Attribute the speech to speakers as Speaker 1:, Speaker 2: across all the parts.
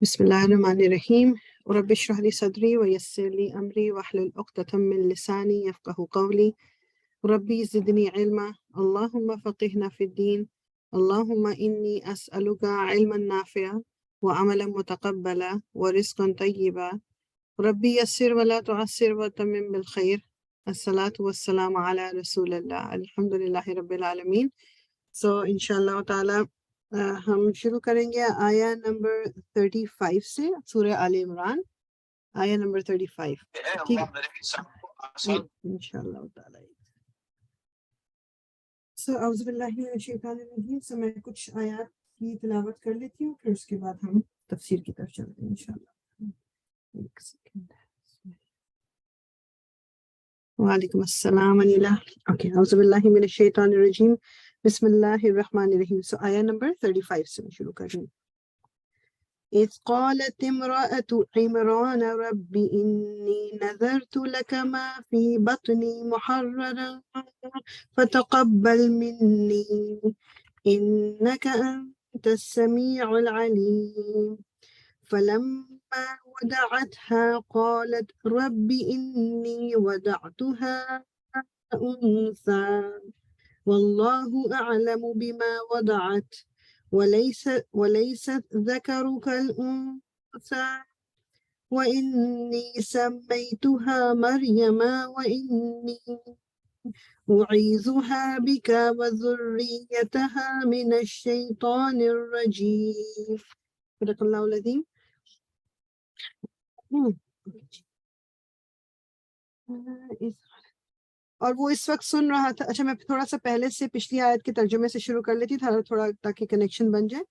Speaker 1: بسم الله الرحمن الرحيم رب اشرح لي صدري ويسر لي أمري واحلل عقدة من لساني يفقه قولي ربي زدني علما اللهم فقهنا في الدين اللهم إني أسألك علما نافعا وعملا متقبلا ورزقا طيبا ربي يسر ولا تعسر وتمم بالخير الصلاة والسلام على رسول الله الحمد لله رب العالمين. So inshallah ta'ala ہم شروع کریں گے آیا نمبر 35 سے سورہ آل عمران آیا نمبر 35 ٹھیک ہے انشاءاللہ تعالی. اعوذ باللہ من الشیطان الرجیم. میں کچھ آیات کی تلاوت کر لیتی ہوں، پھر اس کے بعد ہم تفسیر کی طرف چلتے ہیں انشاءاللہ. ایک سیکنڈ. وعلیکم السلام اوکے. اعوذ باللہ من الشیطان الرجیم بسم اللہ الرحمن الرحیم. آیا نمبر 35 سے شروع کریں. إذ قالت امرأة عمران رب إني نذرت لك ما في بطني محررا فتقبل مني إنك أنت السميع العليم. فلما وضعتها قالت رب إني وضعتها أنثى والله أعلم بما وضعت وليس الذكر كالأنثى وإني سميتها مريم وإني أعيذها بك وذريتها من الشيطان الرجيم. صدق الله العظيم. اور وہ اس وقت سن رہا تھا. اچھا میں تھوڑا سا پہلے سے پچھلی آیت کے ترجمے سے شروع کر لیتی تھوڑا تاکہ کنیکشن بن جائے.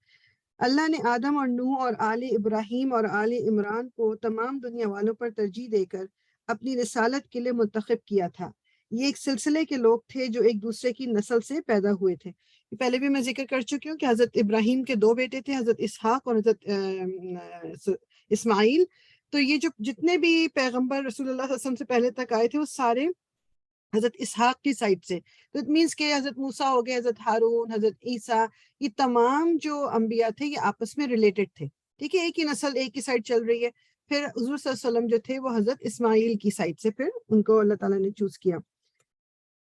Speaker 1: اللہ نے آدم اور نوح اور آل ابراہیم اور آل عمران کو تمام دنیا والوں پر ترجیح دے کر اپنی رسالت کے لیے منتخب کیا تھا. یہ ایک سلسلے کے لوگ تھے جو ایک دوسرے کی نسل سے پیدا ہوئے تھے. پہلے بھی میں ذکر کر چکی ہوں کہ حضرت ابراہیم کے 2 بیٹے تھے، حضرت اسحاق اور حضرت اسماعیل. تو یہ جو جتنے بھی پیغمبر رسول اللہ صلی اللہ علیہ وسلم سے پہلے تک آئے تھے وہ سارے حضرت اسحاق کی سائڈ سے. تو اٹ مینس کہ حضرت موسیٰ ہو گئے، حضرت ہارون، حضرت عیسیٰ، یہ تمام جو انبیاء تھے یہ آپس میں ریلیٹڈ تھے. ٹھیک ہے، ایک ہی نسل ایک ہی سائڈ چل رہی ہے. پھر حضور صلی اللہ علیہ وسلم جو تھے وہ حضرت اسماعیل کی سائڈ سے پھر ان کو اللہ تعالیٰ نے چوز کیا.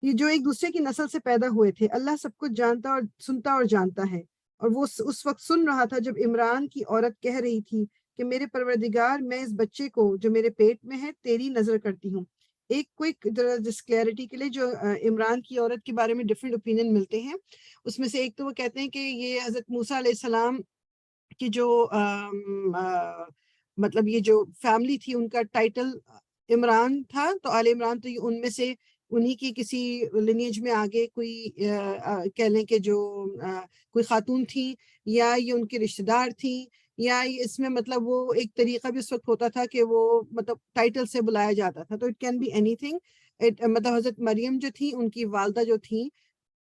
Speaker 1: یہ جو ایک دوسرے کی نسل سے پیدا ہوئے تھے. اللہ سب کچھ جانتا اور سنتا اور جانتا ہے. اور وہ اس وقت سن رہا تھا جب عمران کی عورت کہہ رہی تھی کہ میرے پروردگار میں اس بچے کو جو میرے پیٹ میں ہے تیری نظر کرتی ہوں. ایک کوئک جس کلیئرٹی کے لیے جو عمران کی عورت کے بارے میں ڈفرینٹ اوپینین ملتے ہیں، اس میں سے ایک تو وہ کہتے ہیں کہ یہ حضرت موسیٰ علیہ السلام کی جو مطلب یہ جو فیملی تھی ان کا ٹائٹل عمران تھا، تو آل عمران تو ان میں سے انہی کی کسی لینیج میں آگے کوئی کہہ لیں کہ جو کوئی خاتون تھی یا یہ ان کے رشتہ دار تھی، یا اس میں مطلب وہ ایک طریقہ بھی اس وقت ہوتا تھا کہ وہ مطلب ٹائٹل سے بلایا جاتا تھا. تو it can be anything. مطلب حضرت مریم جو تھی ان کی والدہ جو تھی،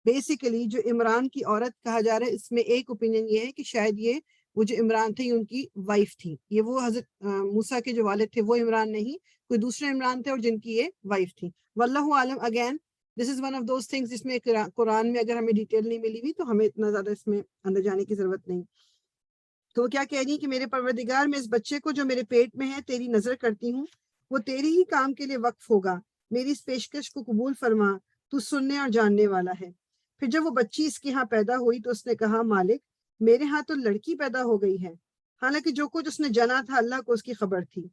Speaker 1: بیسیکلی جو عمران کی عورت کہا جا رہا ہے، اس میں ایک اوپینین یہ ہے کہ شاید یہ وہ جو عمران تھے ان کی وائف تھی. یہ وہ حضرت موسیٰ کے جو والد تھے وہ عمران نہیں، کوئی دوسرے عمران تھے اور جن کی یہ وائف تھی. واللہ عالم. Again this is one of those things جس میں قرآن میں اگر ہمیں ڈیٹیل نہیں ملی ہوئی تو ہمیں اتنا زیادہ اس میں اندر جانے کی ضرورت نہیں. تو کیا کہہ رہی کہ میرے پروردگار میں اس بچے کو جو میرے پیٹ میں ہے تیری نظر کرتی ہوں، وہ تیری ہی کام کے لیے وقف ہوگا. میری اس پیشکش کو قبول فرما، تو سننے اور جاننے والا ہے. پھر جب وہ بچی اس کے ہاں پیدا ہوئی تو اس نے کہا مالک میرے ہاں تو لڑکی پیدا ہو گئی ہے. حالانکہ جو کچھ اس نے جنا تھا اللہ کو اس کی خبر تھی،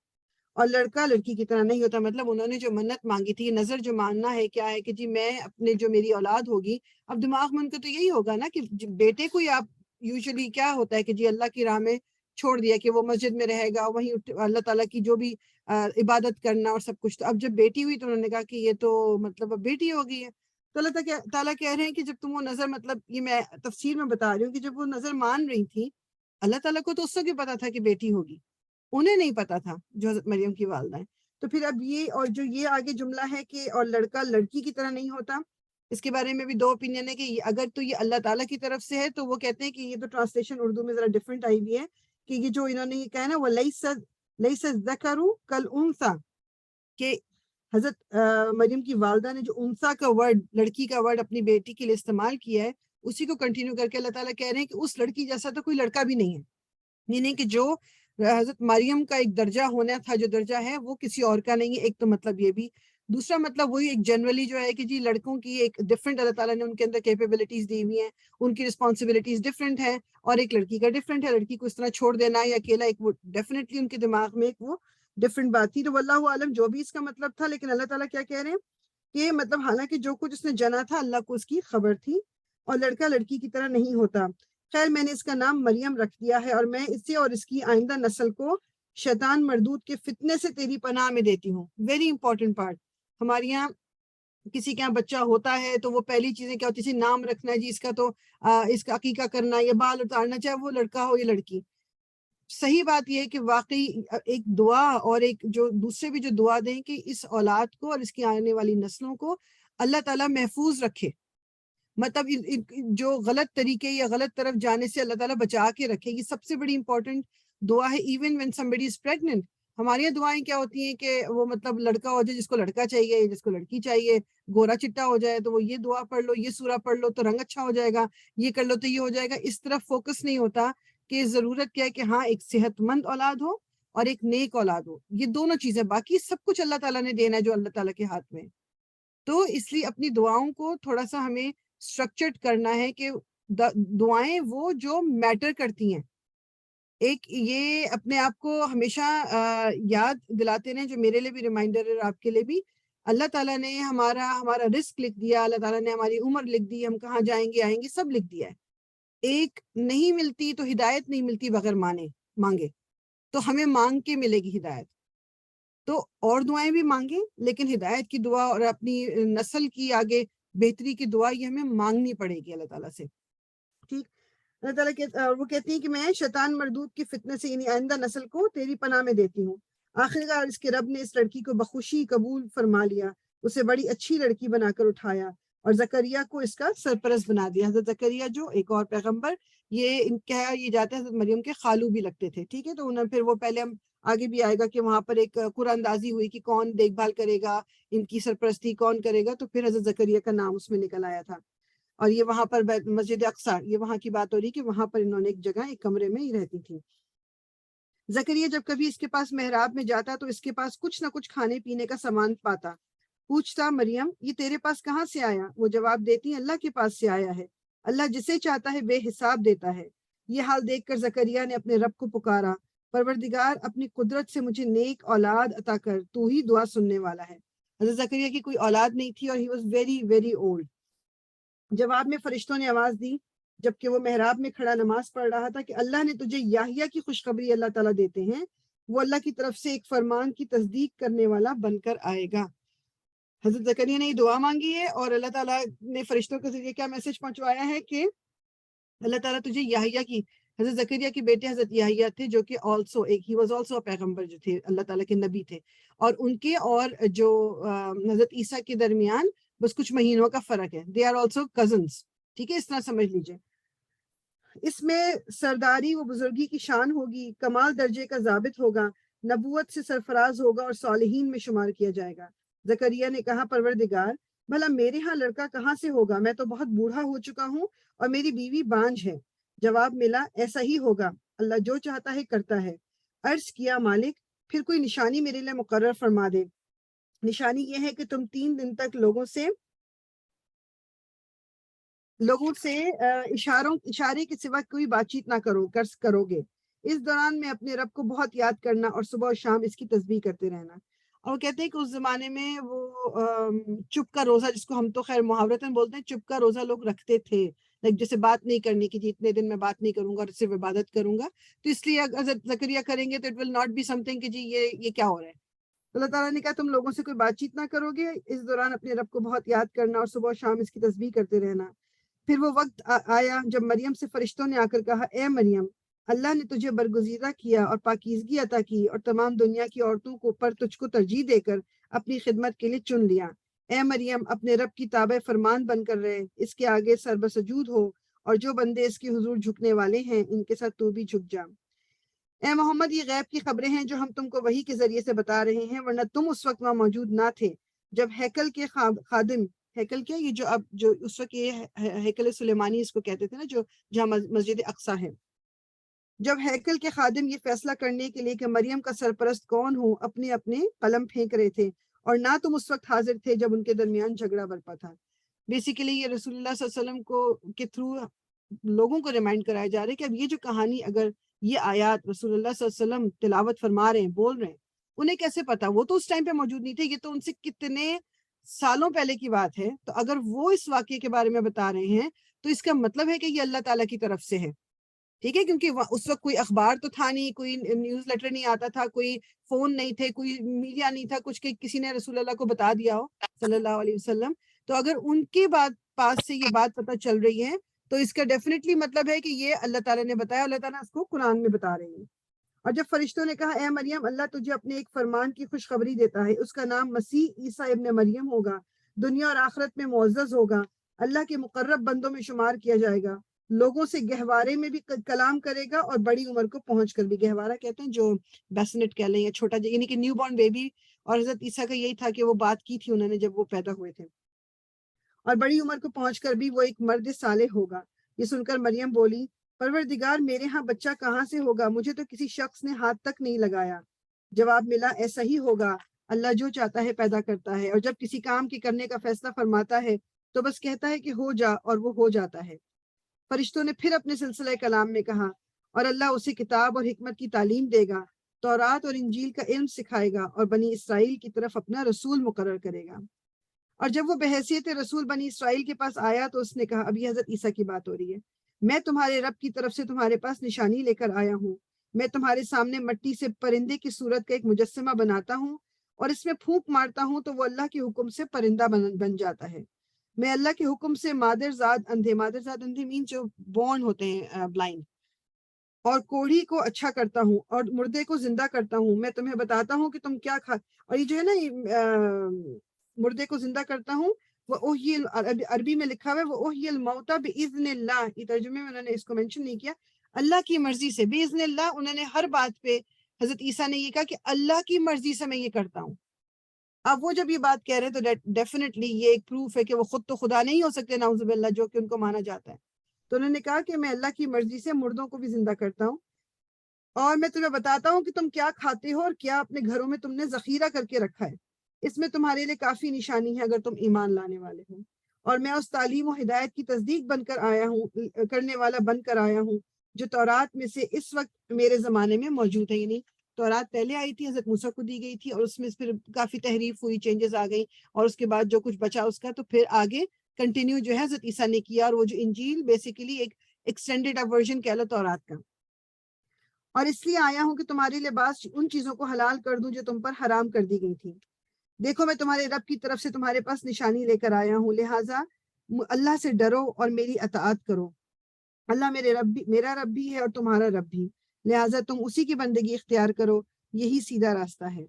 Speaker 1: اور لڑکا لڑکی کی طرح نہیں ہوتا. مطلب انہوں نے جو منت مانگی تھی، نظر جو ماننا ہے کیا ہے کہ جی میں اپنے جو میری اولاد ہوگی، اب دماغ میں ان کا تو یہی ہوگا نا کہ بیٹے کو ہی آپ یوزلی کیا ہوتا ہے کہ جی اللہ کی راہ میں چھوڑ دیا کہ وہ مسجد میں رہے گا، وہیں اللہ تعالیٰ کی جو بھی عبادت کرنا اور سب کچھ. تو اب جب بیٹی ہوئی تو انہوں نے کہا کہ یہ تو مطلب اب بیٹی ہو گئی ہے. تو اللہ تعالیٰ کہہ رہے ہیں کہ جب تم وہ نظر، مطلب یہ میں تفسیر میں بتا رہی ہوں کہ جب وہ نظر مان رہی تھی، اللہ تعالیٰ کو تو اس سے بھی پتا تھا کہ بیٹی ہوگی، انہیں نہیں پتا تھا جو حضرت مریم کی والدہ ہیں. تو پھر اب یہ اور جو یہ آگے جملہ ہے کہ اور لڑکا لڑکی کی طرح نہیں ہوتا، اس کے بارے میں بھی 2 اوپینین ہے کہ اگر تو یہ اللہ تعالیٰ کی طرف سے ہے تو وہ کہتے ہیں کہ یہ تو ٹرانسلیشن اردو میں ذرا ڈفرینٹ آئی ہوئی ہے کہ یہ جو انہوں نے یہ کہا نا وہ لیس الذکر کالانثی، کہ حضرت مریم کی والدہ نے جو انثیٰ کا ورڈ، لڑکی کا ورڈ اپنی بیٹی کے لیے استعمال کیا ہے، اسی کو کنٹینیو کر کے اللہ تعالیٰ کہہ رہے ہیں کہ اس لڑکی جیسا تو کوئی لڑکا بھی نہیں ہے. میننگ کہ جو حضرت مریم کا ایک درجہ ہونا تھا جو درجہ ہے وہ کسی اور کا نہیں ہے، ایک تو مطلب یہ بھی۔ دوسرا مطلب وہی ایک جنرلی جو ہے کہ جی لڑکوں کی ایک ڈفرینٹ اللہ تعالیٰ نے ان کے اندر کیپیبلٹیز دی ہوئی ہیں، ان کی رسپانسبلٹیز ڈفرینٹ ہے، اور ایک لڑکی کا ڈفرینٹ ہے۔ لڑکی کو اس طرح چھوڑ دینا یا اکیلا، ایک وہ ڈیفینیٹلی ان کے دماغ میں ایک وہ ڈفرینٹ بات تھی۔ تو واللہ عالم جو بھی اس کا مطلب تھا، لیکن اللہ تعالیٰ کیا کہہ رہے ہیں کہ مطلب حالانکہ جو کچھ اس نے جنا تھا اللہ کو اس کی خبر تھی، اور لڑکا لڑکی کی طرح نہیں ہوتا۔ خیر میں نے اس کا نام مریم رکھ دیا ہے، اور میں اسے اور اس کی آئندہ نسل کو شیطان مردود کے فتنے سے تیری پناہ میں دیتی ہوں۔ ویری امپورٹنٹ پارٹ، ہمارے یہاں کسی کے یہاں بچہ ہوتا ہے تو وہ پہلی چیزیں کیا ہوتی ہے، نام رکھنا ہے جی اس کا، تو اس کا عقیقہ کرنا یا بال اتارنا، چاہے وہ لڑکا ہو یا لڑکی۔ صحیح بات یہ ہے کہ واقعی ایک دعا اور ایک جو دوسرے بھی جو دعا دیں کہ اس اولاد کو اور اس کی آنے والی نسلوں کو اللہ تعالیٰ محفوظ رکھے، مطلب جو غلط طریقے یا غلط طرف جانے سے اللہ تعالیٰ بچا کے رکھے، یہ سب سے بڑی امپورٹنٹ دعا ہے۔ Even when somebody is pregnant، ہماری یہاں دعائیں کیا ہوتی ہیں کہ وہ مطلب لڑکا ہو جائے جس کو لڑکا چاہیے، جس کو لڑکی چاہیے، گورا چٹا ہو جائے تو وہ یہ دعا پڑھ لو، یہ سورہ پڑھ لو تو رنگ اچھا ہو جائے گا، یہ کر لو تو یہ ہو جائے گا۔ اس طرف فوکس نہیں ہوتا کہ ضرورت کیا ہے کہ ہاں ایک صحت مند اولاد ہو اور ایک نیک اولاد ہو، یہ دونوں چیزیں، باقی سب کچھ اللہ تعالیٰ نے دینا ہے جو اللہ تعالیٰ کے ہاتھ میں ہے۔ تو اس لیے اپنی دعاؤں کو تھوڑا سا ہمیں اسٹرکچرڈ کرنا ہے کہ دعائیں وہ جو میٹر کرتی ہیں، ایک یہ اپنے آپ کو ہمیشہ یاد دلاتے رہیں، جو میرے لیے بھی ریمائنڈر ہے اور آپ کے لیے بھی۔ اللہ تعالیٰ نے ہمارا رزق لکھ دیا، اللہ تعالیٰ نے ہماری عمر لکھ دی، ہم کہاں جائیں گے آئیں گے سب لکھ دیا ہے۔ ایک نہیں ملتی تو ہدایت نہیں ملتی بغیر مانگے، تو ہمیں مانگ کے ملے گی ہدایت۔ تو اور دعائیں بھی مانگیں، لیکن ہدایت کی دعا اور اپنی نسل کی آگے بہتری کی دعا یہ ہمیں مانگنی پڑے گی اللہ تعالیٰ سے، ٹھیک۔ اللہ تعالیٰ وہ کہتی ہیں کہ میں شیطان مردود کی فتنے سے یعنی آئندہ نسل کو تیری پناہ میں دیتی ہوں۔ آخرکار اس کے رب نے اس لڑکی کو بخوشی قبول فرما لیا، اسے بڑی اچھی لڑکی بنا کر اٹھایا اور زکریا کو اس کا سرپرست بنا دیا۔ حضرت زکریا جو ایک اور پیغمبر، یہ کہا یہ جاتا ہے حضرت مریم کے خالو بھی لگتے تھے، ٹھیک ہے۔ تو انہوں پھر وہ پہلے ہم آگے بھی آئے گا کہ وہاں پر ایک قرآن اندازی ہوئی کہ کون دیکھ بھال کرے گا، ان کی سرپرستی کون کرے گا، تو پھر حضرت زکریا کا نام اس میں نکل آیا تھا۔ اور یہ وہاں پر مسجد اقصیٰ، یہ وہاں کی بات ہو رہی کہ وہاں پر انہوں نے ایک جگہ ایک کمرے میں ہی رہتی تھی۔ زکریا جب کبھی اس کے پاس محراب میں جاتا تو اس کے پاس کچھ نہ کچھ کھانے پینے کا سامان پاتا، پوچھتا مریم یہ تیرے پاس کہاں سے آیا؟ وہ جواب دیتی اللہ کے پاس سے آیا ہے، اللہ جسے چاہتا ہے بے حساب دیتا ہے۔ یہ حال دیکھ کر زکریا نے اپنے رب کو پکارا، پروردگار اپنی قدرت سے مجھے نیک اولاد عطا کر، تو ہی دعا سننے والا ہے۔ حضرت زکریا کی کوئی اولاد نہیں تھی اور he was very very old. جواب میں فرشتوں نے آواز دی جبکہ وہ محراب میں کھڑا نماز پڑھ رہا تھا کہ اللہ نے تجھے یحییٰ کی خوشخبری اللہ تعالیٰ دیتے ہیں، وہ اللہ کی طرف سے ایک فرمان کی تصدیق کرنے والا بن کر آئے گا۔ حضرت زکریا نے یہ دعا مانگی ہے اور اللہ تعالیٰ نے فرشتوں کے ذریعے کیا میسج پہنچوایا ہے کہ اللہ تعالیٰ تجھے یحییٰ کی، حضرت زکریا کے بیٹے حضرت یحییٰ تھے جو کہ ہی واز آلسو پیغمبر، جو تھے اللہ تعالیٰ کے نبی تھے، اور ان کے اور جو حضرت عیسیٰ کے درمیان بس کچھ مہینوں کا فرق ہے، دے آر آلسو کزنس، ٹھیک ہے، اس طرح سمجھ لیجئے۔ اس میں سرداری و بزرگی کی شان ہوگی، کمال درجے کا ضابط ہوگا، نبوت سے سرفراز ہوگا اور صالحین میں شمار کیا جائے گا۔ زکریا نے کہا پروردگار بھلا میرے ہاں لڑکا کہاں سے ہوگا، میں تو بہت بوڑھا ہو چکا ہوں اور میری بیوی بانجھ ہے۔ جواب ملا ایسا ہی ہوگا، اللہ جو چاہتا ہے کرتا ہے۔ عرض کیا مالک پھر کوئی نشانی میرے لیے مقرر فرما دے۔ نشانی یہ ہے کہ تم 3 دن تک لوگوں سے اشارے کے سوا کوئی بات چیت نہ کرو گے۔ اس دوران میں اپنے رب کو بہت یاد کرنا اور صبح و شام اس کی تسبیح کرتے رہنا۔ اور وہ کہتے ہیں کہ اس زمانے میں وہ چپ کا روزہ، جس کو ہم تو خیر محاورتاً بولتے ہیں، چپ کا روزہ لوگ رکھتے تھے، جیسے بات نہیں کرنے کی، جی اتنے دن میں بات نہیں کروں گا اور صرف عبادت کروں گا۔ تو اس لیے اگر زکریا کریں گے تو it will not be something کہ جی یہ کیا ہو رہا ہے۔ اللہ تعالیٰ نے کہا تم لوگوں سے کوئی بات چیت نہ کرو گے، اس دوران اپنے رب کو بہت یاد کرنا اور صبح و شام اس کی تسبیح کرتے رہنا۔ پھر وہ وقت آیا جب مریم سے فرشتوں نے آ کر کہا اے مریم اللہ نے تجھے برگزیدہ کیا اور پاکیزگی عطا کی اور تمام دنیا کی عورتوں کو پر تجھ کو ترجیح دے کر اپنی خدمت کے لیے چن لیا۔ اے مریم اپنے رب کی تابع فرمان بن کر رہے، اس کے آگے سر بسجود ہو اور جو بندے اس کے حضور جھکنے والے ہیں ان کے ساتھ تو بھی جھک جا۔ اے محمد یہ غیب کی خبریں ہیں جو ہم تم کو وحی کے ذریعے سے بتا رہے ہیں، ورنہ تم اس وقت وہاں موجود نہ تھے جب ہیکل کے خادم، ہیکل کیا یہ جو اس وقت یہ ہیکل سلیمانی اس کو کہتے تھے نا، جو جہاں مسجد اقصیٰ ہے، جب ہیکل کے خادم یہ فیصلہ کرنے کے لیے کہ مریم کا سرپرست کون ہو اپنے اپنے قلم پھینک رہے تھے، اور نہ تم اس وقت حاضر تھے جب ان کے درمیان جھگڑا برپا تھا۔ بیسیکلی یہ رسول اللہ صلی اللہ علیہ وسلم کو کے تھرو لوگوں کو ریمائنڈ کرایا جا رہا ہے کہ اب یہ جو کہانی، اگر یہ آیات رسول اللہ صلی اللہ علیہ وسلم تلاوت فرما رہے ہیں، بول رہے ہیں، انہیں کیسے پتا؟ وہ تو اس ٹائم پہ موجود نہیں تھے، یہ تو ان سے کتنے سالوں پہلے کی بات ہے۔ تو اگر وہ اس واقعے کے بارے میں بتا رہے ہیں تو اس کا مطلب ہے کہ یہ اللہ تعالیٰ کی طرف سے ہے، ٹھیک ہے؟ کیونکہ اس وقت کوئی اخبار تو تھا نہیں، کوئی نیوز لیٹر نہیں آتا تھا، کوئی فون نہیں تھے، کوئی میڈیا نہیں تھا کچھ کہ کسی نے رسول اللہ کو بتا دیا ہو صلی اللہ علیہ وسلم۔ تو اگر ان کے پاس سے یہ بات پتہ چل رہی ہے تو اس کا ڈیفینیٹلی مطلب ہے کہ یہ اللہ تعالیٰ نے بتایا، اللہ تعالیٰ اس کو قرآن میں بتا رہے ہیں۔ اور جب فرشتوں نے کہا اے مریم، اللہ تجھے اپنے ایک فرمان کی خوشخبری دیتا ہے، اس کا نام مسیح عیسیٰ ابن مریم ہوگا، دنیا اور آخرت میں معزز ہوگا، اللہ کے مقرب بندوں میں شمار کیا جائے گا، لوگوں سے گہوارے میں بھی کلام کرے گا اور بڑی عمر کو پہنچ کر بھی، گہوارہ کہتے ہیں جو بیسنٹ کہہ لیں یا چھوٹا، یعنی کہ نیو بورن بیبی، اور حضرت عیسیٰ کا یہی تھا کہ وہ بات کی تھی انہوں نے جب وہ پیدا ہوئے تھے، اور بڑی عمر کو پہنچ کر بھی وہ ایک مرد صالح ہوگا۔ یہ سن کر مریم بولی پروردگار، میرے ہاں بچہ کہاں سے ہوگا؟ مجھے تو کسی شخص نے ہاتھ تک نہیں لگایا۔ جواب ملا ایسا ہی ہوگا، اللہ جو چاہتا ہے پیدا کرتا ہے، اور جب کسی کام کے کرنے کا فیصلہ فرماتا ہے تو بس کہتا ہے کہ ہو جا، اور وہ ہو جاتا ہے۔ فرشتوں نے پھر اپنے سلسلہ کلام میں کہا اور اللہ اسے کتاب اور حکمت کی تعلیم دے گا، تورات اور انجیل کا علم سکھائے گا، اور بنی اسرائیل کی طرف اپنا رسول مقرر کرے گا۔ اور جب وہ بحیثیت رسول بنی اسرائیل کے پاس آیا تو اس نے کہا، ابھی حضرت عیسیٰ کی بات ہو رہی ہے، میں تمہارے رب کی طرف سے تمہارے پاس نشانی لے کر آیا ہوں، میں تمہارے سامنے مٹی سے پرندے کی صورت کا ایک مجسمہ بناتا ہوں اور اس میں پھونک مارتا ہوں تو وہ اللہ کے حکم سے پرندہ بن جاتا ہے۔ میں اللہ کے حکم سے مادرزاد اندھے مین جو بورن ہوتے ہیں بلائنڈ، اور کوڑھی کو اچھا کرتا ہوں اور مردے کو زندہ کرتا ہوں۔ میں تمہیں بتاتا ہوں کہ تم کیا اور یہ جو ہے نا مردے کو زندہ کرتا ہوں، وہ عربی میں لکھا ہوا ہے وہ اوحی الموتى باذن اللہ، یہ ترجمے میں انہوں نے اس کو مینشن نہیں کیا، اللہ کی مرضی سے، باذن اللہ۔ انہوں نے ہر بات پہ حضرت عیسیٰ نے یہ کہا کہ اللہ کی مرضی سے میں یہ کرتا ہوں۔ اب وہ جب یہ بات کہہ رہے ہیں تو ڈیفینیٹلی یہ ایک پروف ہے کہ وہ خود تو خدا نہیں ہو سکتے نعوذ باللہ، جو کہ ان کو مانا جاتا ہے۔ تو انہوں نے کہا کہ میں اللہ کی مرضی سے مردوں کو بھی زندہ کرتا ہوں، اور میں تمہیں بتاتا ہوں کہ تم کیا کھاتے ہو اور کیا اپنے گھروں میں تم نے ذخیرہ کر کے رکھا ہے، اس میں تمہارے لیے کافی نشانی ہے اگر تم ایمان لانے والے ہو۔ اور میں اس تعلیم و ہدایت کی تصدیق کرنے والا بن کر آیا ہوں جو تورات میں سے اس وقت میرے زمانے میں موجود ہے، یعنی تورات پہلے آئی تھی، حضرت موسیٰ کو دی گئی تھی، اور اس میں پھر کافی تحریف ہوئی، چینجز آ گئی، اور اس کے بعد جو کچھ بچا اس کا تو پھر آگے کنٹینیو جو ہے حضرت عیسیٰ نے کیا، اور وہ جو انجیل بیسیکلی ایک ایکسٹینڈیڈ ورژن کہہ لو تورات کا۔ اور اس لیے آیا ہوں کہ تمہارے لباس ان چیزوں کو حلال کر دوں جو تم پر حرام کر دی گئی تھی۔ دیکھو میں تمہارے رب کی طرف سے تمہارے پاس نشانی لے کر آیا ہوں، لہٰذا اللہ سے ڈرو اور میری اطاعت کرو۔ اللہ میرا رب بھی ہے اور تمہارا رب بھی، لہٰذا تم اسی کی بندگی اختیار کرو، یہی سیدھا راستہ ہے۔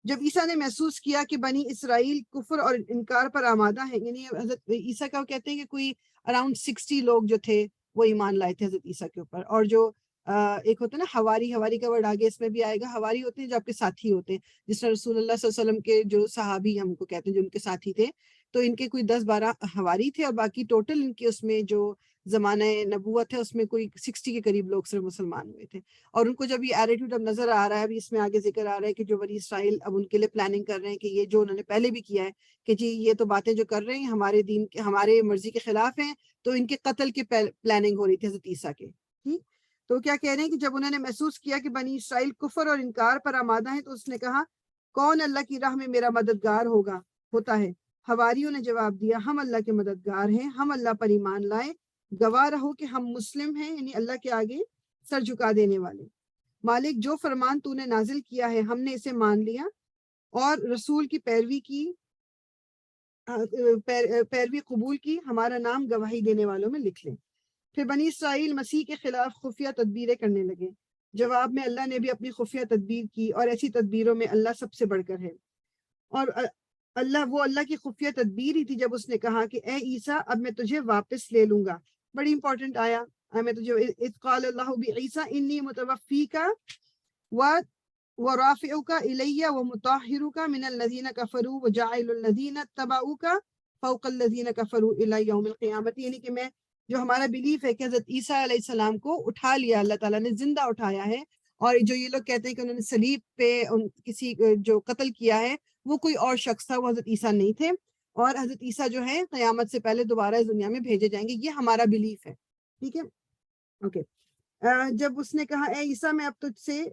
Speaker 1: جب عیسیٰ نے محسوس کیا کہ بنی اسرائیل کفر اور انکار پر آمادہ ہیں، یعنی حضرت عیسیٰ کا وہ کہتے ہیں کہ کوئی اراؤنڈ 60 لوگ جو تھے وہ ایمان لائے تھے حضرت عیسیٰ کے اوپر، اور جو ایک ہوتا ہے نا ہواری کا ورڈ آگے اس میں بھی آئے گا، ہواری ہوتے ہیں جو آپ کے ساتھی ہوتے ہیں، جس طرح رسول اللہ صلی اللہ علیہ وسلم کے جو صحابی ہم کو کہتے ہیں جو ان کے ساتھی تھے، تو ان کے کوئی 10-12 ہواری تھے، اور باقی ٹوٹل ان کے اس میں جو زمانہ نبوت ہے اس میں کوئی 60 کے قریب لوگ صرف مسلمان ہوئے تھے۔ اور ان کو جب یہ ایٹیٹیوڈ اب نظر آ رہا ہے، ابھی اس میں آگے ذکر آ رہا ہے کہ جو بنی اسرائیل اب ان کے لیے پلاننگ کر رہے ہیں کہ یہ جو انہوں نے پہلے بھی کیا ہے کہ جی یہ تو باتیں جو کر رہے ہیں ہمارے دین کے ہمارے مرضی کے خلاف ہیں، تو ان کے قتل کی پلاننگ ہو رہی تھی حضرت عیسیٰ کے، ٹھیک۔ تو کیا کہہ رہے ہیں کہ جب انہوں نے محسوس کیا کہ بنی اسرائیل کفر اور انکار پر آمادہ ہیں تو اس نے کہا کون اللہ کی راہ میں میرا مددگار ہوتا ہے؟ حواریوں نے جواب دیا ہم اللہ کے مددگار ہیں، ہم اللہ پر ایمان لائے، گواہ رہو کہ ہم مسلم ہیں، یعنی اللہ کے آگے سر جھکا دینے والے۔ مالک جو فرمان تو نے نازل کیا ہے ہم نے اسے مان لیا اور رسول کی پیروی قبول کی، ہمارا نام گواہی دینے والوں میں لکھ لیں۔ پھر بنی اسرائیل مسیح کے خلاف خفیہ تدبیریں کرنے لگے، جواب میں اللہ نے بھی اپنی خفیہ تدبیر کی، اور ایسی تدبیروں میں اللہ سب سے بڑھ کر ہے۔ اور اللہ کی خفیہ تدبیر ہی تھی جب اس نے کہا کہ اے عیسیٰ اب میں تجھے واپس لے لوں گا، بڑی امپورٹنٹ آیا، میں تجھے اذ قال اللہ بعیسیٰ انی متوفیک ورافعک الی ومطہرک من الذین کفروا وجاعل الذین اتبعوک فوق الذین کفروا الی یوم القیامت، یعنی کہ میں جو ہمارا بلیف ہے کہ حضرت عیسیٰ علیہ السلام کو اٹھا لیا اللہ تعالیٰ نے، زندہ اٹھایا ہے، اور جو یہ لوگ کہتے ہیں کہ انہوں نے صلیب پہ کسی جو قتل کیا ہے وہ کوئی اور شخص تھا، وہ حضرت عیسیٰ نہیں تھے، اور حضرت عیسیٰ جو ہے قیامت سے پہلے دوبارہ اس دنیا میں بھیجے جائیں گے، یہ ہمارا بلیف ہے. ٹھیک ہے، اوکے. جب اس نے کہا اے عیسیٰ میں اب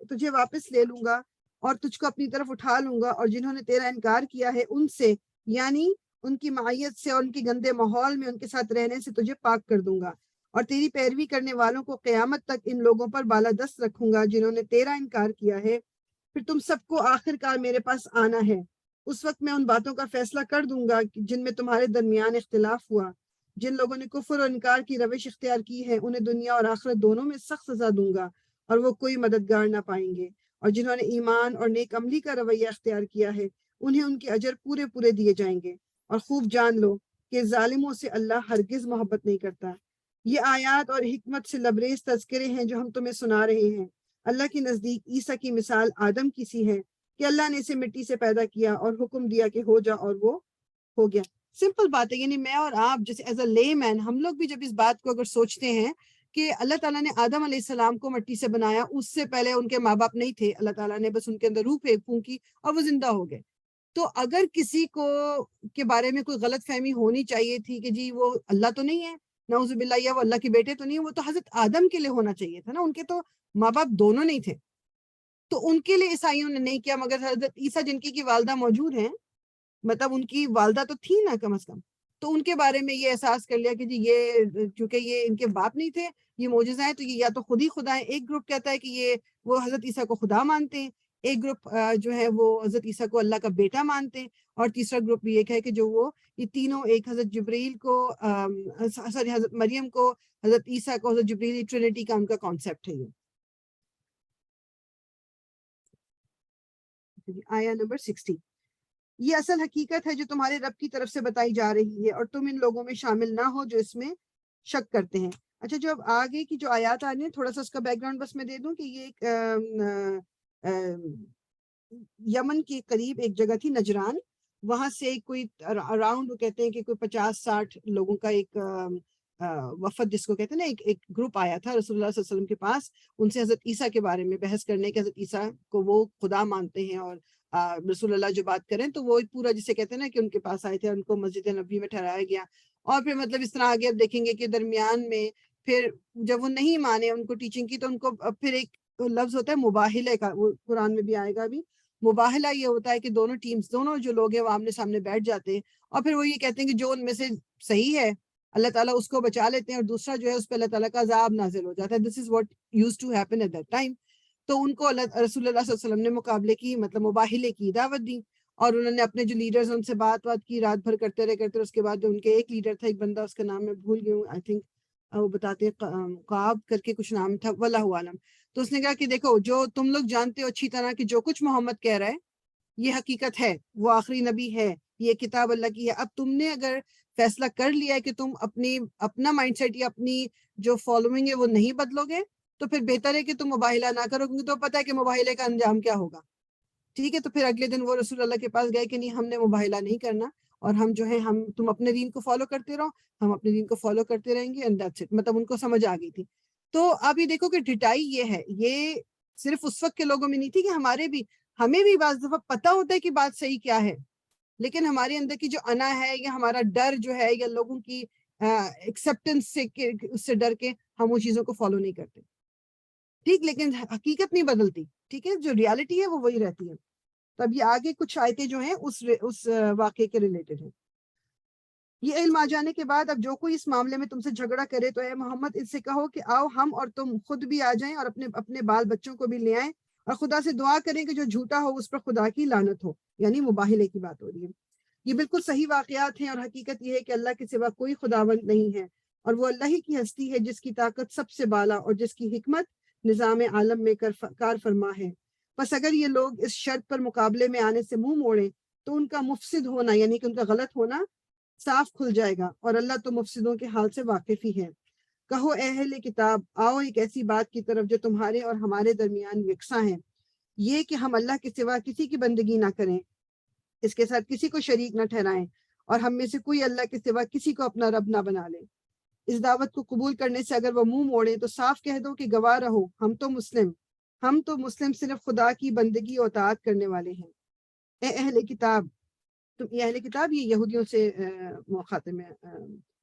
Speaker 1: تجھے واپس لے لوں گا اور تجھ کو اپنی طرف اٹھا لوں گا، اور جنہوں نے تیرا انکار کیا ہے ان سے، یعنی ان کی معیت سے اور ان کے گندے ماحول میں ان کے ساتھ رہنے سے تجھے پاک کر دوں گا، اور تیری پیروی کرنے والوں کو قیامت تک ان لوگوں پر بالادست رکھوں گا جنہوں نے تیرا انکار کیا ہے. پھر تم سب کو آخر کار میرے پاس آنا ہے، اس وقت میں ان باتوں کا فیصلہ کر دوں گا جن میں تمہارے درمیان اختلاف ہوا. جن لوگوں نے کفر اور انکار کی روش اختیار کی ہے انہیں دنیا اور آخرت دونوں میں سخت سزا دوں گا، اور وہ کوئی مددگار نہ پائیں گے. اور جنہوں نے ایمان اور نیک عملی کا رویہ اختیار کیا ہے انہیں ان کے اجر پورے پورے دیے جائیں گے. اور خوب جان لو کہ ظالموں سے اللہ ہرگز محبت نہیں کرتا. یہ آیات اور حکمت سے لبریز تذکرے ہیں جو ہم تمہیں سنا رہے ہیں. اللہ کے نزدیک عیسیٰ کی مثال آدم کی سی ہے کہ اللہ نے اسے مٹی سے پیدا کیا اور حکم دیا کہ ہو جا، اور وہ ہو گیا. سمپل بات ہے، یعنی میں اور آپ جیسے ایز اے لے مین ہم لوگ بھی جب اس بات کو اگر سوچتے ہیں کہ اللہ تعالیٰ نے آدم علیہ السلام کو مٹی سے بنایا، اس سے پہلے ان کے ماں باپ نہیں تھے، اللہ تعالیٰ نے بس ان کے اندر روح پھونکی اور وہ زندہ ہو گئے. تو اگر کسی کو کے بارے میں کوئی غلط فہمی ہونی چاہیے تھی کہ جی وہ اللہ تو نہیں ہے، نعوذ باللہ، یا وہ اللہ کے بیٹے تو نہیں ہے، وہ تو حضرت آدم کے لیے ہونا چاہیے تھا نا، ان کے تو ماں باپ دونوں نہیں تھے. تو ان کے لیے عیسائیوں نے نہیں کیا، مگر حضرت عیسیٰ جن کی والدہ موجود ہیں، مطلب ان کی والدہ تو تھی نا کم از کم، تو ان کے بارے میں یہ احساس کر لیا کہ جی یہ چونکہ یہ ان کے باپ نہیں تھے، یہ معجزہ ہے، تو یہ یا تو خود ہی خدا ہے. ایک گروپ کہتا ہے کہ یہ وہ حضرت عیسیٰ کو خدا مانتے ہیں، ایک گروپ جو ہے وہ حضرت عیسیٰ کو اللہ کا بیٹا مانتے ہیں، اور تیسرا گروپ بھی یہ ہے کہ جو وہ یہ تینوں ایک حضرت جبریل کو سوری حضرت مریم کو، حضرت عیسیٰ کو، حضرت جبریل، ٹرینٹی کا ان کا کانسیپٹ ہے. یہ آیا نمبر 60. یہ اصل حقیقت ہے جو تمہارے رب کی طرف سے بتائی جا رہی ہے، اور تم ان لوگوں میں شامل نہ ہو جو اس میں شک کرتے ہیں. اچھا، جو اب آگے کی جو آیات آ رہی ہیں تھوڑا سا اس کا بیک گراؤنڈ بس میں دے دوں کہ یہ ایک یمن کے قریب ایک جگہ تھی نجران، وہاں سے کوئی اراؤنڈ وہ کہتے ہیں کہ کوئی 50-60 لوگوں کا ایک وفد جس کو کہتے ہیں نا، ایک گروپ آیا تھا رسول اللہ صلی اللہ علیہ وسلم کے پاس، ان سے حضرت عیسیٰ کے بارے میں بحث کرنے کہ حضرت عیسیٰ کو وہ خدا مانتے ہیں، اور رسول اللہ جو بات کریں تو وہ پورا جسے کہتے ہیں نا کہ ان کے پاس آئے تھے، ان کو مسجد نبوی میں ٹھہرایا گیا. اور پھر مطلب اس طرح آگے اب دیکھیں گے کہ درمیان میں پھر جب وہ نہیں مانے ان کو ٹیچنگ کی، تو ان کو پھر ایک لفظ ہوتا ہے مباہلے کا، وہ قرآن میں بھی آئے گا بھی. مباہلہ یہ ہوتا ہے کہ دونوں ٹیمز، دونوں جو لوگ ہیں وہ آمنے سامنے بیٹھ جاتے ہیں، اور پھر وہ یہ کہتے ہیں کہ جو ان میں سے صحیح ہے اللہ تعالیٰ اس کو بچا لیتے ہیں، اور دوسرا جو ہے اس پہ اللہ تعالیٰ کا عذاب نازل ہو جاتا ہے. This is what used to happen at that time. تو ان کو رسول اللہ صلی اللہ علیہ وسلم نے مقابلے کی، مطلب مباہلے کی دعوت دی، اور انہوں نے اپنے جو لیڈرز ان سے بات کی، رات بھر کرتے رہے. اس کے بعد ان کے ایک لیڈر تھا، ایک بندہ، اس کا نام میں بھول گئی ہوں، آئی تھنک وہ بتاتے ہیں قاب کر کے کچھ نام تھا، واللہ عالم. تو اس نے کہا کہ دیکھو، جو تم لوگ جانتے ہو اچھی طرح کہ جو کچھ محمد کہہ رہا ہے یہ حقیقت ہے، وہ آخری نبی ہے، یہ کتاب اللہ کی ہے. اب تم نے اگر فیصلہ کر لیا ہے کہ تم اپنا مائنڈ سیٹ یا اپنی جو فالوئنگ ہے وہ نہیں بدلو گے، تو پھر بہتر ہے کہ تم مباہلہ نہ کرو، کیونکہ تو پتہ ہے کہ مباہلے کا انجام کیا ہوگا. ٹھیک ہے، تو پھر اگلے دن وہ رسول اللہ کے پاس گئے کہ نہیں، ہم نے مباہلہ نہیں کرنا، اور ہم جو ہے تم اپنے دین کو فالو کرتے رہو، ہم اپنے دین کو فالو کرتے رہیں گے، اینڈ دیٹس اٹ. مطلب ان کو سمجھ آ گئی تھی. تو اب یہ دیکھو کہ ڈٹائی یہ ہے، یہ صرف اس وقت کے لوگوں میں نہیں تھی، کہ ہمیں بھی بعض دفعہ پتہ ہوتا ہے کہ بات صحیح کیا ہے، لیکن ہمارے اندر کی جو انا ہے یا ہمارا ڈر جو ہے یا لوگوں کی ایکسیپٹنس سے اس سے ڈر کے ہم وہ چیزوں کو فالو نہیں کرتے. ٹھیک، لیکن حقیقت نہیں بدلتی. ٹھیک ہے، جو ریالٹی ہے وہ وہی رہتی ہے. تو اب یہ آگے کچھ آیتیں جو ہیں اس واقعے کے ریلیٹڈ ہیں. یہ علم آ جانے کے بعد اب جو کوئی اس معاملے میں تم سے جھگڑا کرے تو اے محمد ان سے کہو کہ آؤ ہم اور تم خود بھی آ جائیں اور اپنے بال بچوں کو بھی لے آئیں، اور خدا سے دعا کریں کہ جو جھوٹا ہو اس پر خدا کی لعنت ہو. یعنی مباہلے کی بات ہو رہی ہے. یہ بالکل صحیح واقعات ہیں، اور حقیقت یہ ہے کہ اللہ کے سوا کوئی خداوند نہیں ہے، اور وہ اللہ ہی کی ہستی ہے جس کی طاقت سب سے بالا اور جس کی حکمت نظام عالم میں کار فرما ہے. بس اگر یہ لوگ اس شرط پر مقابلے میں آنے سے منہ موڑیں تو ان کا مفسد ہونا، یعنی کہ ان کا غلط ہونا صاف کھل جائے گا، اور اللہ تو مفسدوں کے حال سے واقف ہی ہے. کہو اے اہل کتاب، آؤ ایک ایسی بات کی طرف جو تمہارے اور ہمارے درمیان یکساں ہے، یہ کہ ہم اللہ کے سوا کسی کی بندگی نہ کریں، اس کے ساتھ کسی کو شریک نہ ٹھہرائیں، اور ہم میں سے کوئی اللہ کے سوا کسی کو اپنا رب نہ بنا لے. اس دعوت کو قبول کرنے سے اگر وہ منہ موڑے تو صاف کہہ دو کہ گواہ رہو ہم تو مسلم صرف خدا کی بندگی اور اطاعت کرنے والے ہیں۔ اے اہل کتاب، یہ اہل کتاب یہ یہودیوں سے مخاطب ہے،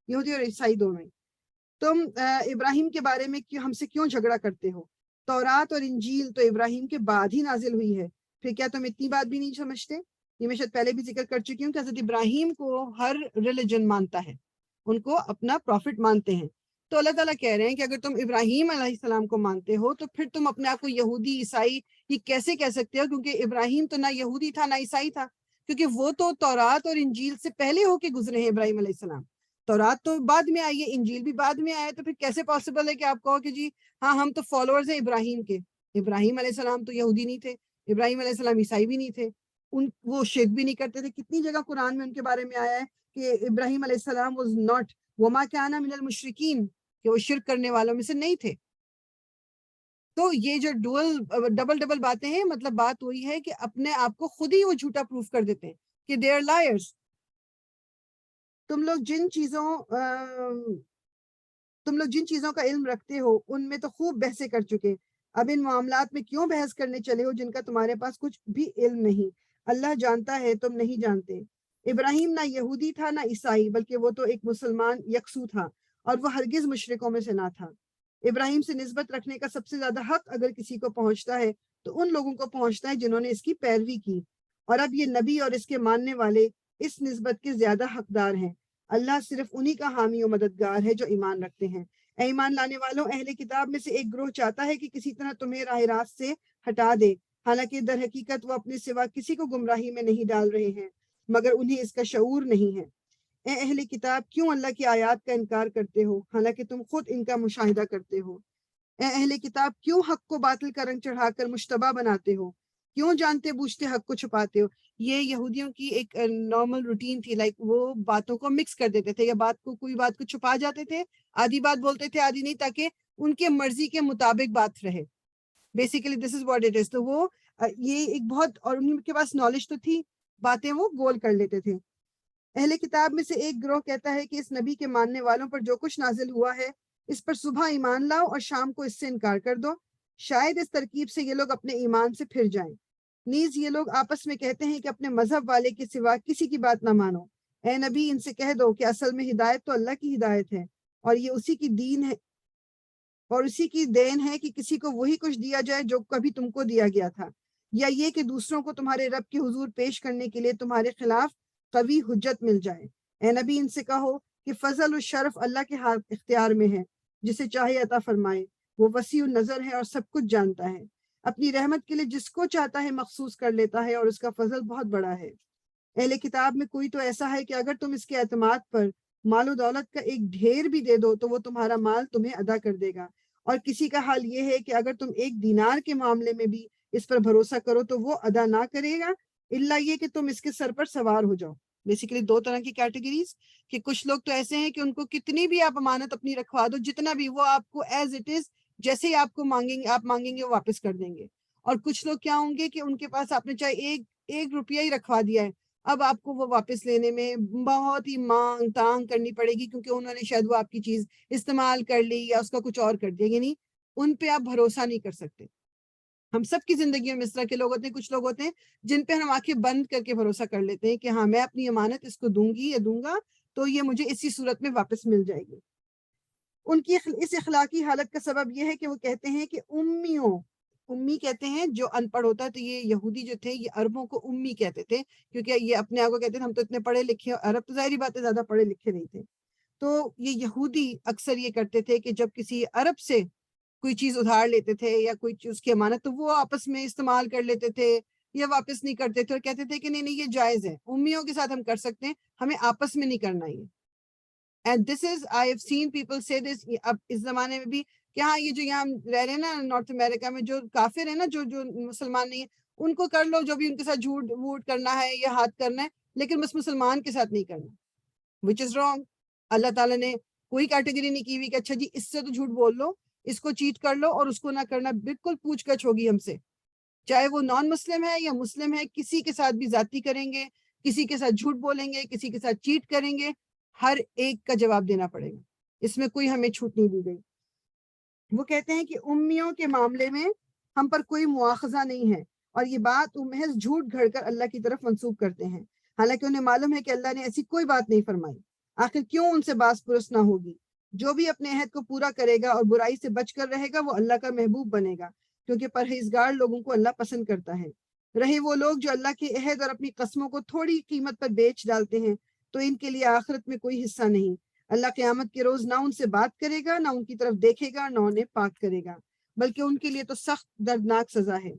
Speaker 1: یہودی اور عیسائی دونوں ہیں، تم ابراہیم کے بارے میں ہم سے کیوں جھگڑا کرتے ہو؟ تورات اور انجیل تو ابراہیم کے بعد ہی نازل ہوئی ہے، پھر کیا تم اتنی بات بھی نہیں سمجھتے؟ یہ میں شاید پہلے بھی ذکر کر چکی ہوں کہ حضرت ابراہیم کو ہر ریلیجن مانتا ہے، ان کو اپنا پروفٹ مانتے ہیں۔ تو اللہ تعالیٰ کہہ رہے ہیں کہ اگر تم ابراہیم علیہ السلام کو مانتے ہو تو پھر تم اپنے آپ کو یہودی عیسائی یہ کیسے کہہ سکتے ہو؟ کیونکہ ابراہیم تو نہ یہودی تھا نہ عیسائی تھا، کیونکہ وہ تو تورات اور انجیل سے پہلے ہو کے گزرے ہیں ابراہیم علیہ السلام۔ تورات تو بعد میں آئی ہے، انجیل بھی بعد میں آیا، تو پھر کیسے پاسبل ہے کہ آپ کہو کہ جی ہاں ہم تو فالوورز ہیں ابراہیم کے؟ ابراہیم علیہ السلام تو یہودی نہیں تھے، ابراہیم علیہ السلام عیسائی بھی نہیں تھے، وہ شرک بھی نہیں کرتے تھے۔ کتنی جگہ قرآن میں ان کے بارے میں آیا ہے کہ ابراہیم علیہ السلام واز ناٹ وما کان من المشرکین، کہ وہ شرک کرنے والوں میں سے نہیں تھے۔ تو یہ جو ڈبل باتیں ہیں، مطلب بات وہی ہے کہ اپنے آپ کو خود ہی وہ جھوٹا پروف کر دیتے ہیں کہ دے آر لائرز۔ تم لوگ جن چیزوں کا علم رکھتے ہو ان میں تو خوب بحثیں کر چکے، اب ان معاملات میں کیوں بحث کرنے چلے ہو جن کا تمہارے پاس کچھ بھی علم نہیں؟ اللہ جانتا ہے تم نہیں جانتے۔ ابراہیم نہ یہودی تھا نہ عیسائی، بلکہ وہ تو ایک مسلمان یکسو تھا، اور وہ ہرگز مشرکوں میں سے نہ تھا۔ ابراہیم سے نسبت رکھنے کا سب سے زیادہ حق اگر کسی کو پہنچتا ہے تو ان لوگوں کو پہنچتا ہے جنہوں نے اس کی پیروی کی، اور اب یہ نبی اور اس کے ماننے والے اس نسبت کے زیادہ حقدار ہیں۔ اللہ صرف انہی کا حامی و مددگار ہے جو ایمان رکھتے ہیں۔ اے ایمان لانے والوں، اہل کتاب میں سے ایک گروہ چاہتا ہے کہ کسی طرح تمہیں راہ راست سے ہٹا دے، حالانکہ در حقیقت وہ اپنے سوا کسی کو گمراہی میں نہیں ڈال رہے ہیں، مگر انہیں اس کا شعور نہیں ہے۔ اے اہل کتاب، کیوں اللہ کی آیات کا انکار کرتے ہو حالانکہ تم خود ان کا مشاہدہ کرتے ہو؟ اے اہل کتاب، کیوں حق کو باطل کا رنگ چڑھا کر مشتبہ بناتے ہو؟ کیوں جانتے بوجھتے حق کو چھپاتے ہو؟ یہ یہودیوں کی ایک نارمل روٹین تھی، لائک وہ باتوں کو مکس کر دیتے تھے، یا کوئی بات کو چھپا جاتے تھے، آدھی بات بولتے تھے آدھی نہیں، تاکہ ان کے مرضی کے مطابق بات رہے۔ Basically this is what it is. تو وہ یہ ایک بہت، اور ان کے پاس نالج تو تھی، باتیں وہ گول کر لیتے تھے۔ اہل کتاب میں سے ایک گروہ کہتا ہے کہ اس نبی کے ماننے والوں پر جو کچھ نازل ہوا ہے اس پر صبح ایمان لاؤ اور شام کو اس سے انکار کر دو، شاید اس ترکیب سے یہ لوگ اپنے ایمان سے پھر جائیں۔ نیز یہ لوگ آپس میں کہتے ہیں کہ اپنے مذہب والے کے سوا کسی کی بات نہ مانو۔ اے نبی، ان سے کہہ دو کہ اصل میں ہدایت تو اللہ کی ہدایت ہے، اور یہ اسی کی دین ہے، اور اسی کی دین ہے کہ کسی کو وہی کچھ دیا جائے جو کبھی تم کو دیا گیا تھا، یا یہ کہ دوسروں کو تمہارے رب کے حضور پیش کرنے کے لیے تمہارے خلاف قوی حجت مل جائے۔ اے نبی، ان سے کہو کہ فضل و شرف اللہ کے اختیار میں ہے، جسے چاہے عطا فرمائے، وہ وسیع النظر ہے اور سب کچھ جانتا ہے، اپنی رحمت کے لیے جس کو چاہتا ہے مخصوص کر لیتا ہے، اور اس کا فضل بہت بڑا ہے۔ اہل کتاب میں کوئی تو ایسا ہے کہ اگر تم اس کے اعتماد پر مال و دولت کا ایک ڈھیر بھی دے دو تو وہ تمہارا مال تمہیں ادا کر دے گا، اور کسی کا حال یہ ہے کہ اگر تم ایک دینار کے معاملے میں بھی اس پر بھروسہ کرو تو وہ ادا نہ کرے گا، الا یہ کہ تم اس کے سر پر سوار ہو جاؤ۔ بیسیکلی دو طرح کی کیٹیگریز، کہ کچھ لوگ تو ایسے ہیں کہ ان کو کتنی بھی آپ امانت اپنی رکھوا دو، جتنا بھی، وہ آپ کو ایز اٹ از جیسے ہی آپ مانگیں گے وہ واپس کر دیں گے۔ اور کچھ لوگ کیا ہوں گے کہ ان کے پاس آپ نے چاہے ایک روپیہ ہی رکھوا دیا ہے، اب آپ کو وہ واپس لینے میں بہت ہی مانگ تانگ کرنی پڑے گی، کیونکہ انہوں نے شاید وہ آپ کی چیز استعمال کر لی یا اس کا کچھ اور کر دیا، یعنی ان پہ آپ بھروسہ نہیں کر سکتے۔ ہم سب کی زندگیوں میں اس طرح کے لوگ ہوتے ہیں، کچھ لوگ ہوتے ہیں جن پہ ہم آنکھیں بند کر کے بھروسہ کر لیتے ہیں کہ ہاں میں اپنی امانت اس کو دوں گی یا دوں گا تو یہ مجھے اسی صورت میں واپس مل جائے گی۔ ان کی اس اخلاقی حالت کا سبب یہ ہے کہ وہ کہتے ہیں کہ امی کہتے ہیں جو ان پڑھ ہوتا ہے، تو یہ یہودی جو تھے یہ عربوں کو امی کہتے تھے، کیونکہ یہ اپنے آپ کو کہتے تھے ہم تو اتنے پڑھے لکھے، عرب تو ظاہری بات ہے زیادہ پڑھے لکھے نہیں تھے۔ تو یہ یہودی اکثر یہ کرتے تھے کہ جب کسی عرب سے کوئی چیز ادھار لیتے تھے یا کوئی چیز کی امانت، تو وہ آپس میں استعمال کر لیتے تھے یا واپس نہیں کرتے تھے، اور کہتے تھے کہ نہیں نہیں یہ جائز ہے، امیوں کے ساتھ ہم کر سکتے ہیں، ہمیں آپس میں نہیں کرنا یہ۔ And this is I have seen people سے دس، اب اس زمانے میں بھی کہ ہاں یہ جو یہاں رہ رہے ہیں نا نارتھ امریکہ میں، جو کافر ہیں نا، جو مسلمان نہیں ہیں، ان کو کر لو جو بھی ان کے ساتھ جھوٹ ووٹ کرنا ہے یا ہاتھ کرنا ہے، لیکن بس مسلمان کے ساتھ نہیں کرنا، وچ از رانگ۔ اللہ تعالیٰ نے کوئی کیٹیگری نہیں کی ہوئی کہ اچھا جی اس سے تو جھوٹ بول لو، اس کو چیٹ کر لو اور اس کو نہ کرنا، بالکل پوچھ گچھ ہوگی ہم سے، چاہے وہ نان مسلم ہے یا مسلم ہے، کسی کے ساتھ بھی زیادتی کریں گے، کسی کے ساتھ جھوٹ بولیں گے، کسی کے ساتھ چیٹ کریں گے، ہر ایک کا جواب دینا پڑے گا۔ اس میں کوئی ہمیں چھوٹ نہیں دی گئی۔ وہ کہتے ہیں کہ امیوں کے معاملے میں ہم پر کوئی مواخذہ نہیں ہے، اور یہ بات وہ محض جھوٹ گھڑ کر اللہ کی طرف منسوب کرتے ہیں، حالانکہ انہیں معلوم ہے کہ اللہ نے ایسی کوئی بات نہیں فرمائی۔ آخر کیوں ان سے باز پرس نہ ہوگی؟ جو بھی اپنے عہد کو پورا کرے گا اور برائی سے بچ کر رہے گا وہ اللہ کا محبوب بنے گا، کیونکہ پرہیزگار لوگوں کو اللہ پسند کرتا ہے۔ رہے وہ لوگ جو اللہ کے عہد اور اپنی قسموں کو تھوڑی قیمت پر بیچ ڈالتے ہیں، تو ان کے لیے آخرت میں کوئی حصہ نہیں۔ اللہ قیامت کے روز نہ ان سے بات کرے گا، نہ ان کی طرف دیکھے گا، نہ انہیں پاک کرے گا، بلکہ ان کے لیے تو سخت دردناک سزا ہے۔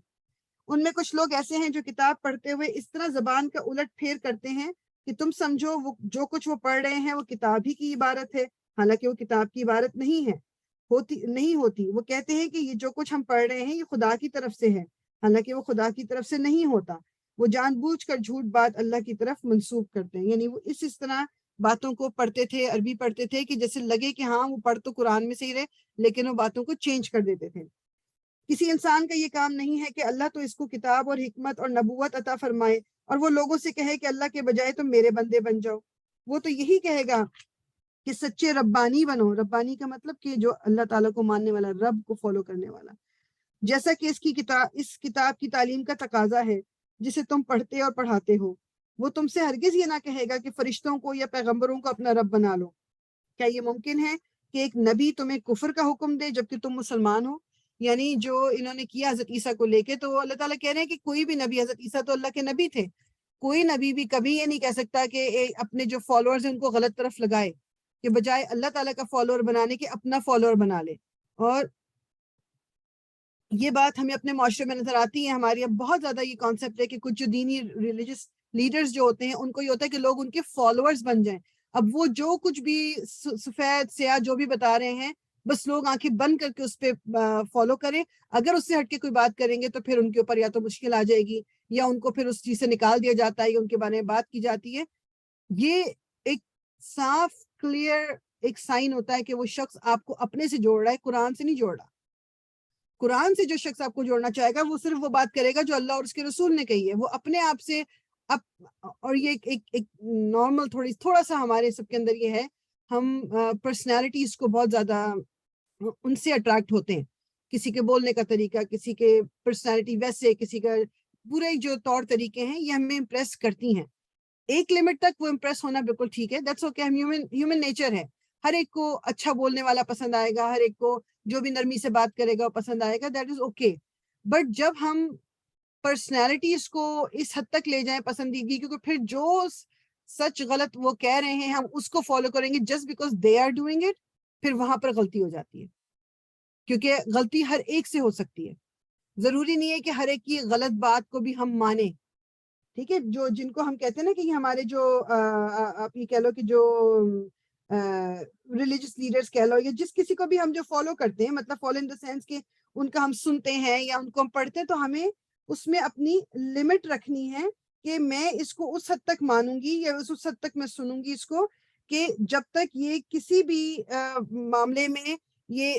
Speaker 1: ان میں کچھ لوگ ایسے ہیں جو کتاب پڑھتے ہوئے اس طرح زبان کا الٹ پھیر کرتے ہیں کہ تم سمجھو وہ جو کچھ وہ پڑھ رہے ہیں وہ کتاب ہی کی عبارت ہے، حالانکہ وہ کتاب کی عبارت نہیں ہے، نہیں ہوتی۔ وہ کہتے ہیں کہ یہ جو کچھ ہم پڑھ رہے ہیں یہ خدا کی طرف سے ہے، حالانکہ وہ خدا کی طرف سے نہیں ہوتا۔ وہ جان بوجھ کر جھوٹ بات اللہ کی طرف منسوب کرتے ہیں، یعنی وہ اس طرح باتوں کو پڑھتے تھے، عربی پڑھتے تھے کہ جیسے لگے کہ ہاں وہ پڑھ تو قرآن میں سے ہی رہے، لیکن وہ باتوں کو چینج کر دیتے تھے۔ کسی انسان کا یہ کام نہیں ہے کہ اللہ تو اس کو کتاب اور حکمت اور نبوت عطا فرمائے اور وہ لوگوں سے کہے کہ اللہ کے بجائے تم میرے بندے بن جاؤ۔ وہ تو یہی کہے گا کہ سچے ربانی بنو۔ ربانی کا مطلب کہ جو اللہ تعالیٰ کو ماننے والا، رب کو فالو کرنے والا، جیسا کہ اس کتاب کی تعلیم کا تقاضا ہے جسے تم پڑھتے اور پڑھاتے ہو۔ وہ تم سے ہرگز یہ نہ کہے گا کہ فرشتوں کو یا پیغمبروں کو اپنا رب بنا لو۔ کیا یہ ممکن ہے کہ ایک نبی تمہیں کفر کا حکم دے جبکہ تم مسلمان ہو؟ یعنی جو انہوں نے کیا حضرت عیسیٰ کو لے کے، تو اللہ تعالیٰ کہہ رہے ہیں کہ کوئی بھی نبی، حضرت عیسیٰ تو اللہ کے نبی تھے، کوئی نبی بھی کبھی یہ نہیں کہہ سکتا کہ اپنے جو فالوورز ہیں ان کو غلط طرف لگائے، کہ بجائے اللہ تعالیٰ کا فالوور بنانے کے اپنا فالوور بنا لے۔ اور یہ بات ہمیں اپنے معاشرے میں نظر آتی ہے، ہماری اب بہت زیادہ یہ کانسیپٹ ہے کہ کچھ جو دینی ریلیجس لیڈرز جو ہوتے ہیں ان کو یہ ہوتا ہے کہ لوگ ان کے فالوورز بن جائیں۔ اب وہ جو کچھ بھی سفید سیاہ جو بھی بتا رہے ہیں بس لوگ آنکھیں بند کر کے اس پہ فالو کریں، اگر اس سے ہٹ کے کوئی بات کریں گے تو پھر ان کے اوپر یا تو مشکل آ جائے گی یا ان کو پھر اس چیز سے نکال دیا جاتا ہے یا ان کے بارے میں بات کی جاتی ہے۔ یہ ایک صاف کلیئر ایک سائن ہوتا ہے کہ وہ شخص آپ کو اپنے سے جوڑ رہا ہے، قرآن سے نہیں جوڑ رہا۔ قرآن سے جو شخص آپ کو جوڑنا چاہے گا وہ صرف وہ بات کرے گا جو اللہ اور اس کے رسول نے کہی ہے، وہ اپنے آپ سے اور یہ ایک نارمل تھوڑا سا ہمارے سب کے اندر یہ ہے، ہم پرسنالٹیز کو بہت زیادہ ان سے اٹریکٹ ہوتے ہیں، کسی کے بولنے کا طریقہ، کسی کے پرسنالٹی ویسے، کسی کا پورے جو طور طریقے ہیں یہ ہمیں امپریس کرتی ہیں۔ ایک لمٹ تک وہ امپریس ہونا بالکل ٹھیک ہے، دیٹس اوکے، ہیومن نیچر ہے، ہر ایک کو اچھا بولنے والا پسند آئے گا، ہر ایک کو جو بھی نرمی سے بات کرے گا وہ پسند آئے گا، دیٹ از اوکے۔ بٹ جب ہم پرسنالٹیز کو اس حد تک لے جائیں پسندیدگی، کیونکہ پھر جو سچ غلط وہ کہہ رہے ہیں ہم اس کو فالو کریں گے just because they are doing it, پھر وہاں پر غلطی ہو جاتی ہے، کیونکہ غلطی ہر ایک سے ہو سکتی ہے، ضروری نہیں ہے کہ ہر ایک کی غلط بات کو بھی ہم مانیں۔ ٹھیک ہے، جو جن کو ہم کہتے ہیں نا کہ ہمارے جو آپ یہ کہہ لو کہ جو ریلیجس لیڈرز کہہ لو یا جس کسی کو بھی ہم جو فالو کرتے ہیں، مطلب فالو ان دا سینس کہ ان کا ہم سنتے ہیں یا ان کو ہم پڑھتے ہیں، تو ہمیں اس میں اپنی لمٹ رکھنی ہے کہ میں اس کو اس حد تک مانوں گی یا اس حد تک میں سنوں گی اس کو کہ جب تک یہ کسی بھی معاملے میں یہ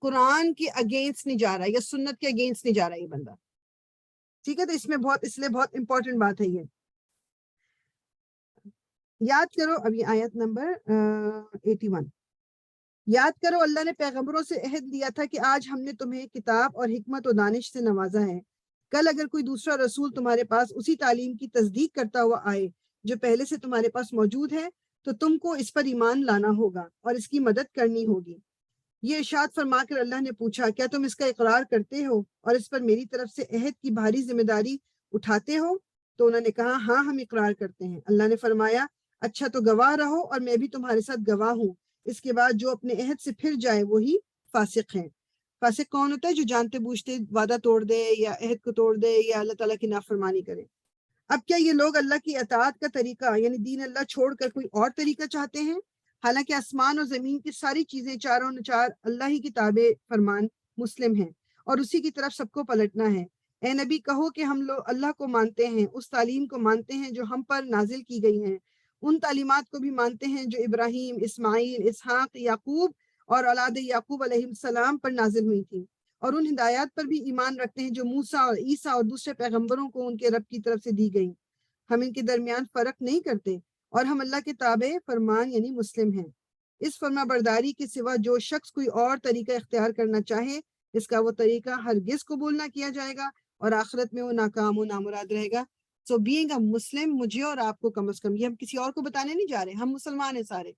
Speaker 1: قرآن کے اگینسٹ نہیں جا رہا یا سنت کے اگینسٹ نہیں جا رہا یہ بندہ۔ ٹھیک ہے، تو اس میں اس لیے بہت امپورٹنٹ بات ہے یہ یاد کرو۔ ابھی آیت نمبر 81، یاد کرو اللہ نے پیغمبروں سے عہد لیا تھا کہ آج ہم نے تمہیں کتاب اور حکمت و دانش سے نوازا ہے، کل اگر کوئی دوسرا رسول تمہارے پاس اسی تعلیم کی تصدیق کرتا ہوا آئے جو پہلے سے تمہارے پاس موجود ہے تو تم کو اس پر ایمان لانا ہوگا اور اس کی مدد کرنی ہوگی۔ یہ ارشاد فرما کر اللہ نے پوچھا، کیا تم اس کا اقرار کرتے ہو اور اس پر میری طرف سے عہد کی بھاری ذمہ داری اٹھاتے ہو؟ تو انہوں نے کہا ہاں ہم اقرار کرتے ہیں۔ اللہ نے فرمایا اچھا تو گواہ رہو اور میں بھی تمہارے ساتھ گواہ ہوں۔ اس کے بعد جو اپنے عہد سے پھر جائے وہی فاسق ہیں۔ فاسق کون ہوتا ہے؟ جو جانتے بوجھتے وعدہ توڑ دے یا عہد کو توڑ دے یا اللہ تعالیٰ کی نافرمانی کرے۔ اب کیا یہ لوگ اللہ کی اطاعت کا طریقہ یعنی دین اللہ چھوڑ کر کوئی اور طریقہ چاہتے ہیں؟ حالانکہ آسمان اور زمین کی ساری چیزیں چاروں نچار اللہ ہی کی تابع فرمان مسلم ہیں اور اسی کی طرف سب کو پلٹنا ہے۔ اے نبی کہو کہ ہم لوگ اللہ کو مانتے ہیں، اس تعلیم کو مانتے ہیں جو ہم پر نازل کی گئی ہیں، ان تعلیمات کو بھی مانتے ہیں جو ابراہیم، اسماعیل، اسحاق، یعقوب اور اولاد یعقوب علیہ السلام پر نازل ہوئی تھیں، اور ان ہدایات پر بھی ایمان رکھتے ہیں جو موسیٰ اور عیسیٰ اور دوسرے پیغمبروں کو ان کے رب کی طرف سے دی گئیں۔ ہم ان کے درمیان فرق نہیں کرتے اور ہم اللہ کے تابع فرمان یعنی مسلم ہیں۔ اس فرما برداری کے سوا جو شخص کوئی اور طریقہ اختیار کرنا چاہے اس کا وہ طریقہ ہرگز قبول نہ کیا جائے گا اور آخرت میں وہ ناکام و نامراد رہے گا. سو بینگ اے مسلم، مجھے اور آپ کو کم از کم، یہ ہم کسی اور کو بتانے نہیں جا رہے، ہم مسلمان ہیں سارے.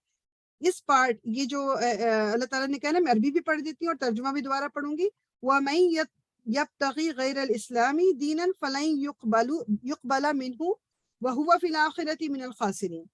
Speaker 1: اس پارٹ یہ جو اللہ تعالیٰ نے کہا نا، میں عربی بھی پڑھ دیتی ہوں اور ترجمہ بھی دوبارہ پڑھوں گی. وَمَن يَبْتَغِي غَيْرَ الْإِسْلَامِ دِينًا فَلَن يُقْبَلَ مِنْهُ وَهُوَ فِي الْآخِرَةِ مِنَ الْخَاسِرِينَ،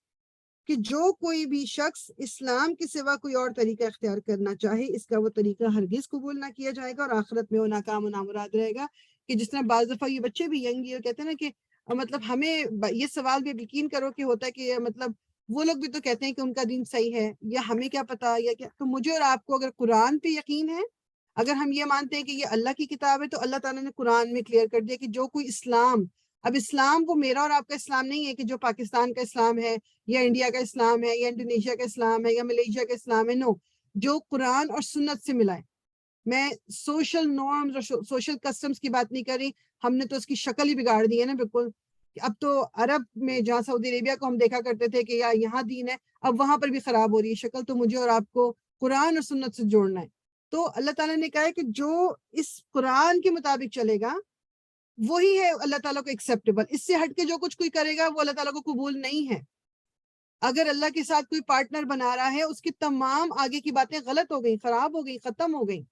Speaker 1: کہ جو کوئی بھی شخص اسلام کے سوا کوئی اور طریقہ اختیار کرنا چاہے اس کا وہ طریقہ ہرگز قبول نہ کیا جائے گا اور آخرت میں وہ ناکام و نامراد رہے گا. کہ جس طرح بعض دفعہ یہ بچے بھی ینگ یہ کہتے ہیں نا کہ مطلب ہمیں یہ سوال بھی یقین کرو کہ ہوتا ہے کہ مطلب وہ لوگ بھی تو کہتے ہیں کہ ان کا دین صحیح ہے، یا ہمیں کیا پتا یا کیا. تو مجھے اور آپ کو اگر قرآن پہ یقین ہے، اگر ہم یہ مانتے ہیں کہ یہ اللہ کی کتاب ہے، تو اللہ تعالیٰ نے قرآن میں کلیئر کر دیا کہ جو کوئی اسلام، اب اسلام وہ میرا اور آپ کا اسلام نہیں ہے کہ جو پاکستان کا اسلام ہے یا انڈیا کا اسلام ہے یا انڈونیشیا کا اسلام ہے یا ملیشیا کا اسلام ہے. نو، جو قرآن اور سنت سے ملا ہے. میں سوشل نارمز اور سوشل کسٹمز کی بات نہیں کر رہی، ہم نے تو اس کی شکل ہی بگاڑ دی ہے نا بالکل. اب تو عرب میں جہاں سعودی عربیہ کو ہم دیکھا کرتے تھے کہ یہاں دین ہے، اب وہاں پر بھی خراب ہو رہی ہے شکل. تو مجھے اور آپ کو قرآن اور سنت سے جوڑنا ہے. تو اللہ تعالیٰ نے کہا ہے کہ جو اس قرآن کے مطابق چلے گا وہی ہے اللہ تعالیٰ کو ایکسیپٹیبل. اس سے ہٹ کے جو کچھ کوئی کرے گا وہ اللہ تعالیٰ کو قبول نہیں ہے. اگر اللہ کے ساتھ کوئی پارٹنر بنا رہا ہے، اس کی تمام آگے کی باتیں غلط ہو گئی، خراب ہو گئی، ختم ہو گئی.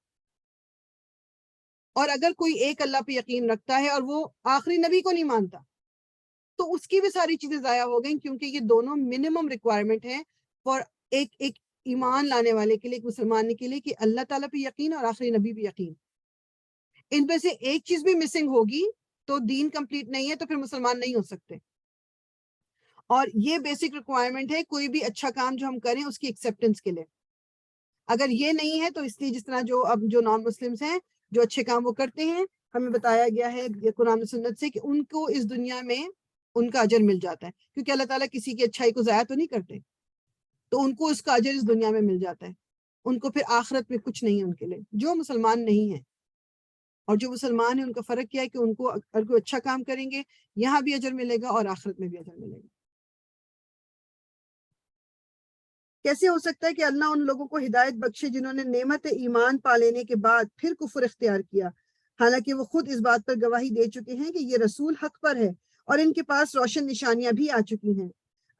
Speaker 1: اور اگر کوئی ایک اللہ پہ یقین رکھتا ہے اور وہ آخری نبی کو نہیں مانتا تو اس کی بھی ساری چیزیں ضائع ہو گئیں، کیونکہ یہ دونوں منیمم ریکوائرمنٹ ہیں فار ایک ایمان لانے والے کے لیے، ایک مسلمان کے لیے، کہ اللہ تعالیٰ پہ یقین اور آخری نبی پہ یقین. ان میں سے ایک چیز بھی مسنگ ہوگی تو دین کمپلیٹ نہیں ہے، تو پھر مسلمان نہیں ہو سکتے. اور یہ بیسک ریکوائرمنٹ ہے کوئی بھی اچھا کام جو ہم کریں اس کی ایکسیپٹنس کے لیے. اگر یہ نہیں ہے تو اس لیے جس طرح جو نان مسلمس ہیں جو اچھے کام وہ کرتے ہیں، ہمیں بتایا گیا ہے قرآن و سنت سے کہ ان کو اس دنیا میں ان کا اجر مل جاتا ہے، کیونکہ اللہ تعالیٰ کسی کی اچھائی کو ضائع تو نہیں کرتے، تو ان کو اس کا اجر اس دنیا میں مل جاتا ہے. ان کو پھر آخرت میں کچھ نہیں ہے ان کے لیے جو مسلمان نہیں ہیں. اور جو مسلمان ہیں ان کا فرق کیا ہے کہ ان کو اگر کوئی اچھا کام کریں گے یہاں بھی اجر ملے گا اور آخرت میں بھی اجر ملے گا. کیسے ہو سکتا ہے کہ اللہ ان لوگوں کو ہدایت بخشے جنہوں نے نعمت ایمان پا لینے کے بعد پھر کفر اختیار کیا، حالانکہ وہ خود اس بات پر گواہی دے چکے ہیں کہ یہ رسول حق پر ہے اور ان کے پاس روشن نشانیاں بھی آ چکی ہیں.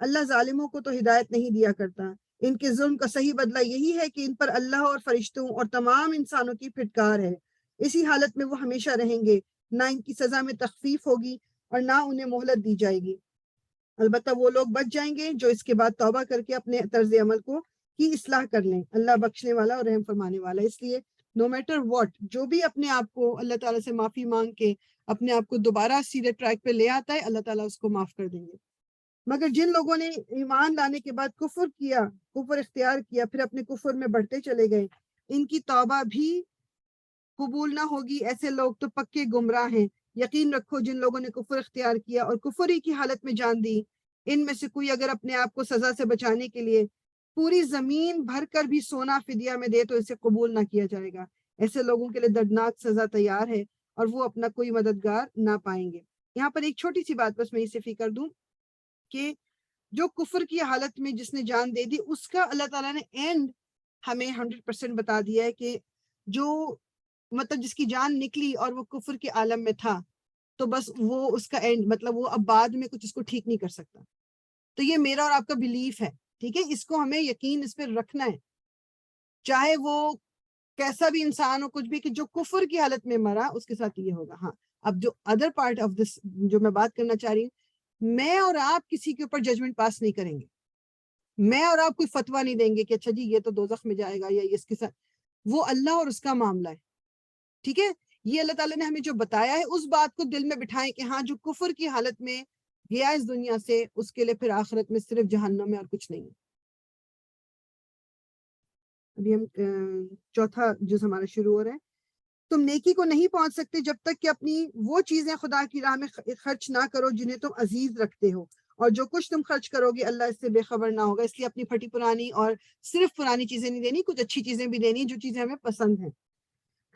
Speaker 1: اللہ ظالموں کو تو ہدایت نہیں دیا کرتا. ان کے ظلم کا صحیح بدلہ یہی ہے کہ ان پر اللہ اور فرشتوں اور تمام انسانوں کی پھٹکار ہے. اسی حالت میں وہ ہمیشہ رہیں گے، نہ ان کی سزا میں تخفیف ہوگی اور نہ انہیں مہلت دی جائے گی. البتہ وہ لوگ بچ جائیں گے جو اس کے بعد توبہ کر کے اپنے طرز عمل کو کی اصلاح کر لیں. اللہ بخشنے والا اور رحم فرمانے والا. اس لیے نو میٹر واٹ، جو بھی اپنے آپ کو اللہ تعالیٰ سے معافی مانگ کے اپنے آپ کو دوبارہ سیدھے ٹریک پہ لے آتا ہے، اللہ تعالیٰ اس کو معاف کر دیں گے. مگر جن لوگوں نے ایمان لانے کے بعد کفر اختیار کیا، پھر اپنے کفر میں بڑھتے چلے گئے، ان کی توبہ بھی قبول نہ ہوگی. ایسے لوگ تو پکے گمراہ ہیں. یقین رکھو جن لوگوں نے کفر اختیار کیا اور کفر ہی کی حالت میں جان دی، ان میں سے کوئی اگر اپنے آپ کو سزا سے بچانے کے لیے پوری زمین بھر کر بھی سونا فدیہ میں دے تو اسے قبول نہ کیا جائے گا. ایسے لوگوں کے لیے دردناک سزا تیار ہے اور وہ اپنا کوئی مددگار نہ پائیں گے. یہاں پر ایک چھوٹی سی بات بس میں اسے فکر دوں کہ جو کفر کی حالت میں جس نے جان دے دی، اس کا اللہ تعالیٰ نے اینڈ ہمیں 100% بتا دیا ہے کہ جو مطلب جس کی جان نکلی اور وہ کفر کے عالم میں تھا، تو بس وہ اس کا اینڈ، مطلب وہ اب بعد میں کچھ اس کو ٹھیک نہیں کر سکتا. تو یہ میرا اور آپ کا بلیف ہے، ٹھیک ہے؟ اس کو ہمیں یقین اس پہ رکھنا ہے، چاہے وہ کیسا بھی انسان ہو، کچھ بھی، کہ جو کفر کی حالت میں مرا اس کے ساتھ یہ ہوگا. ہاں، اب جو ادر پارٹ آف دس جو میں بات کرنا چاہ رہی ہوں، میں اور آپ کسی کے اوپر ججمنٹ پاس نہیں کریں گے. میں اور آپ کوئی فتویٰ نہیں دیں گے کہ اچھا جی یہ تو دوزخ میں جائے گا یا اس کے ساتھ. وہ اللہ اور اس کا معاملہ ہے، ٹھیک ہے؟ یہ اللہ تعالیٰ نے ہمیں جو بتایا ہے اس بات کو دل میں بٹھائیں کہ ہاں جو کفر کی حالت میں گیا اس دنیا سے، اس کے لیے پھر آخرت میں صرف جہنم میں اور کچھ نہیں ہے. ابھی ہم چوتھا جز ہمارا شروع ہو رہا ہے. تم نیکی کو نہیں پہنچ سکتے جب تک کہ اپنی وہ چیزیں خدا کی راہ میں خرچ نہ کرو جنہیں تم عزیز رکھتے ہو، اور جو کچھ تم خرچ کرو گے اللہ اس سے بے خبر نہ ہوگا. اس لیے اپنی پھٹی پرانی اور صرف پرانی چیزیں نہیں دینی، کچھ اچھی چیزیں بھی دینی جو چیزیں ہمیں پسند ہیں.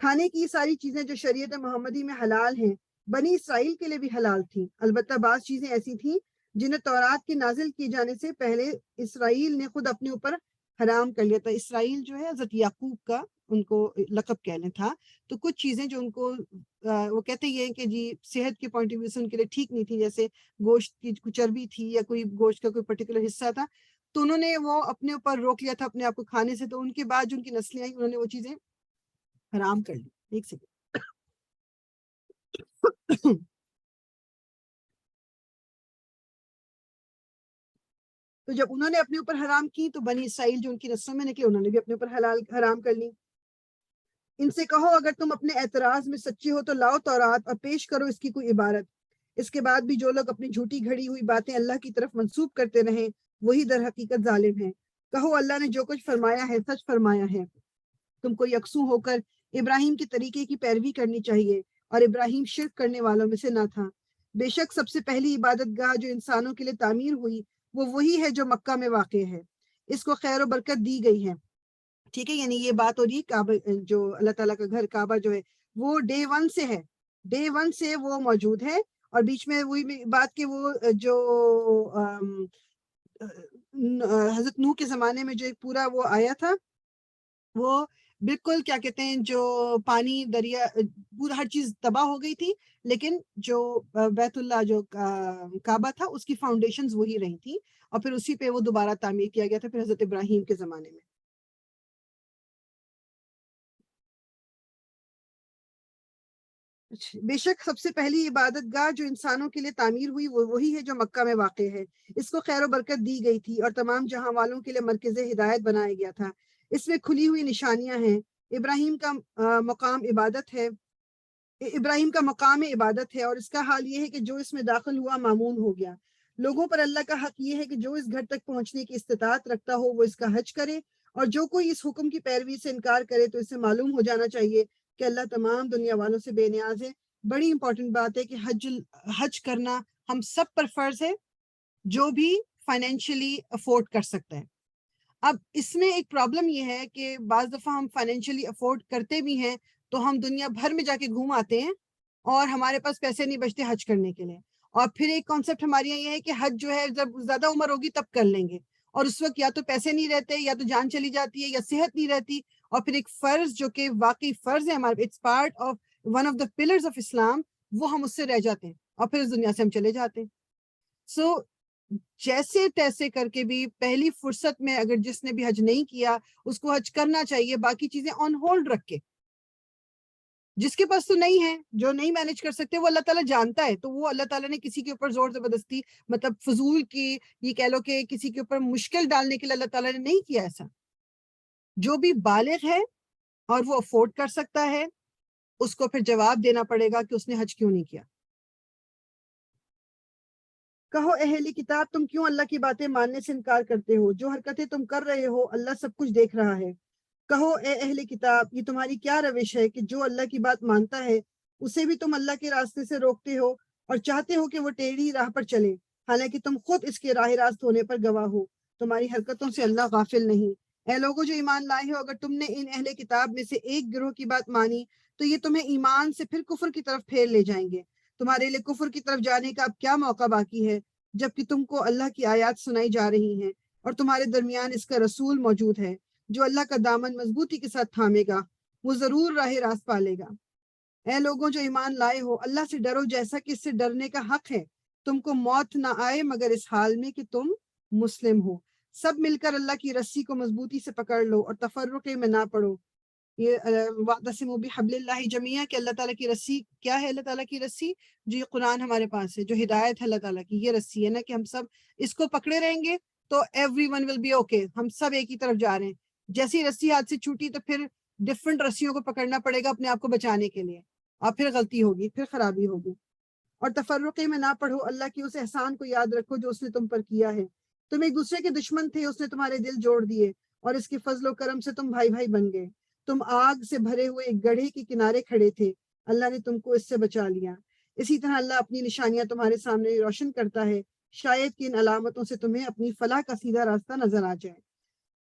Speaker 1: کھانے کی ساری چیزیں جو شریعت محمدی میں حلال ہیں بنی اسرائیل کے لیے بھی حلال تھیں. البتہ بعض چیزیں ایسی تھیں جنہیں تورات کے نازل کیے جانے سے پہلے اسرائیل نے خود اپنے اوپر حرام کر لیا تھا. اسرائیل جو ہے حضرت یعقوب کا ان کو لقب کہنے تھا. تو کچھ چیزیں جو ان کو وہ کہتے یہ ہیں کہ جی صحت کے پوائنٹ آف ویو سے ان کے لیے ٹھیک نہیں تھی, جیسے گوشت کی کوئی چربی تھی یا کوئی گوشت کا کوئی پرٹیکولر حصہ تھا, تو انہوں نے وہ اپنے اوپر روک لیا تھا اپنے آپ کو کھانے سے. تو ان کے بعد جو ان کی نسلیں آئیں انہوں نے وہ چیزیں حرام کر لی. ایک سیکنڈ. تو جب انہوں نے اپنے اوپر حرام کی تو بنی اسرائیل جو ان کی نسلوں میں نکلے انہوں نے بھی اپنے اوپر حرام کر لی. ان سے کہو اگر تم اپنے اعتراض میں سچے ہو تو لاؤ تورات اور پیش کرو اس کی کوئی عبارت. اس کے بعد بھی جو لوگ اپنی جھوٹی گھڑی ہوئی باتیں اللہ کی طرف منسوب کرتے رہیں وہی در حقیقت ظالم ہیں. کہو اللہ نے جو کچھ فرمایا ہے سچ فرمایا ہے. تم کو یکسو ہو کر ابراہیم کے طریقے کی پیروی کرنی چاہیے اور ابراہیم شرک کرنے والوں میں سے نہ تھا. بے شک سب سے پہلی عبادت گاہ جو انسانوں کے لیے تعمیر ہوئی وہ وہی ہے جو مکہ میں واقع ہے. اس کو خیر و برکت دی گئی ہے. ٹھیک ہے, یعنی یہ بات ہو رہی ہے کعبہ, جو اللہ تعالیٰ کا گھر کعبہ جو ہے وہ ڈے ون سے ہے, ڈے ون سے وہ موجود ہے. اور بیچ میں وہی بات کہ وہ جو حضرت نوح کے زمانے میں جو ایک پورا وہ آیا تھا وہ بالکل کیا کہتے ہیں جو پانی دریا پورا ہر چیز تباہ ہو گئی تھی, لیکن جو بیت اللہ جو کعبہ تھا اس کی فاؤنڈیشنز وہی رہی تھی اور پھر اسی پہ وہ دوبارہ تعمیر کیا گیا تھا پھر حضرت ابراہیم کے زمانے میں. بے شک سب سے پہلی عبادت گاہ جو انسانوں کے لیے تعمیر ہوئی وہ وہی ہے جو مکہ میں واقع ہے. اس کو خیر و برکت دی گئی تھی اور تمام جہاں والوں کے لیے مرکز ہدایت بنایا گیا تھا. اس میں کھلی ہوئی نشانیاں ہیں. ابراہیم کا مقام عبادت ہے, ابراہیم کا مقام عبادت ہے اور اس کا حال یہ ہے کہ جو اس میں داخل ہوا معمون ہو گیا. لوگوں پر اللہ کا حق یہ ہے کہ جو اس گھر تک پہنچنے کی استطاعت رکھتا ہو وہ اس کا حج کرے, اور جو کوئی اس حکم کی پیروی سے انکار کرے تو اسے معلوم ہو جانا چاہیے کہ اللہ تمام دنیا والوں سے بے نیاز ہے. بڑی امپورٹنٹ بات ہے کہ حج کرنا ہم سب پر فرض ہے جو بھی فائنینشلی افورڈ کر سکتا ہے. اب اس میں ایک پرابلم یہ ہے کہ بعض دفعہ ہم فائنینشلی افورڈ کرتے بھی ہیں تو ہم دنیا بھر میں جا کے گھوم آتے ہیں اور ہمارے پاس پیسے نہیں بچتے حج کرنے کے لیے. اور پھر ایک کانسیپٹ ہمارے یہاں یہ ہے کہ حج جو ہے جب زیادہ عمر ہوگی تب کر لیں گے, اور اس وقت یا تو پیسے نہیں رہتے یا تو جان چلی جاتی ہے یا صحت نہیں رہتی, اور پھر ایک فرض جو کہ واقعی فرض ہے ہمارے, it's part of one of the pillars of Islam, وہ ہم اس سے رہ جاتے ہیں اور پھر اس دنیا سے ہم چلے جاتے ہیں. سو جیسے تیسے کر کے بھی پہلی فرصت میں اگر جس نے بھی حج نہیں کیا اس کو حج کرنا چاہیے, باقی چیزیں آن ہولڈ رکھ کے. جس کے پاس تو نہیں ہے, جو نہیں مینج کر سکتے, وہ اللہ تعالیٰ جانتا ہے, تو وہ اللہ تعالیٰ نے کسی کے اوپر زور زبردستی مطلب فضول کی یہ کہہ لو کہ کسی کے اوپر مشکل ڈالنے کے لیے اللہ تعالیٰ نے نہیں کیا ایسا. جو بھی بالغ ہے اور وہ افورڈ کر سکتا ہے اس کو پھر جواب دینا پڑے گا کہ اس نے حج کیوں نہیں کیا. کہو اہل کتاب تم کیوں اللہ کی باتیں ماننے سے انکار کرتے ہو؟ جو حرکتیں تم کر رہے ہو اللہ سب کچھ دیکھ رہا ہے. کہو اے اہل کتاب یہ تمہاری کیا روش ہے کہ جو اللہ کی بات مانتا ہے اسے بھی تم اللہ کے راستے سے روکتے ہو اور چاہتے ہو کہ وہ ٹیڑھی راہ پر چلے, حالانکہ تم خود اس کے راہ راست ہونے پر گواہ ہو. تمہاری حرکتوں سے اللہ غافل نہیں. اے لوگوں جو ایمان لائے ہو, اگر تم نے ان اہل کتاب میں سے ایک گروہ کی بات مانی تو یہ تمہیں ایمان سے پھر کفر کی طرف پھیر لے جائیں گے. تمہارے لیے کفر کی طرف جانے کا اب کیا موقع باقی ہے جبکہ تم کو اللہ کی آیات سنائی جا رہی ہیں اور تمہارے درمیان اس کا رسول موجود ہے. جو اللہ کا دامن مضبوطی کے ساتھ تھامے گا وہ ضرور راہ راست پالے گا. اے لوگوں جو ایمان لائے ہو اللہ سے ڈرو جیسا کہ اس سے ڈرنے کا حق ہے. تم کو موت نہ آئے مگر اس حال میں کہ تم مسلم ہو. سب مل کر اللہ کی رسی کو مضبوطی سے پکڑ لو اور تفرقے میں نہ پڑو. یہ وَاعْتَصِمُوا بِحَبْلِ اللَّهِ جَمِيعًا کہ اللہ تعالیٰ کی رسی کیا ہے؟ اللہ تعالیٰ کی رسی جو یہ قرآن ہمارے پاس ہے, جو ہدایت ہے اللہ تعالیٰ کی, یہ رسی ہے نا کہ ہم سب اس کو پکڑے رہیں گے تو everyone will be okay, ہم سب ایک ہی طرف جا رہے ہیں. جیسی رسی ہاتھ سے چھوٹی تو پھر ڈفرنٹ رسیوں کو پکڑنا پڑے گا اپنے آپ کو بچانے کے لیے, اور پھر غلطی ہوگی, پھر خرابی ہوگی. اور تفرقے میں نہ پڑھو, اللہ کی اس احسان کو یاد رکھو جو اس نے تم پر کیا ہے. تم ایک دوسرے کے دشمن تھے, اس نے تمہارے دل جوڑ دیے اور اس کے فضل و کرم سے تم بھائی بھائی بن گئے. تم آگ سے بھرے ہوئے ایک گڑھے کے کنارے کھڑے تھے, اللہ نے تم کو اس سے بچا لیا. اسی طرح اللہ اپنی نشانیاں تمہارے سامنے روشن کرتا ہے, شاید کہ ان علامتوں سے تمہیں اپنی فلاح کا سیدھا راستہ نظر آ جائے.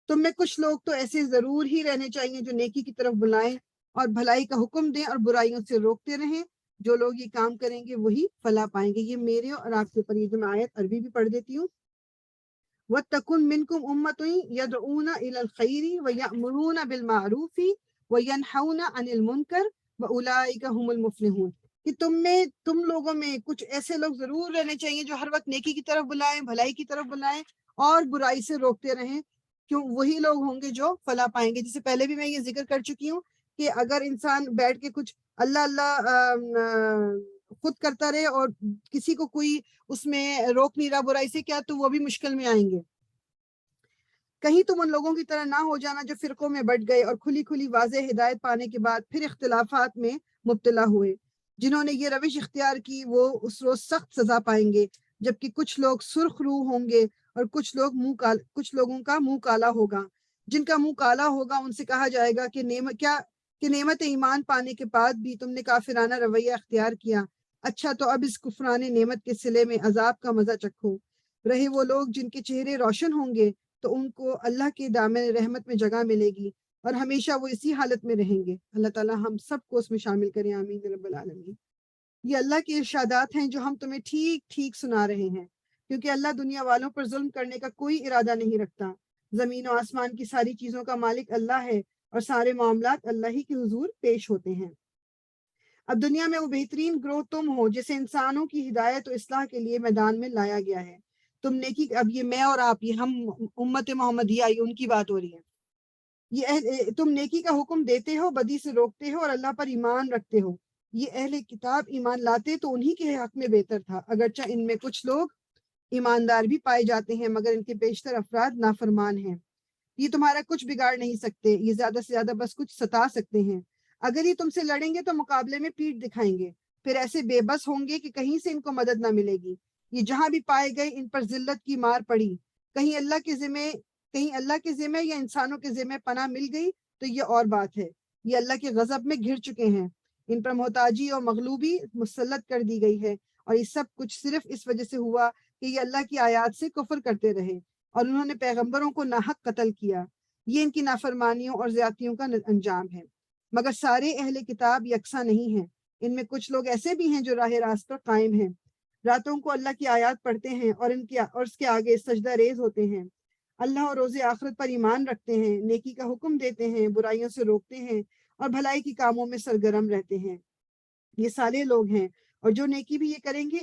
Speaker 1: تم میں کچھ لوگ تو ایسے ضرور ہی رہنے چاہیے جو نیکی کی طرف بلائیں اور بھلائی کا حکم دیں اور برائیوں سے روکتے رہیں. جو لوگ یہ کام کریں گے وہی فلاح پائیں گے. یہ میرے اور آپ کے اوپر, یہ جو میں آیت عربی بھی پڑھ دیتی ہوں, وَاتَّقُن مِّنكُمْ أُمَّةٌ يَدْعُونَ إِلَى الْخَيْرِ وَيَأْمُرُونَ بِالْمَعْرُوفِ وَيَنْهَوْنَ عَنِ الْمُنكَرِ وَأُولَٰئِكَ هُمُ المفلحون، کہ تم لوگوں میں کچھ ایسے لوگ ضرور رہنے چاہیے جو ہر وقت نیکی کی طرف بلائیں، بھلائی کی طرف بلائیں اور برائی سے روکتے رہیں، کیوں وہی لوگ ہوں گے جو فلاح پائیں گے۔ جسے پہلے بھی میں یہ ذکر کر چکی ہوں کہ اگر انسان بیٹھ کے کچھ اللہ اللہ خود کرتا رہے اور کسی کو کوئی اس میں روک نہیں رہا برائی سے، کیا تو وہ بھی مشکل میں آئیں گے۔ کہیں تم ان لوگوں کی طرح نہ ہو جانا جو فرقوں میں بٹ گئے اور کھلی کھلی واضح ہدایت پانے کے بعد پھر اختلافات میں مبتلا ہوئے۔ جنہوں نے یہ روش اختیار کی وہ اس روز سخت سزا پائیں گے، جبکہ کچھ لوگ سرخ روح ہوں گے اور کچھ لوگوں کا منہ کالا ہوگا۔ جن کا منہ کالا ہوگا ان سے کہا جائے گا کہ نعمت ایمان پانے کے بعد بھی تم نے کافرانہ رویہ اختیار کیا، اچھا تو اب اس کفران نعمت کے صلے میں عذاب کا مزہ چکھو۔ رہے وہ لوگ جن کے چہرے روشن ہوں گے تو ان کو اللہ کے دامن رحمت میں جگہ ملے گی اور ہمیشہ وہ اسی حالت میں رہیں گے۔ اللہ تعالی ہم سب کو اس میں شامل کریں، آمین رب العالمین۔ یہ اللہ کے ارشادات ہیں جو ہم تمہیں ٹھیک ٹھیک سنا رہے ہیں، کیونکہ اللہ دنیا والوں پر ظلم کرنے کا کوئی ارادہ نہیں رکھتا۔ زمین و آسمان کی ساری چیزوں کا مالک اللہ ہے اور سارے معاملات اللہ ہی کے حضور پیش ہوتے ہیں۔ اب دنیا میں وہ بہترین گروہ تم ہو جسے انسانوں کی ہدایت و اصلاح کے لیے میدان میں لایا گیا ہے۔ تم نیکی، اب یہ میں اور آپ، یہ ہم امت محمدیہ، یہ ان کی بات ہو رہی ہے۔ تم نیکی کا حکم دیتے ہو، بدی سے روکتے ہو اور اللہ پر ایمان رکھتے ہو۔ یہ اہل کتاب ایمان لاتے تو انہی کے حق میں بہتر تھا، اگرچہ ان میں کچھ لوگ ایماندار بھی پائے جاتے ہیں مگر ان کے بیشتر افراد نافرمان ہیں۔ یہ تمہارا کچھ بگاڑ نہیں سکتے، یہ زیادہ سے زیادہ بس کچھ ستا سکتے ہیں۔ اگر یہ تم سے لڑیں گے تو مقابلے میں پیٹھ دکھائیں گے، پھر ایسے بے بس ہوں گے کہ کہیں سے ان کو مدد نہ ملے گی۔ یہ جہاں بھی پائے گئے ان پر ذلت کی مار پڑی، کہیں اللہ کے ذمے یا انسانوں کے ذمے پناہ مل گئی تو یہ اور بات ہے۔ یہ اللہ کے غضب میں گھر چکے ہیں، ان پر محتاجی اور مغلوبی مسلط کر دی گئی ہے، اور یہ سب کچھ صرف اس وجہ سے ہوا کہ یہ اللہ کی آیات سے کفر کرتے رہے اور انہوں نے پیغمبروں کو ناحق قتل کیا۔ یہ ان کی نافرمانیوں اور زیادتیوں کا انجام ہے۔ مگر سارے اہل کتاب یکساں نہیں ہیں، ان میں کچھ لوگ ایسے بھی ہیں جو راہ راست پر قائم ہیں، راتوں کو اللہ کی آیات پڑھتے ہیں اور اس کے آگے سجدہ ریز ہوتے ہیں، اللہ اور روز آخرت پر ایمان رکھتے ہیں، نیکی کا حکم دیتے ہیں، برائیوں سے روکتے ہیں اور بھلائی کی کاموں میں سرگرم رہتے ہیں۔ یہ سارے لوگ ہیں، اور جو نیکی بھی یہ کریں گے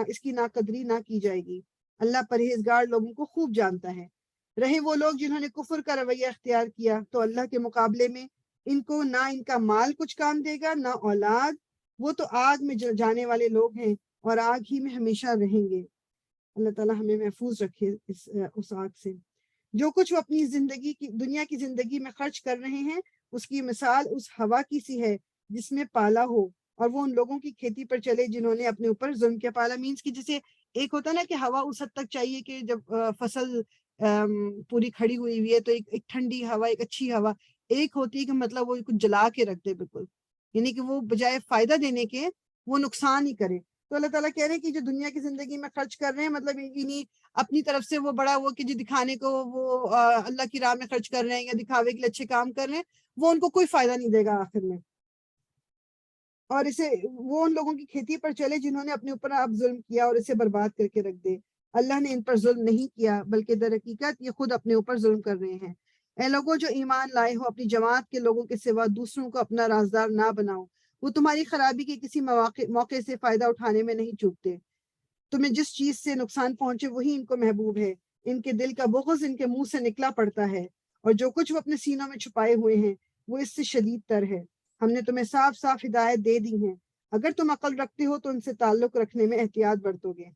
Speaker 1: اس کی ناقدری نہ کی جائے گی۔ اللہ پرہیزگار لوگوں کو خوب جانتا ہے۔ رہے وہ لوگ جنہوں نے کفر کا رویہ اختیار کیا تو اللہ کے مقابلے میں ان کو نہ ان کا مال کچھ کام دے گا نہ اولاد، وہ تو آگ میں جانے والے لوگ ہیں اور آگ ہی میں ہمیشہ رہیں گے۔ اللہ تعالیٰ ہمیں محفوظ رکھے اس آگ سے۔ جو کچھ وہ اپنی دنیا کی زندگی میں خرچ کر رہے ہیں اس کی مثال اس ہوا کی سی ہے جس میں پالا ہو، اور وہ ان لوگوں کی کھیتی پر چلے جنہوں نے اپنے اوپر ظلم کیا۔ پالا مینس کی جسے ایک ہوتا ہے نا کہ ہوا اس حد تک چاہیے کہ جب فصل پوری کھڑی ہوئی ہے تو ایک ٹھنڈی ہوا، ایک اچھی ہوا، ایک ہوتی ہے کہ مطلب وہ کچھ جلا کے رکھ دے بالکل، یعنی کہ وہ بجائے فائدہ دینے کے وہ نقصان ہی کرے۔ تو اللہ تعالیٰ کہہ رہے ہیں کہ جو دنیا کی زندگی میں خرچ کر رہے ہیں، مطلب انہیں اپنی طرف سے وہ بڑا وہ کہ جو دکھانے کو وہ اللہ کی راہ میں خرچ کر رہے ہیں یا دکھاوے کے لیے اچھے کام کر رہے ہیں، وہ ان کو کوئی فائدہ نہیں دے گا آخر میں۔ اور اسے وہ ان لوگوں کی کھیتی پر چلے جنہوں نے اپنے اوپر اب ظلم کیا اور اسے برباد کر کے رکھ دے۔ اللہ نے ان پر ظلم نہیں کیا بلکہ در حقیقت یہ خود اپنے اوپر ظلم کر رہے ہیں۔ اے لوگوں جو ایمان لائے ہو، اپنی جماعت کے لوگوں کے سوا دوسروں کو اپنا رازدار نہ بناؤ، وہ تمہاری خرابی کے کسی موقع سے فائدہ اٹھانے میں نہیں چوکتے۔ تمہیں جس چیز سے نقصان پہنچے وہی ان کو محبوب ہے، ان کے دل کا بغض ان کے منہ سے نکلا پڑتا ہے، اور جو کچھ وہ اپنے سینوں میں چھپائے ہوئے ہیں وہ اس سے شدید تر ہے۔ ہم نے تمہیں صاف صاف ہدایت دے دی ہیں، اگر تم عقل رکھتے ہو تو ان سے تعلق رکھنے میں احتیاط برتو گے۔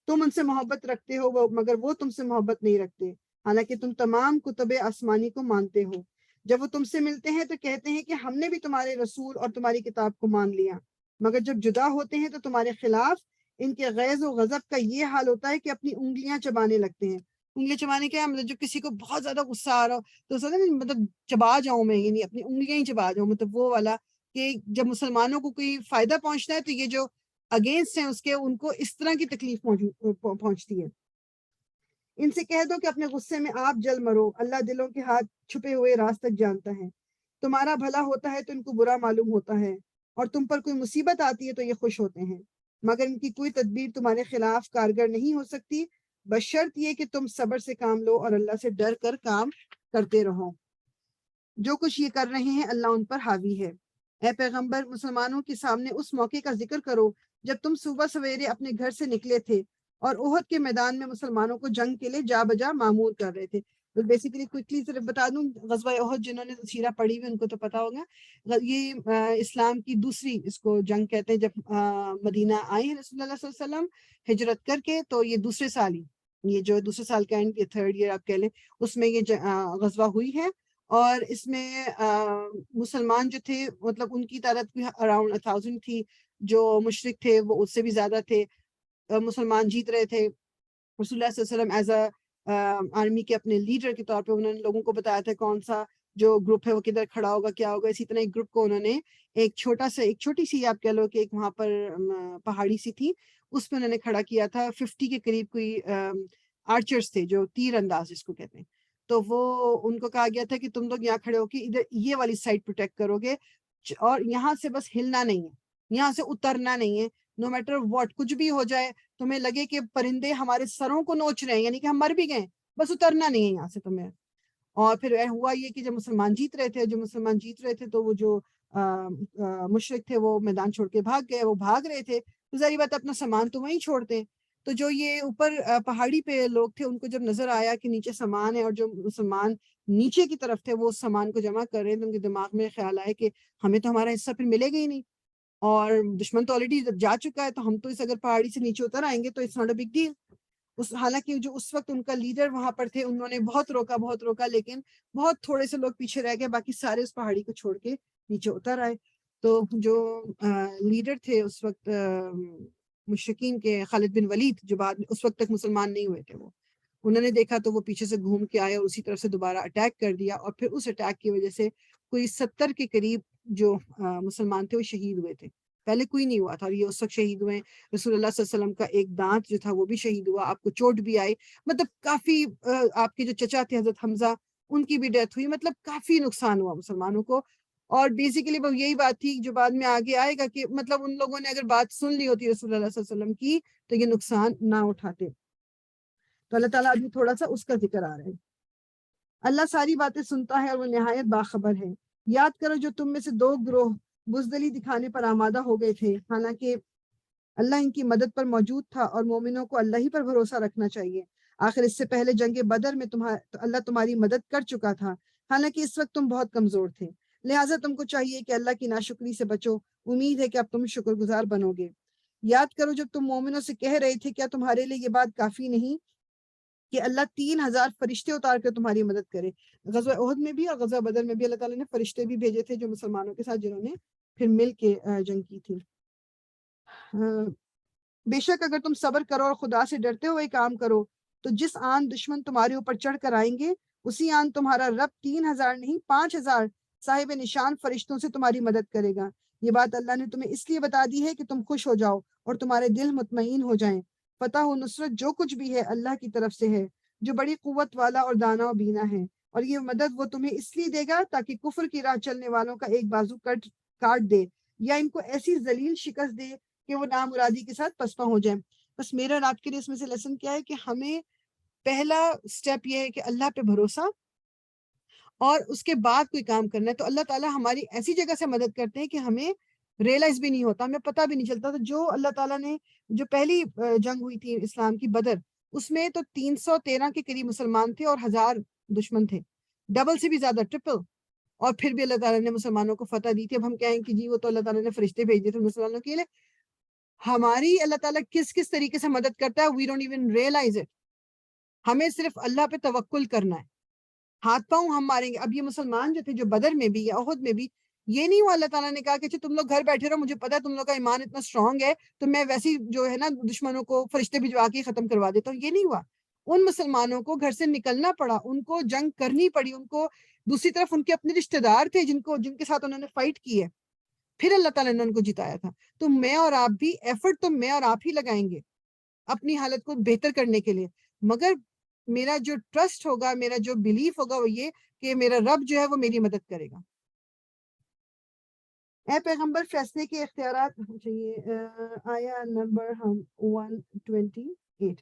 Speaker 1: تم ان سے محبت رکھتے ہو مگر وہ تم سے محبت نہیں رکھتے، حالانکہ تم تمام کتب آسمانی کو مانتے ہو۔ جب وہ تم سے ملتے ہیں تو کہتے ہیں کہ ہم نے بھی تمہارے رسول اور تمہاری کتاب کو مان لیا، مگر جب جدا ہوتے ہیں تو تمہارے خلاف ان کے غیظ و غضب کا یہ حال ہوتا ہے کہ اپنی انگلیاں چبانے لگتے ہیں۔ انگلیاں چبانے کیا ہے؟ مطلب جب کسی کو بہت زیادہ غصہ آ رہا ہو تو سوچا نا مطلب چبا جاؤں میں، یعنی اپنی انگلیاں ہی چبا جاؤں، مطلب وہ والا کہ جب مسلمانوں کو کوئی فائدہ پہنچتا ہے تو یہ جو اگینسٹ ہیں اس کے، ان کو اس طرح کی تکلیف پہنچتی ہے۔ ان سے کہہ دو کہ اپنے غصے میں آپ جل مرو، اللہ دلوں کے ہاتھ چھپے ہوئے راز تک جانتا ہے۔ تمہارا بھلا ہوتا ہے تو ان کو برا معلوم ہوتا ہے، اور تم پر کوئی مصیبت آتی ہے تو یہ خوش ہوتے ہیں، مگر ان کی کوئی تدبیر تمہارے خلاف کارگر نہیں ہو سکتی بشرط یہ کہ تم صبر سے کام لو اور اللہ سے ڈر کر کام کرتے رہو. جو کچھ یہ کر رہے ہیں اللہ ان پر حاوی ہے. اے پیغمبر مسلمانوں کے سامنے اس موقع کا ذکر کرو جب تم صبح سویرے اپنے گھر سے نکلے تھے اور احد کے میدان میں مسلمانوں کو جنگ کے لیے جا بجا معمور کر رہے تھے. بیسیکلی کوئکلی صرف بتا دوں, غزوہ احد جنہوں نے سیرہ پڑھی ہوئی ان کو تو پتا ہوگا, یہ اسلام کی دوسری اس کو جنگ کہتے ہیں. جب مدینہ آئے ہیں رسول اللہ صلی اللہ علیہ وسلم ہجرت کر کے, تو یہ دوسرے سال ہی, یہ جو دوسرے سال کا اینڈ, یہ تھرڈ ایئر آپ کہہ لیں, اس میں یہ غزوہ ہوئی ہے. اور اس میں مسلمان جو تھے مطلب ان کی تعداد بھی اراؤنڈ 1000 تھی, جو مشرک تھے وہ اس سے بھی زیادہ تھے. مسلمان جیت رہے تھے. رسول اللہ صلی اللہ علیہ وسلم ایز اے آرمی کے اپنے لیڈر کے طور پہ انہوں نے لوگوں کو بتایا تھا کون سا جو گروپ ہے وہ کدھر کھڑا ہوگا, کیا ہوگا. اسی طرح ایک گروپ کو انہوں نے ایک چھوٹی سی آپ کہہ لو کہ ایک وہاں پر پہاڑی سی تھی, اس پہ انہوں نے کھڑا کیا تھا. 50 کے قریب کوئی آرچرز تھے جو تیر انداز جس کو کہتے ہیں. تو وہ ان کو کہا گیا تھا کہ تم لوگ یہاں کھڑے ہو کے ادھر یہ والی سائڈ پروٹیکٹ کرو گے, اور یہاں سے بس ہلنا نہیں ہے, یہاں سے اترنا نہیں ہے. نو میٹر واٹ, کچھ بھی ہو جائے, تمہیں لگے کہ پرندے ہمارے سروں کو نوچ رہے ہیں, یعنی کہ ہم مر بھی گئے, بس اترنا نہیں ہے یہاں سے تمہیں. اور پھر ہوا یہ کہ جب مسلمان جیت رہے تھے تو وہ جو مشرک تھے وہ میدان چھوڑ کے بھاگ گئے. وہ بھاگ رہے تھے تو ظاہری بات اپنا سامان تو وہیں چھوڑتے ہیں. تو جو یہ اوپر پہاڑی پہ لوگ تھے ان کو جب نظر آیا کہ نیچے سامان ہے, اور جو مسلمان نیچے کی طرف تھے وہ اس سامان کو جمع کر رہے ہیں, تو ان کے دماغ میں خیال آیا کہ ہمیں تو ہمارا حصہ پھر ملے گا ہی نہیں, اور دشمن تو آلریڈی جا چکا ہے, تو ہم تو اس اگر پہاڑی سے نیچے اتر آئیں گے تو it's not a big deal. حالانکہ جو اس وقت ان کا لیڈر وہاں پر تھے انہوں نے بہت روکا, لیکن بہت تھوڑے سے لوگ پیچھے رہ گئے, باقی سارے اس پہاڑی کو چھوڑ کے نیچے اتر آئے. تو جو لیڈر تھے اس وقت مشرکین کے, خالد بن ولید, جو بعد میں اس وقت تک مسلمان نہیں ہوئے تھے, وہ انہوں نے دیکھا تو وہ پیچھے سے گھوم کے آئے اور اسی طرف سے دوبارہ اٹیک کر دیا. اور پھر اس اٹیک کی وجہ سے کوئی 70 کے قریب جو مسلمان تھے وہ شہید ہوئے تھے. پہلے کوئی نہیں ہوا تھا, اور یہ اس وقت شہید ہوئے. رسول اللہ صلی اللہ علیہ وسلم کا ایک دانت جو تھا وہ بھی شہید ہوا, آپ کو چوٹ بھی آئی, مطلب کافی آپ کے جو چچا تھے حضرت حمزہ ان کی بھی ڈیتھ ہوئی, مطلب کافی نقصان ہوا مسلمانوں کو. اور بیسیکلی وہ یہی بات تھی جو بعد میں آگے آئے گا کہ مطلب ان لوگوں نے اگر بات سن لی ہوتی رسول اللہ صلی اللہ علیہ وسلم کی تو یہ نقصان نہ اٹھاتے. تو اللہ تعالیٰ ابھی تھوڑا سا اس کا ذکر آ رہا ہے. اللہ ساری باتیں سنتا ہے اور وہ نہایت باخبر ہے. یاد کرو جو تم میں سے 2 گروہ بزدلی دکھانے پر آمادہ ہو گئے تھے, حالانکہ اللہ ان کی مدد پر موجود تھا, اور مومنوں کو اللہ ہی پر بھروسہ رکھنا چاہیے. آخر اس سے پہلے جنگ بدر میں اللہ تمہاری مدد کر چکا تھا, حالانکہ اس وقت تم بہت کمزور تھے. لہٰذا تم کو چاہیے کہ اللہ کی ناشکری سے بچو. امید ہے کہ اب تم شکر گزار بنو گے. یاد کرو جب تم مومنوں سے کہہ رہے تھے کیا تمہارے لیے یہ بات کافی نہیں کہ اللہ 3000 فرشتے اتار کر تمہاری مدد کرے. غزوہ احد میں بھی اور غزوہ بدر میں بھی اللہ تعالیٰ نے فرشتے بھی بھیجے تھے جو مسلمانوں کے ساتھ جنہوں نے پھر مل کے جنگ کی تھی. بے شک اگر تم صبر کرو اور خدا سے ڈرتے ہوئے کام کرو تو جس آن دشمن تمہارے اوپر چڑھ کر آئیں گے اسی آن تمہارا رب 3000 نہیں 5000 صاحب نشان فرشتوں سے تمہاری مدد کرے گا. یہ بات اللہ نے تمہیں اس لیے بتا دی ہے کہ تم خوش ہو جاؤ اور تمہارے دل مطمئن ہو جائیں. فتح و نصرت جو کچھ بھی ہے اللہ کی طرف سے ہے, جو بڑی قوت والا اور دانا و بینا ہے. اور یہ مدد وہ تمہیں اس لیے دے گا تاکہ کفر کی راہ چلنے والوں کا ایک بازو کاٹ دے, یا ان کو ایسی ذلیل شکست دے کہ وہ نامرادی کے ساتھ پسپا ہو جائیں. بس میرا اور آپ کے لیے اس میں سے لیسن کیا ہے کہ ہمیں پہلا سٹیپ یہ ہے کہ اللہ پہ بھروسہ, اور اس کے بعد کوئی کام کرنا ہے. تو اللہ تعالیٰ ہماری ایسی جگہ سے مدد کرتے ہیں کہ ہمیں ریئلائز بھی نہیں ہوتا, ہمیں پتہ بھی نہیں چلتا. تو جو اللہ تعالیٰ نے جو پہلی جنگ ہوئی تھی اسلام کی بدر, اس میں تو 313 کے قریب مسلمان تھے اور 1000 دشمن تھے, ڈبل سے بھی زیادہ, ٹرپل. اور پھر بھی اللہ تعالیٰ نے مسلمانوں کو فتح دی تھی. اب ہم کہیں کہ جی وہ تو اللہ تعالیٰ نے فرشتے بھیج دیے تھے مسلمانوں کے لیے. ہماری اللہ تعالیٰ کس طریقے سے مدد کرتا ہے we don't even realise it. ہمیں صرف اللہ پہ توکل کرنا ہے, ہاتھ پاؤں ہم ماریں گے. اب یہ مسلمان جو تھے جو بدر میں بھی یا احد میں بھی, یہ نہیں ہوا اللہ تعالیٰ نے کہا کہ تم لوگ گھر بیٹھے رہو, مجھے پتا ہے تم لوگ کا ایمان اتنا اسٹرانگ ہے تو میں ویسی جو ہے نا دشمنوں کو فرشتے بھجوا کے ختم کروا دیتا ہوں. یہ نہیں ہوا. ان مسلمانوں کو گھر سے نکلنا پڑا, ان کو جنگ کرنی پڑی, ان کو دوسری طرف ان کے اپنے رشتے دار تھے جن کے ساتھ انہوں نے فائٹ کی ہے, پھر اللہ تعالیٰ نے ان کو جتایا تھا. تو میں اور آپ بھی ایفرٹ تو میں اور آپ ہی لگائیں گے اپنی حالت کو بہتر کرنے کے لیے, مگر میرا جو ٹرسٹ ہوگا, میرا جو بلیف ہوگا وہ یہ کہ میرا رب جو ہے وہ میری مدد کرے گا. اے پیغمبر فیصلے کے اختیارات چاہیے, آیا نمبر 128.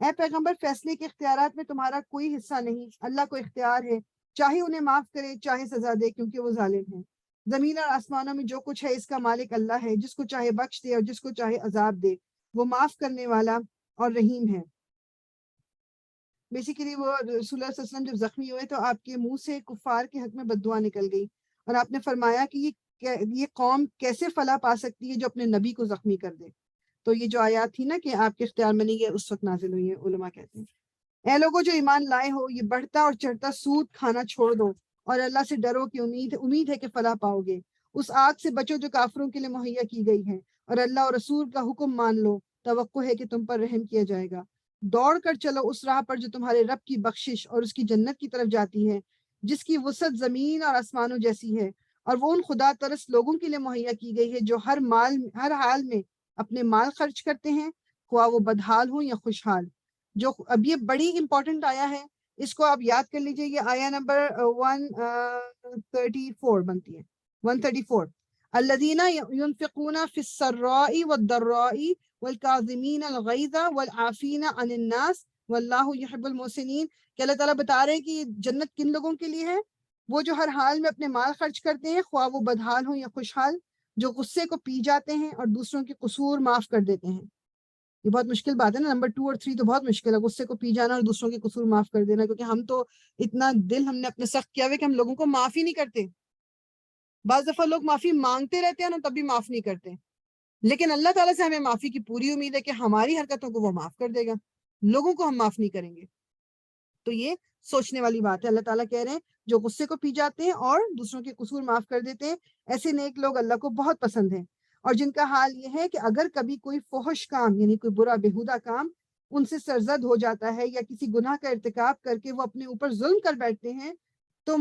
Speaker 1: اے پیغمبر فیصلے کے اختیارات میں تمہارا کوئی حصہ نہیں، اللہ کو اختیار ہے، چاہے انہیں معاف کرے چاہے سزا دے، کیونکہ وہ ظالم ہیں۔ زمین اور آسمانوں میں جو کچھ ہے اس کا مالک اللہ ہے، جس کو چاہے بخش دے اور جس کو چاہے عذاب دے، وہ معاف کرنے والا اور رحیم ہے۔ بیسیکلی وہ رسول اللہ صلی اللہ علیہ وسلم جب زخمی ہوئے تو آپ کے منہ سے کفار کے حق میں بد دعا نکل گئی، اور آپ نے فرمایا کہ یہ قوم کیسے فلاح پا سکتی ہے جو اپنے نبی کو زخمی کر دے۔ تو یہ جو آیات تھی نا کہ آپ کے اختیار میں نہیں، ہے اس وقت نازل ہوئی ہے، علماء کہتے ہیں اے لوگوں جو ایمان لائے ہو، یہ بڑھتا اور چڑھتا سود کھانا چھوڑ دو اور اللہ سے ڈرو کہ امید ہے کہ فلاح پاؤ گے۔ اس آگ سے بچو جو کافروں کے لیے مہیا کی گئی ہے، اور اللہ اور رسول کا حکم مان لو، توقع ہے کہ تم پر رحم کیا جائے گا۔ دوڑ کر چلو اس راہ پر جو تمہارے رب کی بخشش اور اس کی جنت کی طرف جاتی ہے، جس کی وسعت زمین اور آسمانوں جیسی ہے، اور وہ ان خدا ترس لوگوں کے لیے مہیا کی گئی ہے جو ہر حال میں اپنے مال خرچ کرتے ہیں، خواہ وہ بدحال ہوں یا خوشحال۔ جو اب یہ بڑی امپورٹنٹ آیا ہے، اس کو آپ یاد کر لیجئے، یہ آیا نمبر 134 بنتی ہے، 134۔ الذین ينفقون فی السراء والضراء والکاظمین الغیظ والعافین عن الناس واللہ یحب المحسنین، کہ اللہ تعالیٰ بتا رہے ہیں کہ یہ جنت کن لوگوں کے لیے ہے؟ وہ جو ہر حال میں اپنے مال خرچ کرتے ہیں، خواہ وہ بدحال ہوں یا خوشحال، جو غصے کو پی جاتے ہیں اور دوسروں کے قصور معاف کر دیتے ہیں۔ یہ بہت مشکل بات ہے نا، نمبر 2 اور 3 تو بہت مشکل ہے، غصے کو پی جانا اور دوسروں کے قصور معاف کر دینا، کیونکہ ہم تو اتنا دل ہم نے اپنے سخت کیا ہوا کہ ہم لوگوں کو معاف ہی نہیں کرتے۔ بعض دفعہ لوگ معافی مانگتے رہتے ہیں نا، تب بھی معاف نہیں کرتے، لیکن اللہ تعالیٰ سے ہمیں معافی کی پوری امید ہے کہ ہماری حرکتوں کو وہ معاف کر دے گا، لوگوں کو ہم معاف نہیں کریں گے۔ تو یہ سوچنے والی بات ہے۔ اللہ تعالیٰ کہہ رہے ہیں جو غصے کو پی جاتے ہیں اور دوسروں کے قصور معاف کر دیتے ہیں، ایسے نیک لوگ اللہ کو بہت پسند ہیں، اور جن کا حال یہ ہے کہ اگر کبھی کوئی فحش کام یعنی کوئی برا بےہودہ کام ان سے سرزد ہو جاتا ہے یا کسی گناہ کا ارتکاب کر کے وہ اپنے اوپر ظلم کر بیٹھتے ہیں، تو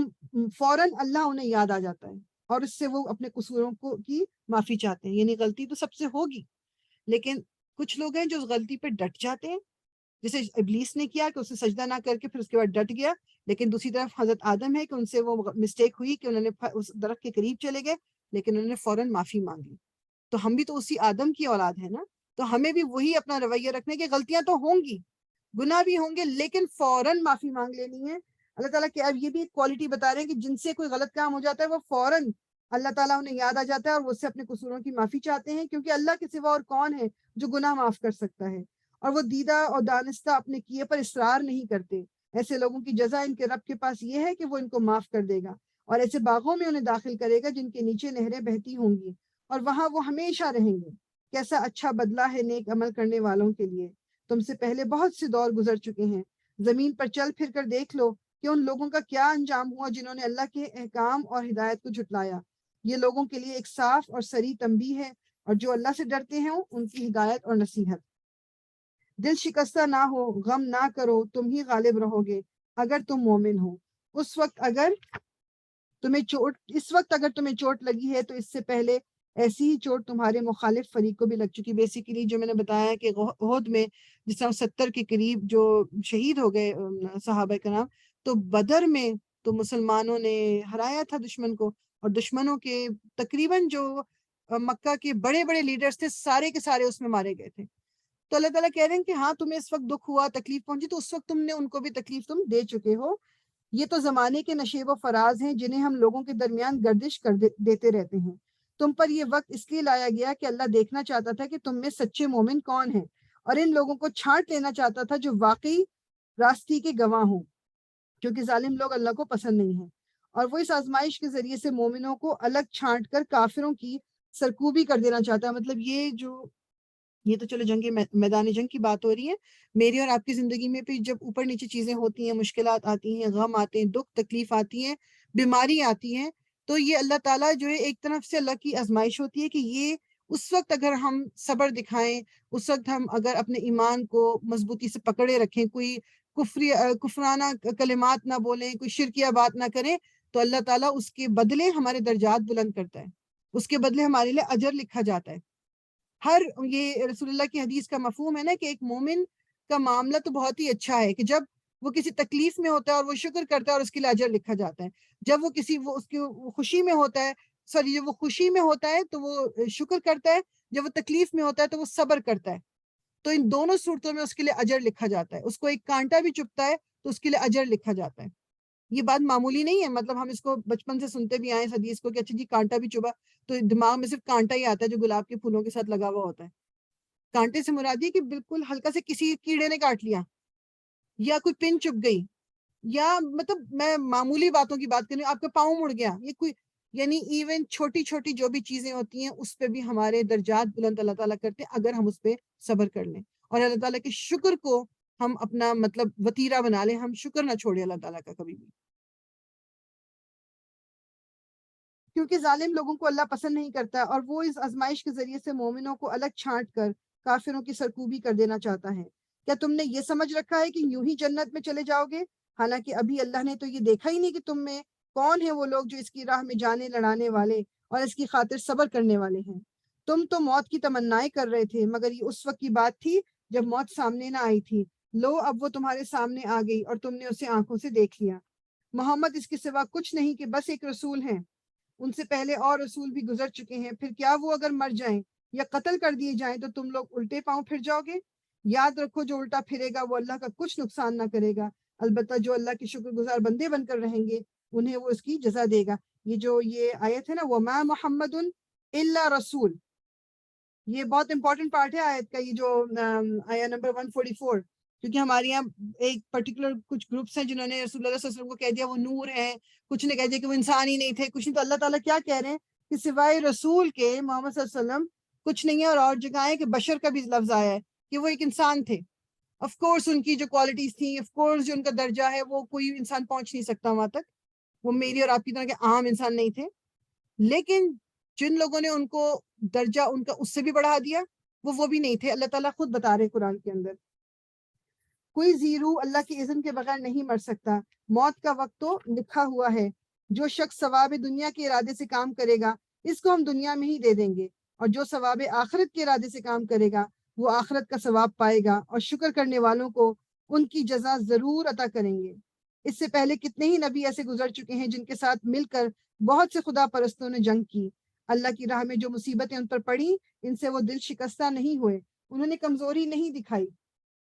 Speaker 1: فوراً اللہ انہیں یاد آ جاتا ہے اور اس سے وہ اپنے قصوروں کی معافی چاہتے ہیں۔ یعنی غلطی تو سب سے ہوگی، لیکن کچھ لوگ ہیں جو اس غلطی پہ ڈٹ جاتے ہیں، جسے ابلیس نے کیا کہ اسے سجدہ نہ کر کے پھر اس کے بعد ڈٹ گیا، لیکن دوسری طرف حضرت آدم ہے کہ ان سے وہ مسٹیک ہوئی کہ انہوں نے اس درخت کے قریب چلے گئے، لیکن انہوں نے فوراً معافی مانگ لی۔ تو ہم بھی تو اسی آدم کی اولاد ہے نا، تو ہمیں بھی وہی اپنا رویہ رکھنے کہ غلطیاں تو ہوں گی، گناہ بھی ہوں گے، لیکن فوراً معافی مانگ لینی ہے۔ اللہ تعالیٰ کہ اب یہ بھی ایک کوالٹی بتا رہے ہیں کہ جن سے کوئی غلط کام ہو جاتا ہے وہ فوراً اللہ تعالیٰ انہیں یاد آ جاتا ہے اور وہ اس سے اپنے قصوروں کی معافی چاہتے ہیں، کیونکہ اللہ کے سوا اور کون ہے جو گناہ معاف کر سکتا ہے، اور وہ دیدہ اور دانستہ اپنے کیے پر اصرار نہیں کرتے۔ ایسے لوگوں کی جزا ان کے رب کے پاس یہ ہے کہ وہ ان کو معاف کر دے گا، اور ایسے باغوں میں انہیں داخل کرے گا جن کے نیچے نہریں بہتی ہوں گی، اور وہاں وہ ہمیشہ رہیں گے۔ کیسا اچھا بدلہ ہے نیک عمل کرنے والوں کے لیے۔ تم سے پہلے بہت سے دور گزر چکے ہیں، زمین پر چل پھر کر دیکھ لو کہ ان لوگوں کا کیا انجام ہوا جنہوں نے اللہ کے احکام اور ہدایت کو جھٹلایا۔ یہ لوگوں کے لیے ایک صاف اور صریح تنبیہ ہے، اور جو اللہ سے ڈرتے ہیں ان کی ہدایت اور نصیحت۔ دل شکستہ نہ ہو، غم نہ کرو، تم ہی غالب رہو گے اگر تم مومن ہو۔ اس وقت اگر تمہیں چوٹ لگی ہے تو اس سے پہلے ایسی ہی چوٹ تمہارے مخالف فریق کو بھی لگ چکی۔ بیسیکلی جو میں نے بتایا کہ احد میں جس طرح 70 کے قریب جو شہید ہو گئے صحابہ کرام، تو بدر میں تو مسلمانوں نے ہرایا تھا دشمن کو، اور دشمنوں کے تقریباً جو مکہ کے بڑے بڑے لیڈرز تھے سارے کے سارے اس میں مارے گئے تھے۔ تو اللہ تعالیٰ کہہ رہے ہیں کہ ہاں تمہیں اس وقت دکھ ہوا، تکلیف پہنچی، تو اس وقت تم نے ان کو بھی تکلیف تم دے چکے ہو۔ یہ تو زمانے کے نشیب و فراز ہیں جنہیں ہم لوگوں کے درمیان گردش کر دیتے رہتے ہیں۔ تم پر یہ وقت اس لیے لایا گیا کہ اللہ دیکھنا چاہتا تھا کہ تم میں سچے مومن کون ہیں، اور ان لوگوں کو چھانٹ لینا چاہتا تھا جو واقعی راستی کے گواہ ہوں، کیونکہ ظالم لوگ اللہ کو پسند نہیں ہیں۔ اور وہ اس آزمائش کے ذریعے سے مومنوں کو الگ چھانٹ کر کافروں کی سرکوبی کر دینا چاہتا ہے۔ مطلب یہ تو چلو میدان جنگ کی بات ہو رہی ہے، میری اور آپ کی زندگی میں بھی جب اوپر نیچے چیزیں ہوتی ہیں، مشکلات آتی ہیں، غم آتے ہیں، دکھ تکلیف آتی ہیں، بیماری آتی ہیں، تو یہ اللہ تعالیٰ جو ہے ایک طرف سے اللہ کی آزمائش ہوتی ہے کہ یہ اس وقت اگر ہم صبر دکھائیں، اس وقت ہم اگر اپنے ایمان کو مضبوطی سے پکڑے رکھیں، کوئی کفرانہ کلمات نہ بولیں، کوئی شرکیہ بات نہ کریں، تو اللہ تعالیٰ اس کے بدلے ہمارے درجات بلند کرتا ہے، اس کے بدلے ہمارے لیے اجر لکھا جاتا ہے۔ یہ رسول اللہ کی حدیث کا مفہوم ہے نا کہ ایک مومن کا معاملہ تو بہت ہی اچھا ہے کہ جب وہ کسی تکلیف میں ہوتا ہے اور وہ شکر کرتا ہے اور اس کے لیے اجر لکھا جاتا ہے، جب وہ اس کی خوشی میں ہوتا ہے، جب وہ خوشی میں ہوتا ہے تو وہ شکر کرتا ہے، جب وہ تکلیف میں ہوتا ہے تو وہ صبر کرتا ہے۔ تو ان دونوں صورتوں میں اس کے لیے اجر لکھا جاتا ہے. اس کو ایک کانٹا بھی چبھتا ہے تو اس کے لیے اجر لکھا جاتا ہے. یہ بات معمولی نہیں ہے، مطلب ہم اس کو بچپن سے سنتے بھی آئے حدیث کو کہ اچھا جی کانٹا بھی چبھا تو دماغ میں صرف کانٹا ہی آتا ہے جو گلاب کے پھولوں کے ساتھ لگا ہوا ہوتا ہے. کانٹے سے مراد یہ کہ بالکل ہلکا سے کسی کیڑے نے کاٹ لیا یا کوئی پن چپ گئی یا مطلب میں معمولی باتوں کی بات کروں، آپ کا پاؤں مڑ گیا، یہ کوئی یعنی ایون چھوٹی چھوٹی جو بھی چیزیں ہوتی ہیں اس پہ بھی ہمارے درجات بلند اللہ تعالیٰ کرتے ہیں اگر ہم اس پہ صبر کر لیں اور اللہ تعالیٰ کے شکر کو ہم اپنا مطلب وتیرہ بنا لیں، ہم شکر نہ چھوڑیں اللہ تعالیٰ کا کبھی بھی. کیونکہ ظالم لوگوں کو اللہ پسند نہیں کرتا اور وہ اس آزمائش کے ذریعے سے مومنوں کو الگ چھانٹ کر کافروں کی سرکوبی کر دینا چاہتا ہے. کیا تم نے یہ سمجھ رکھا ہے کہ یوں ہی جنت میں چلے جاؤ گے، حالانکہ ابھی اللہ نے تو یہ دیکھا ہی نہیں کہ تم میں کون ہے وہ لوگ جو اس کی راہ میں جانے لڑانے والے اور اس کی خاطر صبر کرنے والے ہیں. تم تو موت کی تمنائیں کر رہے تھے مگر یہ اس وقت کی بات تھی جب موت سامنے نہ آئی تھی. لو اب وہ تمہارے سامنے آ گئی اور تم نے اسے آنکھوں سے دیکھ لیا. محمد اس کے سوا کچھ نہیں کہ بس ایک رسول ہیں، ان سے پہلے اور رسول بھی گزر چکے ہیں. پھر کیا وہ اگر مر جائیں یا قتل کر دیے جائیں تو تم لوگ الٹے پاؤں پھر جاؤ گے؟ یاد رکھو جو الٹا پھرے گا وہ اللہ کا کچھ نقصان نہ کرے گا، البتہ جو اللہ کے شکر گزار بندے بن کر رہیں گے انہیں وہ اس کی جزا دے گا. یہ آیت ہے نا وما محمد الا رسول، یہ بہت امپورٹنٹ پارٹ ہے آیت کا، یہ جو آیا نمبر 144. کیونکہ ہمارے یہاں ایک پرٹیکولر کچھ گروپس ہیں جنہوں نے رسول اللہ صلی اللہ علیہ وسلم کو کہہ دیا وہ نور ہے، کچھ نے کہہ دیا کہ وہ انسان ہی نہیں تھے، کچھ نہیں. تو اللہ تعالیٰ کیا کہہ رہے ہیں کہ سوائے رسول کے محمد صلی اللہ علیہ وسلم کچھ نہیں ہے. اور جگہ ہے کہ بشر کا بھی لفظ آیا ہے کہ وہ ایک انسان تھے. آف کورس ان کی جو کوالٹیز تھیں، آف کورس جو ان کا درجہ ہے وہ کوئی انسان پہنچ نہیں سکتا وہاں تک، وہ میری اور آپ کی طرح کے عام انسان نہیں تھے. لیکن جن لوگوں نے ان کو درجہ ان کا اس سے بھی بڑھا دیا وہ بھی نہیں تھے. اللہ تعالیٰ خود بتا رہے قرآن کے اندر کوئی زیرو اللہ کی اذن کے بغیر نہیں مر سکتا، موت کا وقت تو لکھا ہوا ہے. جو شخص ثواب دنیا کے ارادے سے کام کرے گا اس کو ہم دنیا میں ہی دے دیں گے، اور جو ثواب آخرت کے ارادے سے کام کرے گا وہ آخرت کا ثواب پائے گا، اور شکر کرنے والوں کو ان کی جزا ضرور عطا کریں گے. اس سے پہلے کتنے ہی نبی ایسے گزر چکے ہیں جن کے ساتھ مل کر بہت سے خدا پرستوں نے جنگ کی. اللہ کی راہ میں جو مصیبتیں ان پر پڑی ان سے وہ دل شکستہ نہیں ہوئے، انہوں نے کمزوری نہیں دکھائی،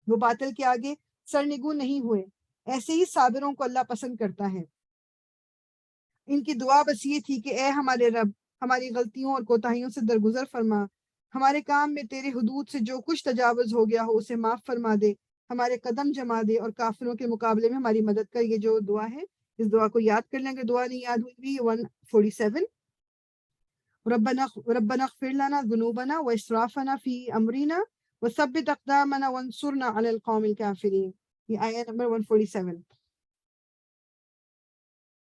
Speaker 1: وہ باطل کے آگے سرنگوں نہیں ہوئے. ایسے ہی صابروں کو اللہ پسند کرتا ہے. ان کی دعا بس یہ تھی کہ اے ہمارے رب ہماری غلطیوں اور کوتاہیوں سے درگزر فرما، ہمارے کام میں تیرے حدود سے جو کچھ تجاوز ہو گیا ہو اسے معاف فرما دے، ہمارے قدم جما دے اور کافروں کے مقابلے میں ہماری مدد کر. یہ جو دعا ہے اس دعا کو یاد کر لیں اگر دعا نہیں یاد ہوئی. 147 ربنا اغفر لنا ذنوبنا واسرافنا فی امرنا وثبت اقدامنا وانصرنا علی القوم الکافرین. یہ آیت نمبر 147.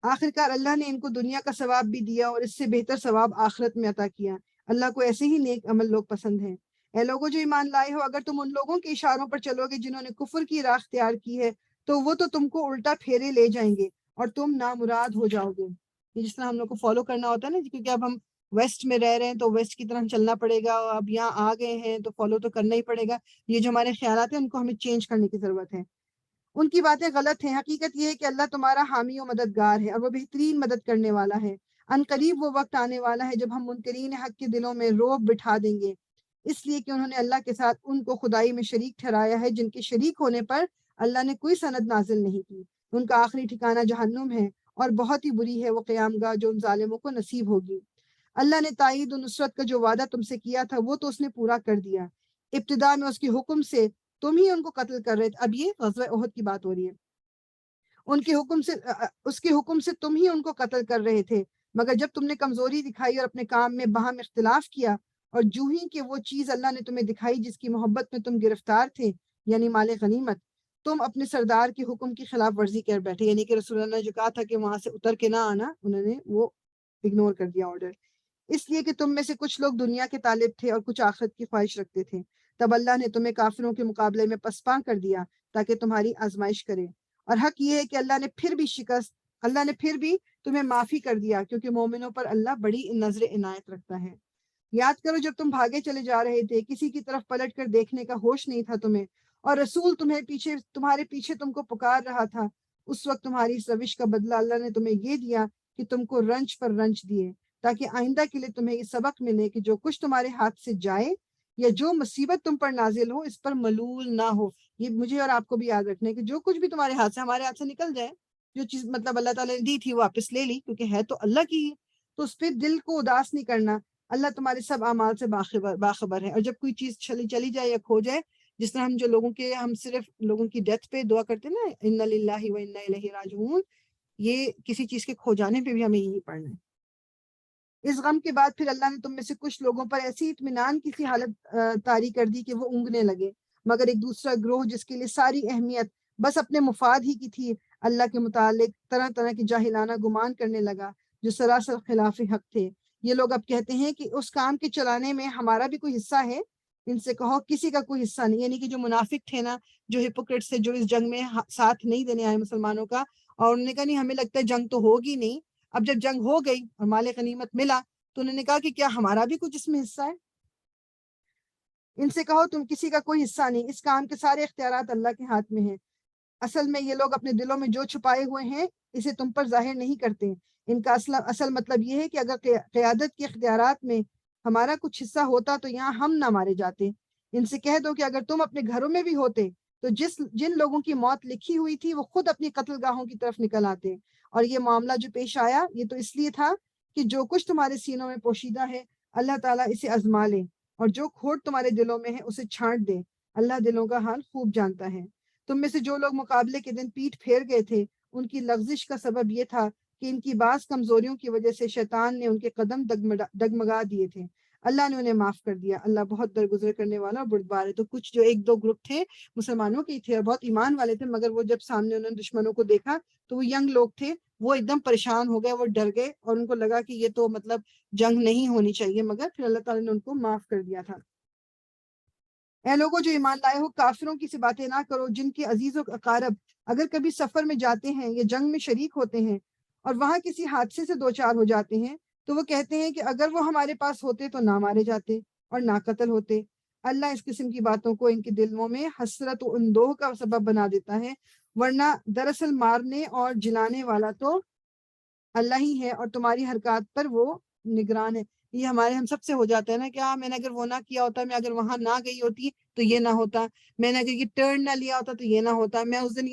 Speaker 1: آخرکار اللہ نے ان کو دنیا کا ثواب بھی دیا اور اس سے بہتر ثواب آخرت میں عطا کیا. اللہ کو ایسے ہی نیک عمل لوگ پسند ہیں. اے لوگوں جو ایمان لائے ہو اگر تم ان لوگوں کے اشاروں پر چلو گے جنہوں نے کفر کی راہ اختیار کی ہے تو وہ تو تم کو الٹا پھیرے لے جائیں گے اور تم نامراد ہو جاؤ گے. یہ جس طرح ہم لوگ کو فالو کرنا ہوتا ہے نا، کیونکہ اب ہم ویسٹ میں رہ رہے ہیں تو ویسٹ کی طرح چلنا پڑے گا، اب یہاں آ گئے ہیں تو فالو تو کرنا ہی پڑے گا. یہ جو ہمارے خیالات ہیں ان کو ہمیں چینج کرنے کی ضرورت ہے. ان کی باتیں غلط ہیں، حقیقت یہ ہے کہ اللہ تمہارا حامی و مددگار ہے اور وہ بہترین مدد کرنے والا ہے. ان قریب وہ وقت آنے والا ہے جب ہم منکرین حق کے دلوں میں رعب بٹھا دیں گے، اس لیے کہ انہوں نے اللہ کے ساتھ ان کو خدائی میں شریک ٹھہرایا ہے جن کے شریک ہونے پر اللہ نے کوئی سند نازل نہیں کی. ان کا آخری ٹھکانہ جہنم ہے اور بہت ہی بری ہے وہ قیام گاہ جو ان ظالموں کو نصیب ہوگی. اللہ نے تائید و نصرت کا جو وعدہ تم سے کیا تھا وہ تو اس نے پورا کر دیا. ابتدا میں اس کے حکم سے تم ہی ان کو قتل کر رہے تھے. اب یہ غزوہ احد کی بات ہو رہی ہے. ان کے حکم سے اس کے حکم سے تم ہی ان کو قتل کر رہے تھے، مگر جب تم نے کمزوری دکھائی اور اپنے کام میں باہم اختلاف کیا اور جو ہی کہ وہ چیز اللہ نے تمہیں دکھائی جس کی محبت میں تم گرفتار تھے یعنی مال غنیمت، تم اپنے سردار کے حکم کی خلاف ورزی کر بیٹھے. یعنی کہ رسول اللہ نے جو کہا تھا کہ وہاں سے اتر کے نہ آنا انہوں نے وہ اگنور کر دیا آرڈر، اس لیے کہ تم میں سے کچھ لوگ دنیا کے طالب تھے اور کچھ آخرت کی خواہش رکھتے تھے. تب اللہ نے تمہیں کافروں کے مقابلے میں پسپاں کر دیا تاکہ تمہاری آزمائش کرے. اور حق یہ ہے کہ اللہ نے پھر بھی تمہیں معافی کر دیا کیونکہ مومنوں پر اللہ بڑی نظر عنایت رکھتا ہے. یاد کرو جب تم بھاگے چلے جا رہے تھے، کسی کی طرف پلٹ کر دیکھنے کا ہوش نہیں تھا تمہیں، اور رسول تمہارے پیچھے تم کو پکار رہا تھا. اس وقت تمہاری اس روش کا بدلہ اللہ نے تمہیں یہ دیا کہ تم کو رنج پر رنج دیے، تاکہ آئندہ کے لیے تمہیں یہ سبق ملے کہ جو کچھ تمہارے ہاتھ سے جائے یا جو مصیبت تم پر نازل ہو اس پر ملول نہ ہو. یہ مجھے اور آپ کو بھی یاد رکھنا ہے کہ جو کچھ بھی تمہارے ہاتھ سے ہمارے ہاتھ سے نکل جائے، جو چیز مطلب اللہ تعالیٰ نے دی تھی واپس لے لی کیونکہ ہے تو اللہ کی ہی، تو اس پہ دل کو اداس نہیں کرنا. اللہ تمہارے سب اعمال سے باخبر ہے. اور جب کوئی چیز چلی جائے یا کھو جائے، جس طرح ہم صرف لوگوں کی ڈیتھ پہ دعا کرتے ہیں نا، انا للہ و انا الیہ راجعون، یہ کسی چیز کے کھو جانے پہ بھی ہمیں یہی پڑھنا ہے. اس غم کے بعد پھر اللہ نے تم میں سے کچھ لوگوں پر ایسی اطمینان کی سی حالت طاری کر دی کہ وہ اونگنے لگے، مگر ایک دوسرا گروہ جس کے لیے ساری اہمیت بس اپنے مفاد ہی کی تھی، اللہ کے متعلق طرح طرح کی جاہلانہ گمان کرنے لگا جو سراسر خلاف حق تھے. یہ لوگ اب کہتے ہیں کہ اس کام کے چلانے میں ہمارا بھی کوئی حصہ ہے. ان سے کہو کسی کا کوئی حصہ نہیں. یعنی کہ جو منافق تھے نا، جو ہپوکریٹس تھے، جو اس جنگ میں ساتھ نہیں دینے آئے مسلمانوں کا، اور انہوں نے کہا نہیں ہمیں لگتا ہے جنگ تو ہوگی نہیں. اب جب جنگ ہو گئی اور مال غنیمت ملا تو انہوں نے کہا کہ کیا ہمارا بھی کچھ اس میں حصہ ہے. ان سے کہو تم کسی کا کوئی حصہ نہیں، اس کام کے سارے اختیارات اللہ کے ہاتھ میں ہیں. اصل میں یہ لوگ اپنے دلوں میں جو چھپائے ہوئے ہیں اسے تم پر ظاہر نہیں کرتے. ان کا اصل مطلب یہ ہے کہ اگر قیادت کے اختیارات میں ہمارا کچھ حصہ ہوتا تو یہاں ہم نہ مارے جاتے. ان سے کہہ دو کہ اگر تم اپنے گھروں میں بھی ہوتے تو جن لوگوں کی موت لکھی ہوئی تھی وہ خود اپنی قتل گاہوں کی طرف نکل آتے. اور یہ معاملہ جو پیش آیا یہ تو اس لیے تھا کہ جو کچھ تمہارے سینوں میں پوشیدہ ہے اللہ تعالیٰ اسے آزما لے، اور جو کھوٹ تمہارے دلوں میں ہے اسے چھانٹ دے. اللہ دلوں کا حال خوب جانتا ہے. تم میں سے جو لوگ مقابلے کے دن پیٹ پھیر گئے تھے ان کی لغزش کا سبب یہ تھا کہ ان کی بعض کمزوریوں کی وجہ سے شیطان نے ان کے قدم ڈگمگا دیے تھے. اللہ نے انہیں معاف کر دیا. اللہ بہت درگزر کرنے والا اور بردبار ہے. تو کچھ جو ایک دو گروپ تھے مسلمانوں کے تھے اور بہت ایمان والے تھے، مگر وہ جب سامنے انہوں نے دشمنوں کو دیکھا تو وہ ینگ لوگ تھے، وہ ایک دم پریشان ہو گئے، وہ ڈر گئے اور ان کو لگا کہ یہ تو مطلب جنگ نہیں ہونی چاہیے، مگر پھر اللہ تعالیٰ نے ان کو معاف کر دیا تھا. اے لوگوں جو ایمان لائے ہو، کافروں کی سی باتیں نہ کرو جن کے عزیز و اقارب اگر کبھی سفر میں جاتے ہیں یا جنگ میں شریک ہوتے ہیں اور وہاں کسی حادثے سے دو چار ہو جاتے ہیں تو وہ کہتے ہیں کہ اگر وہ ہمارے پاس ہوتے تو نہ مارے جاتے اور نہ قتل ہوتے. اللہ اس قسم کی باتوں کو ان کے دلوں میں حسرت و اندوہ کا سبب بنا دیتا ہے، ورنہ دراصل مارنے اور جلانے والا تو اللہ ہی ہے اور تمہاری حرکات پر وہ نگران ہے. یہ ہم سب سے ہو جاتا ہے نا کہ میں نے اگر وہ نہ کیا ہوتا، میں اگر وہاں نہ گئی ہوتی تو یہ نہ ہوتا، میں نے اگر یہ ٹرن نہ لیا ہوتا تو یہ نہ ہوتا، میں اس دن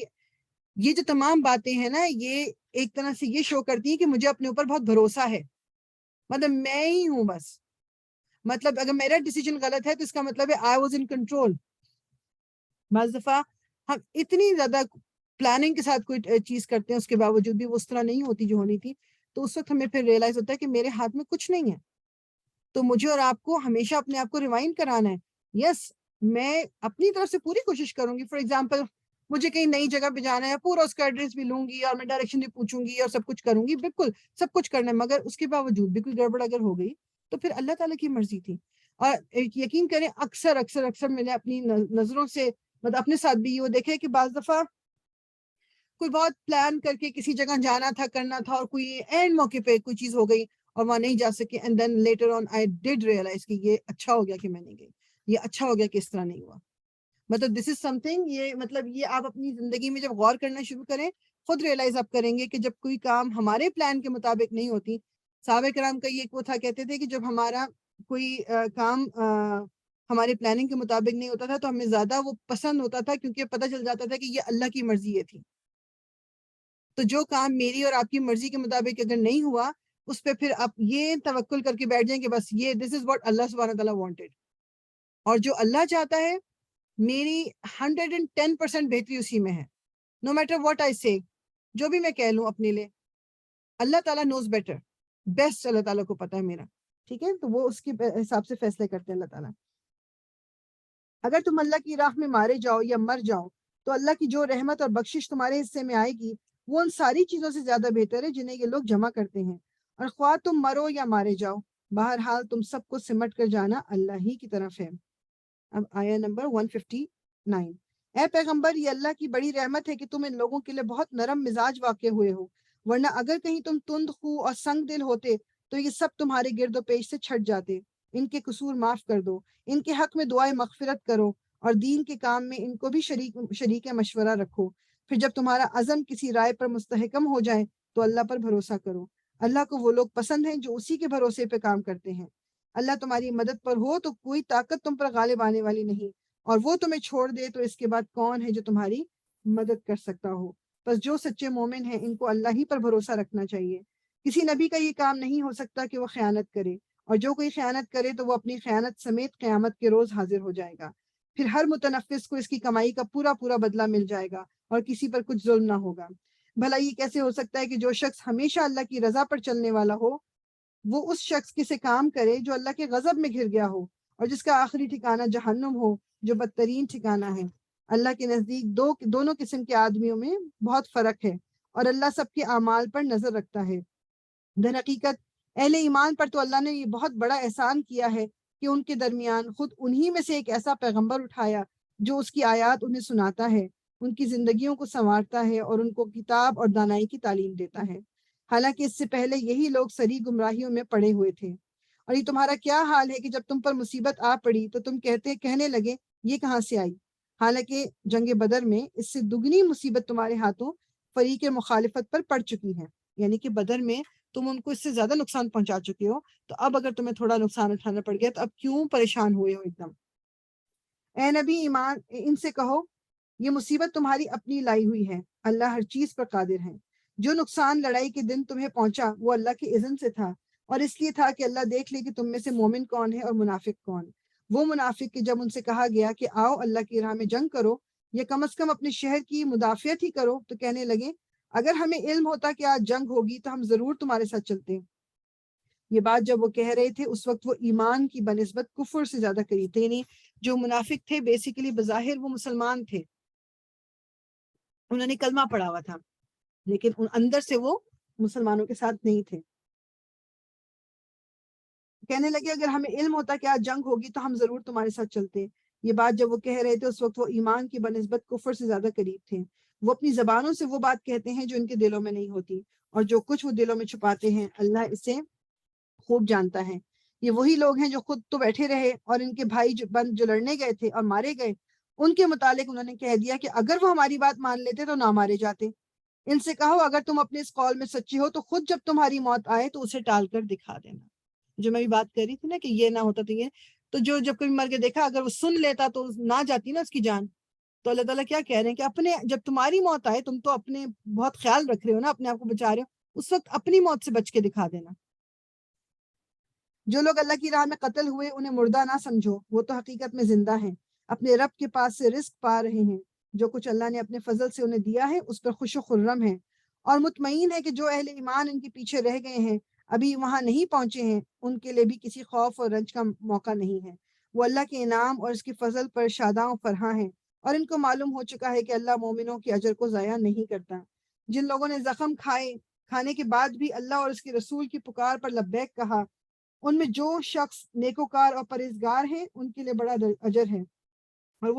Speaker 1: یہ جو تمام باتیں ہیں نا یہ ایک طرح سے یہ شو کرتی ہیں کہ مجھے اپنے اوپر بہت بھروسہ ہے، مطلب میں ہی ہوں بس. مطلب اگر میرا ڈیسیجن غلط ہے تو اس کا مطلب ہے آئی واز ان کنٹرول. بعض دفعہ ہم اتنی زیادہ پلاننگ کے ساتھ کوئی چیز کرتے ہیں اس کے باوجود بھی وہ اس طرح نہیں ہوتی جو ہونی تھی، تو اس وقت ہمیں پھر ریئلائز ہوتا ہے کہ میرے ہاتھ میں کچھ نہیں ہے. تو مجھے اور آپ کو ہمیشہ اپنے آپ کو ریمائنڈ کرانا ہے، یس میں اپنی طرف سے پوری کوشش کروں گی. فار ایگزامپل مجھے کہیں نئی جگہ پہ جانا ہے، پورا اس کا ایڈریس بھی لوں گی اور میں ڈائریکشن بھی پوچھوں گی اور سب کچھ کروں گی، بالکل سب کچھ کرنا ہے، مگر اس کے باوجود بھی کوئی گڑبڑ اگر ہو گئی تو پھر اللہ تعالیٰ کی مرضی تھی. اور یقین کریں اکثر میں نے اپنی نظروں سے مطلب اپنے ساتھ بھی یہ دیکھے کہ بعض دفعہ کوئی بہت پلان کر کے کسی جگہ جانا تھا کرنا تھا اور کوئی اینڈ موقع پہ کوئی چیز ہو گئی اور وہاں نہیں جا سکے، and then later on I did realise کہ یہ اچھا ہو گیا کہ میں نہیں گئی، یہ اچھا ہو گیا کہ اس طرح نہیں ہوا. مطلب دس از سم تھنگ، یہ مطلب یہ آپ اپنی زندگی میں جب غور کرنا شروع کریں خود ریئلائز آپ کریں گے کہ جب کوئی کام ہمارے پلان کے مطابق نہیں ہوتی. صحابہ کرام کا یہ ایک وہ تھا، کہتے تھے کہ جب ہمارا کوئی کام ہمارے پلاننگ کے مطابق نہیں ہوتا تھا تو ہمیں زیادہ وہ پسند ہوتا تھا کیونکہ پتہ چل جاتا تھا کہ یہ اللہ کی مرضی یہ تھی. تو جو کام میری اور آپ کی مرضی کے مطابق اگر نہیں ہوا اس پہ پھر آپ یہ توکل کر کے بیٹھ جائیں کہ بس یہ دس از واٹ اللہ سبحانہ تعالیٰ وانٹیڈ، اور جو اللہ چاہتا ہے میری 110% بہتری اسی میں ہے. نو میٹر واٹ آئی سے، جو بھی میں کہہ لوں اپنے لیے، اللہ تعالیٰ نوز بیٹر، بیسٹ اللہ تعالیٰ کو پتا ہے میرا، ٹھیک ہے. تو وہ اس کے حساب سے فیصلے کرتے ہیں اللہ تعالیٰ. اگر تم اللہ کی راہ میں مارے جاؤ یا مر جاؤ تو اللہ کی جو رحمت اور بخشش تمہارے حصے میں آئے گی وہ ان ساری چیزوں سے زیادہ بہتر ہے جنہیں یہ لوگ جمع کرتے ہیں. اور خواہ تم مرو یا مارے جاؤ، بہرحال تم سب کو سمٹ کر جانا اللہ ہی کی طرف ہے. اب آیا نمبر 159. اے پیغمبر، یہ اللہ کی بڑی رحمت ہے کہ تم ان لوگوں کے لیے بہت نرم مزاج واقع ہوئے ہو، ورنہ اگر کہیں تم تند خو اور سنگ دل ہوتے تو یہ سب تمہارے گرد و پیش سے چھٹ جاتے. ان کے قصور معاف کر دو، ان کے حق میں دعائیں مغفرت کرو اور دین کے کام میں ان کو بھی شریک مشورہ رکھو. پھر جب تمہارا عزم کسی رائے پر مستحکم ہو جائے تو اللہ پر بھروسہ کرو. اللہ کو وہ لوگ پسند ہیں جو اسی کے بھروسے پہ کام کرتے ہیں. اللہ تمہاری مدد پر ہو تو کوئی طاقت تم پر غالب آنے والی نہیں، اور وہ تمہیں چھوڑ دے تو اس کے بعد کون ہے جو تمہاری مدد کر سکتا ہو؟ بس جو سچے مومن ہیں ان کو اللہ ہی پر بھروسہ رکھنا چاہیے۔ کسی نبی کا یہ کام نہیں ہو سکتا کہ وہ خیانت کرے، اور جو کوئی خیانت کرے تو وہ اپنی خیانت سمیت قیامت کے روز حاضر ہو جائے گا۔ پھر ہر متنفس کو اس کی کمائی کا پورا پورا بدلہ مل جائے گا اور کسی پر کچھ ظلم نہ ہوگا۔ بھلا یہ کیسے ہو سکتا ہے کہ جو شخص ہمیشہ اللہ کی رضا پر چلنے والا ہو وہ اس شخص کے سے کام کرے جو اللہ کے غضب میں گھر گیا ہو اور جس کا آخری ٹھکانہ جہنم ہو جو بدترین ٹھکانہ ہے۔ اللہ کے نزدیک دونوں قسم کے آدمیوں میں بہت فرق ہے، اور اللہ سب کے اعمال پر نظر رکھتا ہے۔ در حقیقت اہل ایمان پر تو اللہ نے یہ بہت بڑا احسان کیا ہے کہ ان کے درمیان خود انہی میں سے ایک ایسا پیغمبر اٹھایا جو اس کی آیات انہیں سناتا ہے، ان کی زندگیوں کو سنوارتا ہے اور ان کو کتاب اور دانائی کی تعلیم دیتا ہے، حالانکہ اس سے پہلے یہی لوگ سری گمراہیوں میں پڑے ہوئے تھے۔ اور یہ تمہارا کیا حال ہے کہ جب تم پر مصیبت آ پڑی تو تم کہنے لگے یہ کہاں سے آئی، حالانکہ جنگ بدر میں اس سے دگنی مصیبت تمہارے ہاتھوں فریق مخالفت پر پڑ چکی ہے، یعنی کہ بدر میں تم ان کو اس سے زیادہ نقصان پہنچا چکے ہو، تو اب اگر تمہیں تھوڑا نقصان اٹھانا پڑ گیا تو اب کیوں پریشان ہوئے ہو ایک دم؟ اے نبی ایمان ان سے کہو یہ مصیبت تمہاری اپنی لائی ہوئی ہے، اللہ ہر چیز پر قادر ہے۔ جو نقصان لڑائی کے دن تمہیں پہنچا وہ اللہ کے اذن سے تھا، اور اس لیے تھا کہ اللہ دیکھ لے کہ تم میں سے مومن کون ہے اور منافق کون۔ وہ منافق کہ جب ان سے کہا گیا کہ آؤ اللہ کی راہ میں جنگ کرو یا کم از کم اپنے شہر کی مدافعت ہی کرو، تو کہنے لگے اگر ہمیں علم ہوتا کہ آج جنگ ہوگی تو ہم ضرور تمہارے ساتھ چلتے۔ یہ بات جب وہ کہہ رہے تھے اس وقت وہ ایمان کی بنسبت کفر سے زیادہ قریب تھے، یعنی جو منافق تھے بیسیکلی بظاہر وہ مسلمان تھے، انہوں نے کلمہ پڑھا ہوا تھا لیکن اندر سے وہ مسلمانوں کے ساتھ نہیں تھے۔ کہنے لگے اگر ہمیں علم ہوتا کہ آج جنگ ہوگی تو ہم ضرور تمہارے ساتھ چلتے۔ یہ بات جب وہ کہہ رہے تھے اس وقت وہ ایمان کی بنسبت کفر سے زیادہ قریب تھے۔ وہ اپنی زبانوں سے وہ بات کہتے ہیں جو ان کے دلوں میں نہیں ہوتی، اور جو کچھ وہ دلوں میں چھپاتے ہیں اللہ اسے خوب جانتا ہے۔ یہ وہی لوگ ہیں جو خود تو بیٹھے رہے اور ان کے بھائی جو لڑنے گئے تھے اور مارے گئے، ان کے متعلق انہوں نے کہہ دیا کہ اگر وہ ہماری بات مان لیتے تو نہ مارے جاتے۔ ان سے کہو اگر تم اپنے اس قول میں سچی ہو تو خود جب تمہاری موت آئے تو اسے ٹال کر دکھا دینا۔ جو میں بھی بات کر رہی تھی نا کہ یہ نہ ہوتا تو یہ، تو جو جب کبھی مر کے دیکھا اگر وہ سن لیتا تو نہ جاتی نا اس کی جان۔ تو اللہ تعالیٰ کیا کہہ رہے ہیں کہ اپنے جب تمہاری موت آئے، تم تو اپنے بہت خیال رکھ رہے ہو نا، اپنے آپ کو بچا رہے ہو، اس وقت اپنی موت سے بچ کے دکھا دینا۔ جو لوگ اللہ کی راہ میں قتل ہوئے انہیں مردہ نہ سمجھو، وہ تو حقیقت میں زندہ ہیں، اپنے رب کے پاس سے رزق پا رہے ہیں، جو کچھ اللہ نے اپنے فضل سے انہیں دیا ہے اس پر خوش و خرم ہیں، اور مطمئن ہے کہ جو اہل ایمان ان کے پیچھے رہ گئے ہیں ابھی وہاں نہیں پہنچے ہیں، ان کے لیے بھی کسی خوف اور رنج کا موقع نہیں ہے۔ وہ اللہ کے انعام اور اس کے فضل پر شاداں و فرحاں ہیں، اور ان کو معلوم ہو چکا ہے کہ اللہ مومنوں کے اجر کو ضائع نہیں کرتا۔ جن لوگوں نے زخم کھانے کے بعد بھی اللہ اور اس کے رسول کی پکار پر لبیک کہا، ان میں جو شخص نیکوکار اور پرہیزگار ہیں ان کے لیے بڑا اجر ہے۔ اور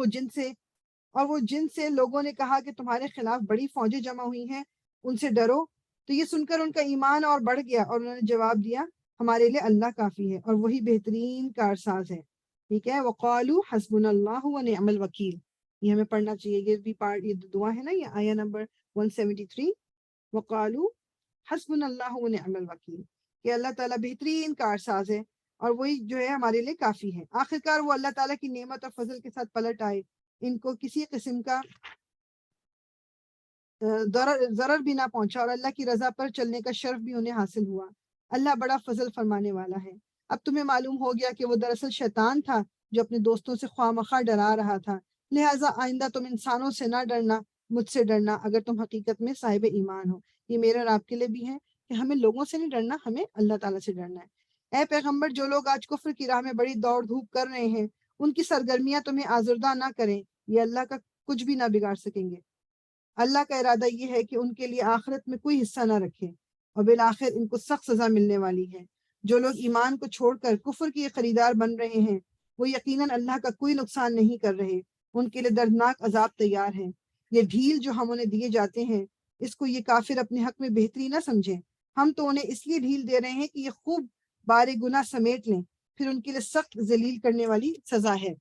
Speaker 1: وہ جن سے لوگوں نے کہا کہ تمہارے خلاف بڑی فوجیں جمع ہوئی ہیں ان سے ڈرو، تو یہ سن کر ان کا ایمان اور بڑھ گیا اور انہوں نے جواب دیا ہمارے لیے اللہ کافی ہے اور وہی بہترین کارساز ہے۔ ٹھیک ہے، وقالو حسبنا اللہ ونعم الوکیل، یہ ہمیں پڑھنا چاہیے، یہ بھی پارٹ، یہ دعا ہے نا، یہ آیہ نمبر 173، وقالو حسبنا اللہ ونعم الوکیل، کہ اللہ تعالیٰ بہترین کارساز ہے اور وہی جو ہے ہمارے لیے کافی ہے۔ آخرکار وہ اللہ تعالیٰ کی نعمت اور فضل کے ساتھ پلٹ آئے، ان کو کسی قسم کا ضرر بھی نہ پہنچا اور اللہ کی رضا پر چلنے کا شرف بھی انہیں حاصل ہوا۔ اللہ بڑا فضل فرمانے والا ہے۔ اب تمہیں معلوم ہو گیا کہ وہ دراصل شیطان تھا جو اپنے دوستوں سے خواہ مخواہ ڈرا رہا تھا، لہٰذا آئندہ تم انسانوں سے نہ ڈرنا، مجھ سے ڈرنا اگر تم حقیقت میں صاحب ایمان ہو۔ یہ میرے اور آپ کے لیے بھی ہے کہ ہمیں لوگوں سے نہیں ڈرنا، ہمیں اللہ تعالیٰ سے ڈرنا ہے۔ اے پیغمبر، جو لوگ آج کفر کی راہ میں بڑی دوڑ دھوپ کر رہے ہیں ان کی سرگرمیاں تمہیں آزردہ نہ کریں، یہ اللہ کا کچھ بھی نہ بگاڑ سکیں گے۔ اللہ کا ارادہ یہ ہے کہ ان کے لیے آخرت میں کوئی حصہ نہ رکھے اور بالآخر ان کو سخت سزا ملنے والی ہے۔ جو لوگ ایمان کو چھوڑ کر کفر کے خریدار بن رہے ہیں وہ یقیناً اللہ کا کوئی نقصان نہیں کر رہے، ان کے لیے دردناک عذاب تیار ہے۔ یہ ڈھیل جو ہم انہیں دیے جاتے ہیں اس کو یہ کافر اپنے حق میں بہتری نہ سمجھیں، ہم تو انہیں اس لیے ڈھیل دے رہے ہیں کہ یہ خوب بارے گناہ سمیٹ لیں، پھر ان کے لیے سخت ذلیل کرنے والی سزا ہے۔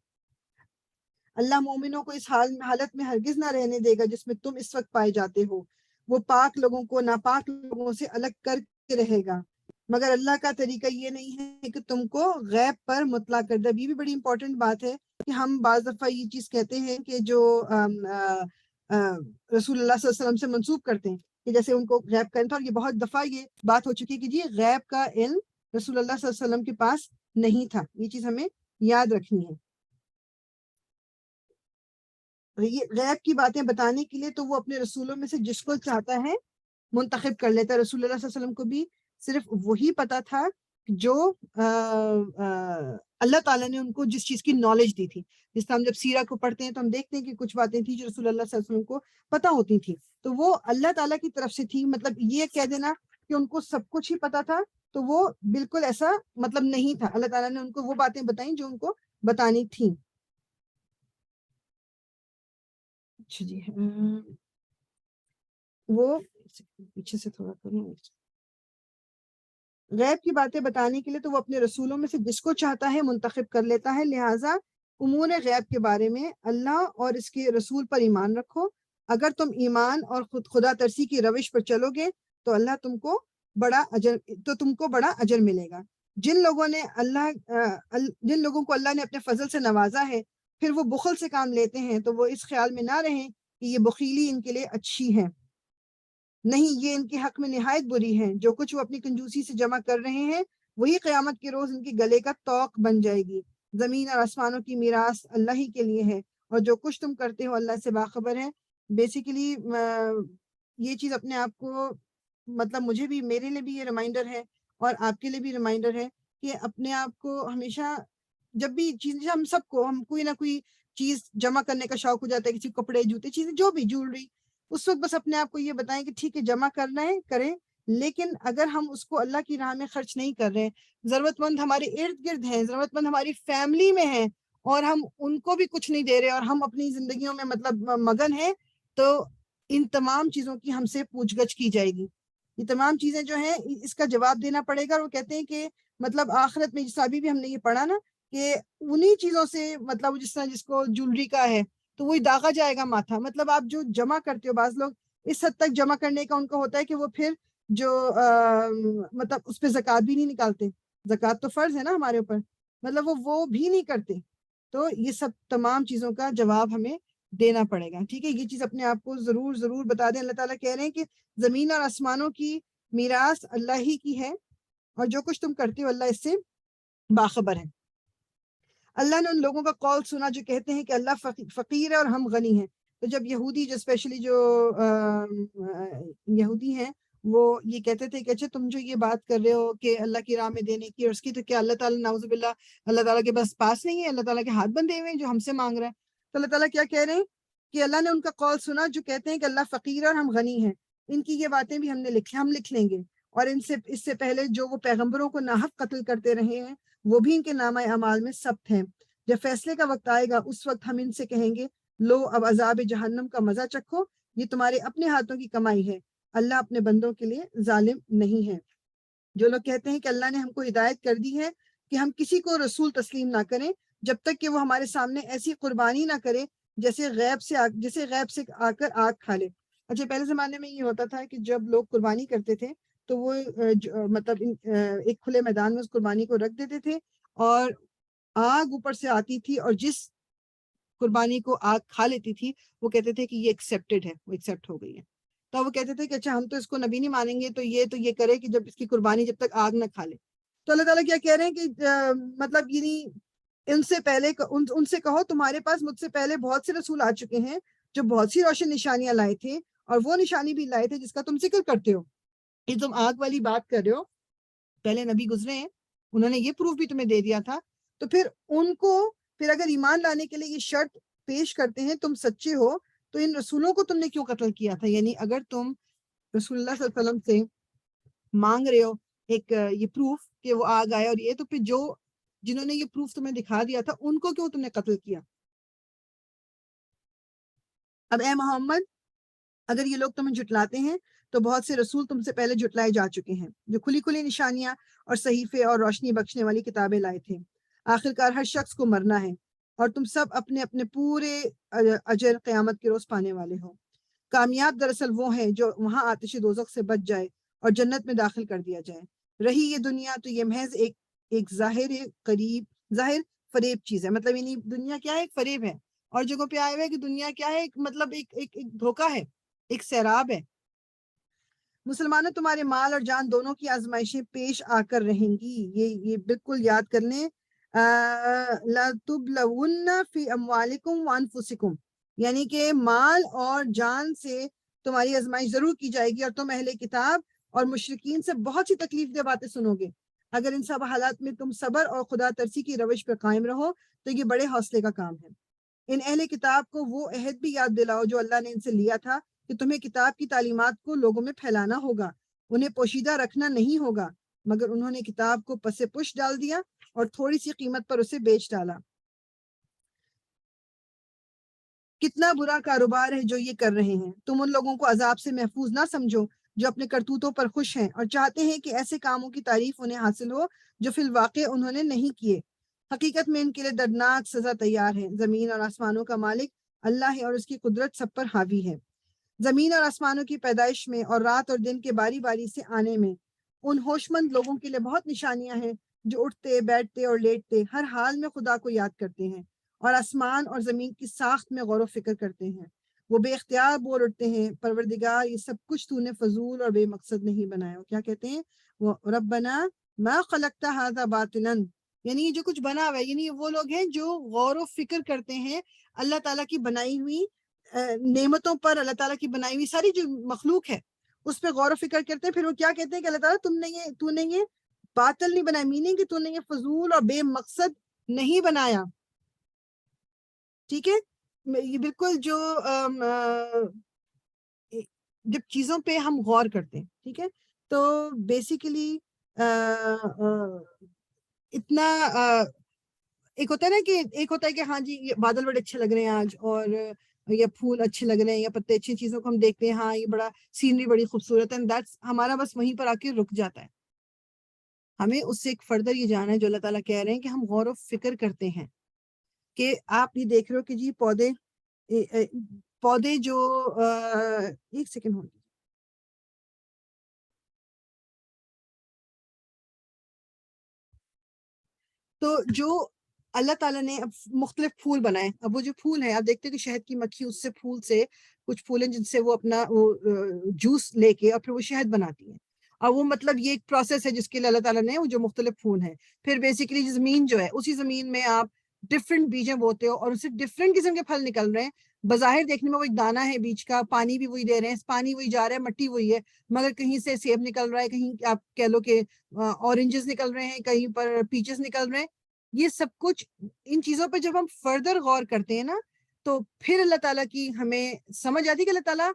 Speaker 1: اللہ مومنوں کو اس حالت میں ہرگز نہ رہنے دے گا جس میں تم اس وقت پائے جاتے ہو، وہ پاک لوگوں کو ناپاک لوگوں سے الگ کر کے رہے گا، مگر اللہ کا طریقہ یہ نہیں ہے کہ تم کو غیب پر مطلع کر دے. یہ بھی بڑی امپورٹنٹ بات ہے کہ ہم بعض دفعہ یہ چیز کہتے ہیں کہ جو رسول اللہ صلی اللہ علیہ وسلم سے منسوب کرتے ہیں کہ جیسے ان کو غیب کا علم تھا، اور یہ بہت دفعہ یہ بات ہو چکی ہے کہ جی غیب کا علم رسول اللہ صلی اللہ علیہ وسلم کے پاس نہیں تھا. یہ چیز ہمیں یاد رکھنی ہے. یہ غیب کی باتیں بتانے کے لیے تو وہ اپنے رسولوں میں سے جس کو چاہتا ہے منتخب کر لیتا ہے. رسول اللہ صلی اللہ علیہ وسلم کو بھی صرف وہی پتا تھا جو اللہ تعالیٰ نے ان کو جس چیز کی نالج دی تھی. جس طرح ہم جب سیرہ کو پڑھتے ہیں تو ہم دیکھتے ہیں کہ کچھ باتیں تھیں جو رسول اللہ صلی اللہ علیہ وسلم کو پتا ہوتی تھیں، تو وہ اللہ تعالیٰ کی طرف سے تھی. مطلب یہ کہہ دینا کہ ان کو سب کچھ ہی پتا تھا تو وہ بالکل ایسا مطلب نہیں تھا. اللہ تعالیٰ نے ان کو وہ باتیں بتائیں جو ان کو بتانی تھیں. اچھا جی، وہ پیچھے سے تھوڑا کروں. غیب کی باتیں بتانے کے لیے تو وہ اپنے رسولوں میں سے جس کو چاہتا ہے منتخب کر لیتا ہے. لہٰذا امور غیب کے بارے میں اللہ اور اس کے رسول پر ایمان رکھو. اگر تم ایمان اور خدا ترسی کی روش پر چلو گے تو اللہ تم کو بڑا اجر ملے گا. جن لوگوں کو اللہ نے اپنے فضل سے نوازا ہے پھر وہ بخل سے کام لیتے ہیں تو وہ اس خیال میں نہ رہیں کہ یہ بخیلی ان کے لیے اچھی ہے. نہیں، یہ ان کے حق میں نہایت بری ہے. جو کچھ وہ اپنی کنجوسی سے جمع کر رہے ہیں وہی قیامت کے روز ان کے گلے کا توق بن جائے گی. زمین اور آسمانوں کی میراث اللہ ہی کے لیے ہے اور جو کچھ تم کرتے ہو اللہ سے باخبر ہے. بیسیکلی یہ چیز اپنے آپ کو مطلب مجھے بھی، میرے لیے بھی یہ ریمائنڈر ہے اور آپ کے لیے بھی ریمائنڈر ہے کہ اپنے آپ کو ہمیشہ جب بھی چیز، ہم کوئی نہ کوئی چیز جمع کرنے کا شوق ہو جاتا ہے، کسی کپڑے، جوتے، چیزیں جو بھی، جولری، اس وقت بس اپنے آپ کو یہ بتائیں کہ ٹھیک ہے جمع کرنا ہے کریں، لیکن اگر ہم اس کو اللہ کی راہ میں خرچ نہیں کر رہے، ضرورت مند ہمارے ارد گرد ہیں، ضرورت مند ہماری فیملی میں ہیں اور ہم ان کو بھی کچھ نہیں دے رہے اور ہم اپنی زندگیوں میں مطلب مگن ہیں، تو ان تمام چیزوں کی ہم سے پوچھ گچھ کی جائے گی. یہ تمام چیزیں جو ہیں اس کا جواب دینا پڑے گا. اور وہ کہتے ہیں کہ مطلب آخرت میں، جس ابھی بھی ہم نے یہ پڑھا نا کہ انہی چیزوں سے مطلب جس طرح جس کو جولری کا ہے تو وہی داغا جائے گا ماتھا. مطلب آپ جو جمع کرتے ہو، بعض لوگ اس حد تک جمع کرنے کا ان کا ہوتا ہے کہ وہ پھر جو مطلب اس پہ زکوٰۃ بھی نہیں نکالتے. زکوٰۃ تو فرض ہے نا ہمارے اوپر، مطلب وہ بھی نہیں کرتے. تو یہ سب تمام چیزوں کا جواب ہمیں دینا پڑے گا. ٹھیک ہے، یہ چیز اپنے آپ کو ضرور ضرور بتا دیں. اللہ تعالیٰ کہہ رہے ہیں کہ زمین اور آسمانوں کی میراث اللہ ہی کی ہے اور جو کچھ تم کرتے ہو اللہ اس سے باخبر ہے. اللہ نے ان لوگوں کا قول سنا جو کہتے ہیں کہ اللہ فقیر ہے اور ہم غنی ہیں. تو جب یہودی، جو اسپیشلی جو یہودی ہیں، وہ یہ کہتے تھے کہ اچھا تم جو یہ بات کر رہے ہو کہ اللہ کی راہ میں دینے کی اور اس کی، تو کیا اللہ تعالیٰ نعوذ باللہ اللہ تعالیٰ کے پاس نہیں ہے؟ اللہ تعالیٰ کے ہاتھ بندھے ہوئے ہیں جو ہم سے مانگ رہے ہیں؟ تو اللہ تعالیٰ کیا کہہ رہے ہیں کہ اللہ نے ان کا قول سنا جو کہتے ہیں کہ اللہ فقیر ہے اور ہم غنی ہیں. ان کی یہ باتیں بھی ہم لکھ لیں گے، اور اس سے پہلے جو وہ پیغمبروں کو ناحق قتل کرتے رہے ہیں وہ بھی ان کے نامہ اعمال میں ثبت ہیں. جب فیصلے کا وقت آئے گا اس وقت ہم ان سے کہیں گے لو اب عذاب جہنم کا مزہ چکھو، یہ تمہارے اپنے ہاتھوں کی کمائی ہے، اللہ اپنے بندوں کے لیے ظالم نہیں ہے. جو لوگ کہتے ہیں کہ اللہ نے ہم کو ہدایت کر دی ہے کہ ہم کسی کو رسول تسلیم نہ کریں جب تک کہ وہ ہمارے سامنے ایسی قربانی نہ کرے جیسے غیب سے آ کر آگ کھا لے. اچھا، پہلے زمانے میں یہ ہوتا تھا کہ جب لوگ قربانی کرتے تھے تو وہ مطلب ایک کھلے میدان میں اس قربانی کو رکھ دیتے تھے اور آگ اوپر سے آتی تھی اور جس قربانی کو آگ کھا لیتی تھی وہ کہتے تھے کہ یہ ایکسیپٹڈ ہے، وہ ایکسیپٹ ہو گئی ہے. تو وہ کہتے تھے کہ اچھا ہم تو اس کو نبی نہیں مانیں گے، تو یہ کرے کہ جب اس کی قربانی جب تک آگ نہ کھا لے. تو اللہ تعالیٰ کیا کہہ رہے ہیں کہ مطلب ان سے پہلے ان سے کہو تمہارے پاس مجھ سے پہلے بہت سے رسول آ چکے ہیں جو بہت سی روشن نشانیاں لائے تھے اور وہ نشانی بھی لائے تھے جس کا تم ذکر کرتے ہو. یہ تم آگ والی بات کر رہے ہو، پہلے نبی گزرے ہیں، انہوں نے یہ پروف بھی تمہیں دے دیا تھا. تو پھر اگر ایمان لانے کے لیے یہ شرط پیش کرتے ہیں تم سچے ہو تو ان رسولوں کو تم نے کیوں قتل کیا تھا؟ یعنی اگر تم رسول اللہ صلی اللہ علیہ وسلم سے مانگ رہے ہو ایک یہ پروف کہ وہ آگ آئے اور یہ، تو پھر جنہوں نے یہ پروف تمہیں دکھا دیا تھا ان کو کیوں تم نے قتل کیا؟ اب اے محمد، اگر یہ لوگ تمہیں جھٹلاتے ہیں تو بہت سے رسول تم سے پہلے جھٹلائے جا چکے ہیں جو کھلی کھلی نشانیاں اور صحیفے اور روشنی بخشنے والی کتابیں لائے تھے. آخرکار ہر شخص کو مرنا ہے اور تم سب اپنے اپنے پورے اجر قیامت کے روز پانے والے ہو. کامیاب دراصل وہ ہیں جو وہاں آتش دوزخ سے بچ جائے اور جنت میں داخل کر دیا جائے. رہی یہ دنیا تو یہ محض ایک ظاہر فریب چیز ہے. مطلب یعنی دنیا کیا ہے؟ ایک فریب ہے. اور جگہوں پہ آئے ہوئے کہ دنیا کیا ہے؟ مطلب ایک دھوکہ ہے، ایک سیراب ہے. مسلمانوں تمہارے مال اور جان دونوں کی آزمائشیں پیش آ کر رہیں گی. یہ بالکل یاد کر لیں. لَتُبْلَوُنَّ فِي أَمْوَالِكُمْ وَأَنفُسِكُمْ، یعنی کہ مال اور جان سے تمہاری آزمائش ضرور کی جائے گی، اور تم اہل کتاب اور مشرکین سے بہت سی تکلیف دہ باتیں سنو گے. اگر ان سب حالات میں تم صبر اور خدا ترسی کی روش پہ قائم رہو تو یہ بڑے حوصلے کا کام ہے. ان اہل کتاب کو وہ عہد بھی یاد دلاؤ جو اللہ نے ان سے لیا تھا کہ تمہیں کتاب کی تعلیمات کو لوگوں میں پھیلانا ہوگا، انہیں پوشیدہ رکھنا نہیں ہوگا، مگر انہوں نے کتاب کو پس پش ڈال دیا اور تھوڑی سی قیمت پر اسے بیچ ڈالا. کتنا برا کاروبار ہے جو یہ کر رہے ہیں. تم ان لوگوں کو عذاب سے محفوظ نہ سمجھو جو اپنے کرتوتوں پر خوش ہیں اور چاہتے ہیں کہ ایسے کاموں کی تعریف انہیں حاصل ہو جو فی الواقع انہوں نے نہیں کیے. حقیقت میں ان کے لیے دردناک سزا تیار ہے. زمین اور آسمانوں کا مالک اللہ ہے اور اس کی قدرت سب پر حاوی ہے. زمین اور آسمانوں کی پیدائش میں اور رات اور دن کے باری باری سے آنے میں ان ہوش مند لوگوں کے لیے بہت نشانیاں ہیں جو اٹھتے بیٹھتے اور لیٹتے ہر حال میں خدا کو یاد کرتے ہیں اور آسمان اور زمین کی ساخت میں غور و فکر کرتے ہیں. وہ بے اختیار بول اٹھتے ہیں، پروردگار یہ سب کچھ تو نے فضول اور بے مقصد نہیں بنایا. کیا کہتے ہیں؟ وہ ربنا ما خلقت ھذا باطلا، یعنی یہ جو کچھ بنا ہوا ہے، یعنی وہ لوگ ہیں جو غور و فکر کرتے ہیں اللہ تعالیٰ کی بنائی ہوئی نعمتوں پر، اللہ تعالیٰ کی بنائی ہوئی ساری جو مخلوق ہے اس پہ غور و فکر کرتے ہیں. پھر وہ کیا کہتے ہیں کہ اللہ تعالیٰ تو نے یہ باطل نہیں بنایا، میننگ کہ تو نے یہ فضول اور بے مقصد نہیں بنایا. ٹھیک ہے؟ یہ بالکل جو جب چیزوں پہ ہم غور کرتے ہیں، ٹھیک ہے، تو بیسیکلی اتنا ایک ہوتا ہے نا کہ ایک ہوتا ہے کہ ہاں جی یہ بادل بڑے اچھے لگ رہے ہیں آج، اور یہ پھول اچھے لگ رہے ہیں یا پتے اچھی چیزوں کو ہم دیکھتے ہیں، ہاں یہ بڑا سینری بڑی خوبصورت ہے، دیٹس ہمارا بس وہیں پر آ کے رک جاتا ہے. ہمیں اس سے ایک فردر یہ جانا ہے جو اللہ تعالیٰ کہہ رہے ہیں کہ ہم غور و فکر کرتے ہیں کہ آپ یہ دیکھ رہے ہو کہ جی پودے جو ایک سیکنڈ ہوگی. تو جو اللہ تعالیٰ نے اب مختلف پھول بنائے، اب وہ جو پھول ہیں آپ دیکھتے ہیں کہ شہد کی مکھی اس سے پھول سے کچھ پھول ہیں جن سے وہ اپنا وہ جوس لے کے اور پھر وہ شہد بناتی ہیں، اور وہ مطلب یہ ایک پروسیس ہے جس کے لیے اللہ تعالیٰ نے وہ جو مختلف پھول ہیں. پھر بیسیکلی زمین جو ہے اسی زمین میں آپ ڈفرینٹ بیجیں بوتے ہو اور اس سے ڈفرینٹ قسم کے پھل نکل رہے ہیں. بظاہر دیکھنے میں وہ ایک دانہ ہے بیج کا، پانی بھی وہی دے رہے ہیں، پانی وہی جا رہا ہے، مٹی وہی ہے، مگر کہیں سے سیب نکل رہا ہے، کہیں آپ کہہ لو کہ اورنجز نکل رہے ہیں، کہیں پر پیچز نکل رہے ہیں. یہ سب کچھ ان چیزوں پہ جب ہم فردر غور کرتے ہیں نا تو پھر اللہ تعالیٰ کی ہمیں سمجھ آتی کہ اللہ تعالیٰ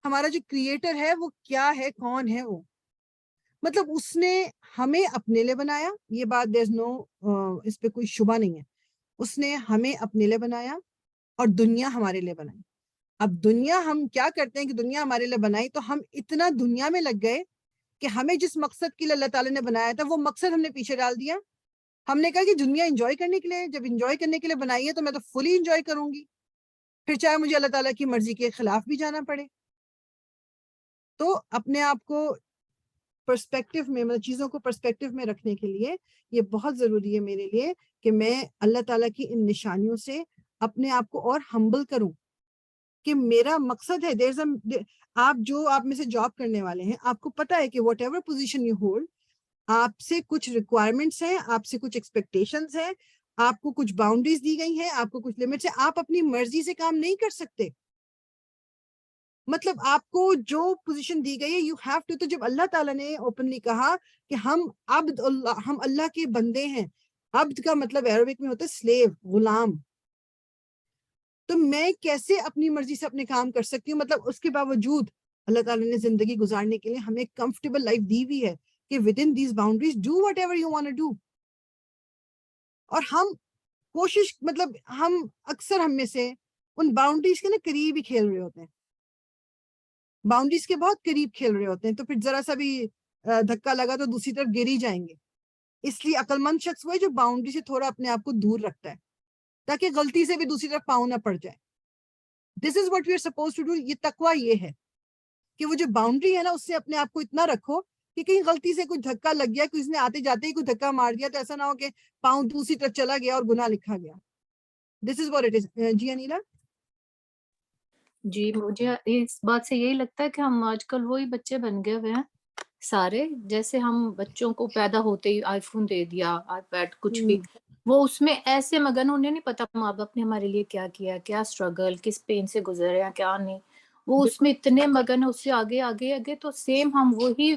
Speaker 1: ہمارا جو کریٹر ہے وہ کیا ہے، کون ہے وہ. مطلب اس نے ہمیں اپنے لیے بنایا، یہ بات there's no اس پہ کوئی شبہ نہیں ہے. اس نے ہمیں اپنے لیے بنایا اور دنیا ہمارے لیے بنائی. اب دنیا ہم کیا کرتے ہیں کہ دنیا ہمارے لیے بنائی تو ہم اتنا دنیا میں لگ گئے کہ ہمیں جس مقصد کے لیے اللہ تعالیٰ نے بنایا تھا وہ مقصد ہم نے پیچھے ڈال دیا. ہم نے کہا کہ دنیا انجوائے کرنے کے لیے، جب انجوائے کرنے کے لیے بنائی ہے تو میں تو فلی انجوائے کروں گی، پھر چاہے مجھے اللہ تعالیٰ کی مرضی کے خلاف بھی جانا پڑے. تو اپنے آپ کو پرسپیکٹو میں، مطلب چیزوں کو پرسپیکٹو میں رکھنے کے لیے یہ بہت ضروری ہے میرے لیے کہ میں اللہ تعالیٰ کی ان نشانیوں سے اپنے آپ کو اور ہمبل کروں کہ میرا مقصد ہے. آپ میں سے جاب کرنے والے ہیں، آپ کو پتا ہے کہ what ever position you hold, آپ سے کچھ ریکوائرمنٹس ہیں، آپ سے کچھ ایکسپیکٹیشنز ہیں، آپ کو کچھ باؤنڈریز دی گئی ہیں، آپ کو کچھ لمٹس ہیں، آپ اپنی مرضی سے کام نہیں کر سکتے. مطلب آپ کو جو پوزیشن دی گئی ہے یو ہیو ٹو. تو جب اللہ تعالیٰ نے اوپنلی کہا کہ ہم اللہ کے بندے ہیں، عبد کا مطلب عربک میں ہوتا ہے سلیو، غلام، تو میں کیسے اپنی مرضی سے اپنے کام کر سکتی ہوں؟ مطلب اس کے باوجود اللہ تعالیٰ نے زندگی گزارنے کے لیے ہمیں کمفرٹیبل لائف دی ہوئی ہے کہ within these boundaries do whatever you want to do. اور ہم کوشش، مطلب اکثر ہم میں سے ان باؤنڈریز کے نا قریب ہی کھیل رہے ہوتے ہیں، باؤنڈریز کے بہت قریب کھیل رہے ہوتے ہیں، تو پھر ذرا سا بھی دھکا لگا تو دوسری طرف گر ہی جائیں گے. اس لیے عقل مند شخص وہ ہے جو باؤنڈری سے تھوڑا اپنے آپ کو دور رکھتا ہے تاکہ غلطی سے بھی دوسری طرف پاؤں نہ پڑ جائے. This is what we are supposed to do. یہ تقویٰ یہ ہے کہ وہ جو باؤنڈری ہے نا اس سے اپنے آپ کو اتنا رکھو کہ کہیں غلطی سے کوئی دھکا لگ گیا, کسی نے آتے جاتے ہی کوئی دھکا مار دیا, تو ایسا نہ ہو کہ پاؤں دوسری طرف چلا گیا اور گناہ لکھا گیا. دس از واٹ اٹ از. جی انیلا.
Speaker 2: جی مجھے اس بات سے یہی لگتا ہے کہ ہم آج کل وہی بچے بن گئے ہوئے ہیں سارے, جیسے ہم بچوں کو پیدا ہوتے ہی آئی فون دے دیا, آئی پیڈ, کچھ بھی, وہ اس میں ایسے مگن, انہیں نہیں پتا ماں باپ نے ہمارے لیے کیا کیا, کیا اسٹرگل, کس پین سے گزرے ہیں, کیا نہیں, وہ اس
Speaker 1: بالکل
Speaker 2: میں اتنے مگن, اس سے آگے آگے آگے. تو سیم ہم وہی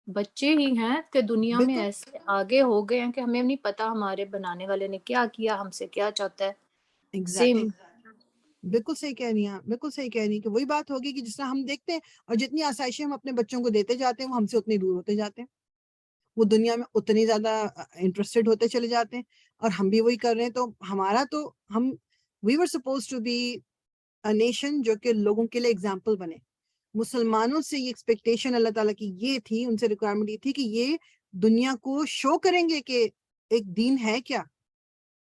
Speaker 2: بچے ہی ہیں کہ دنیا میں
Speaker 1: بالکل
Speaker 2: ایسے آگے ہو گئے ہیں کہ ہمیں نہیں پتا ہمارے بنانے والے نے کیا کیا, ہم سے کیا چاہتا ہے.
Speaker 1: ایگزیکٹلی.
Speaker 2: سیم.
Speaker 1: بالکل صحیح کہہ رہی ہیں آپ, بالکل صحیح کہہ رہی ہیں کہ وہی بات ہوگی کہ جس طرح ہم دیکھتے ہیں اور جتنی آسائشیں ہم اپنے بچوں کو دیتے جاتے ہیں وہ ہم سے اتنی دور ہوتے جاتے ہیں, وہ دنیا میں اتنی زیادہ انٹرسٹڈ ہوتے چلے جاتے ہیں, اور ہم بھی وہی کر رہے ہیں. تو ہمارا تو ہم we were supposed to be a nation جو کہ لوگوں کے لیے اگزامپل بنے. مسلمانوں سے یہ ایکسپیکٹیشن اللہ تعالیٰ کی یہ تھی, ان سے ریکوائرمنٹ یہ تھی کہ یہ دنیا کو شو کریں گے کہ ایک دین ہے کیا,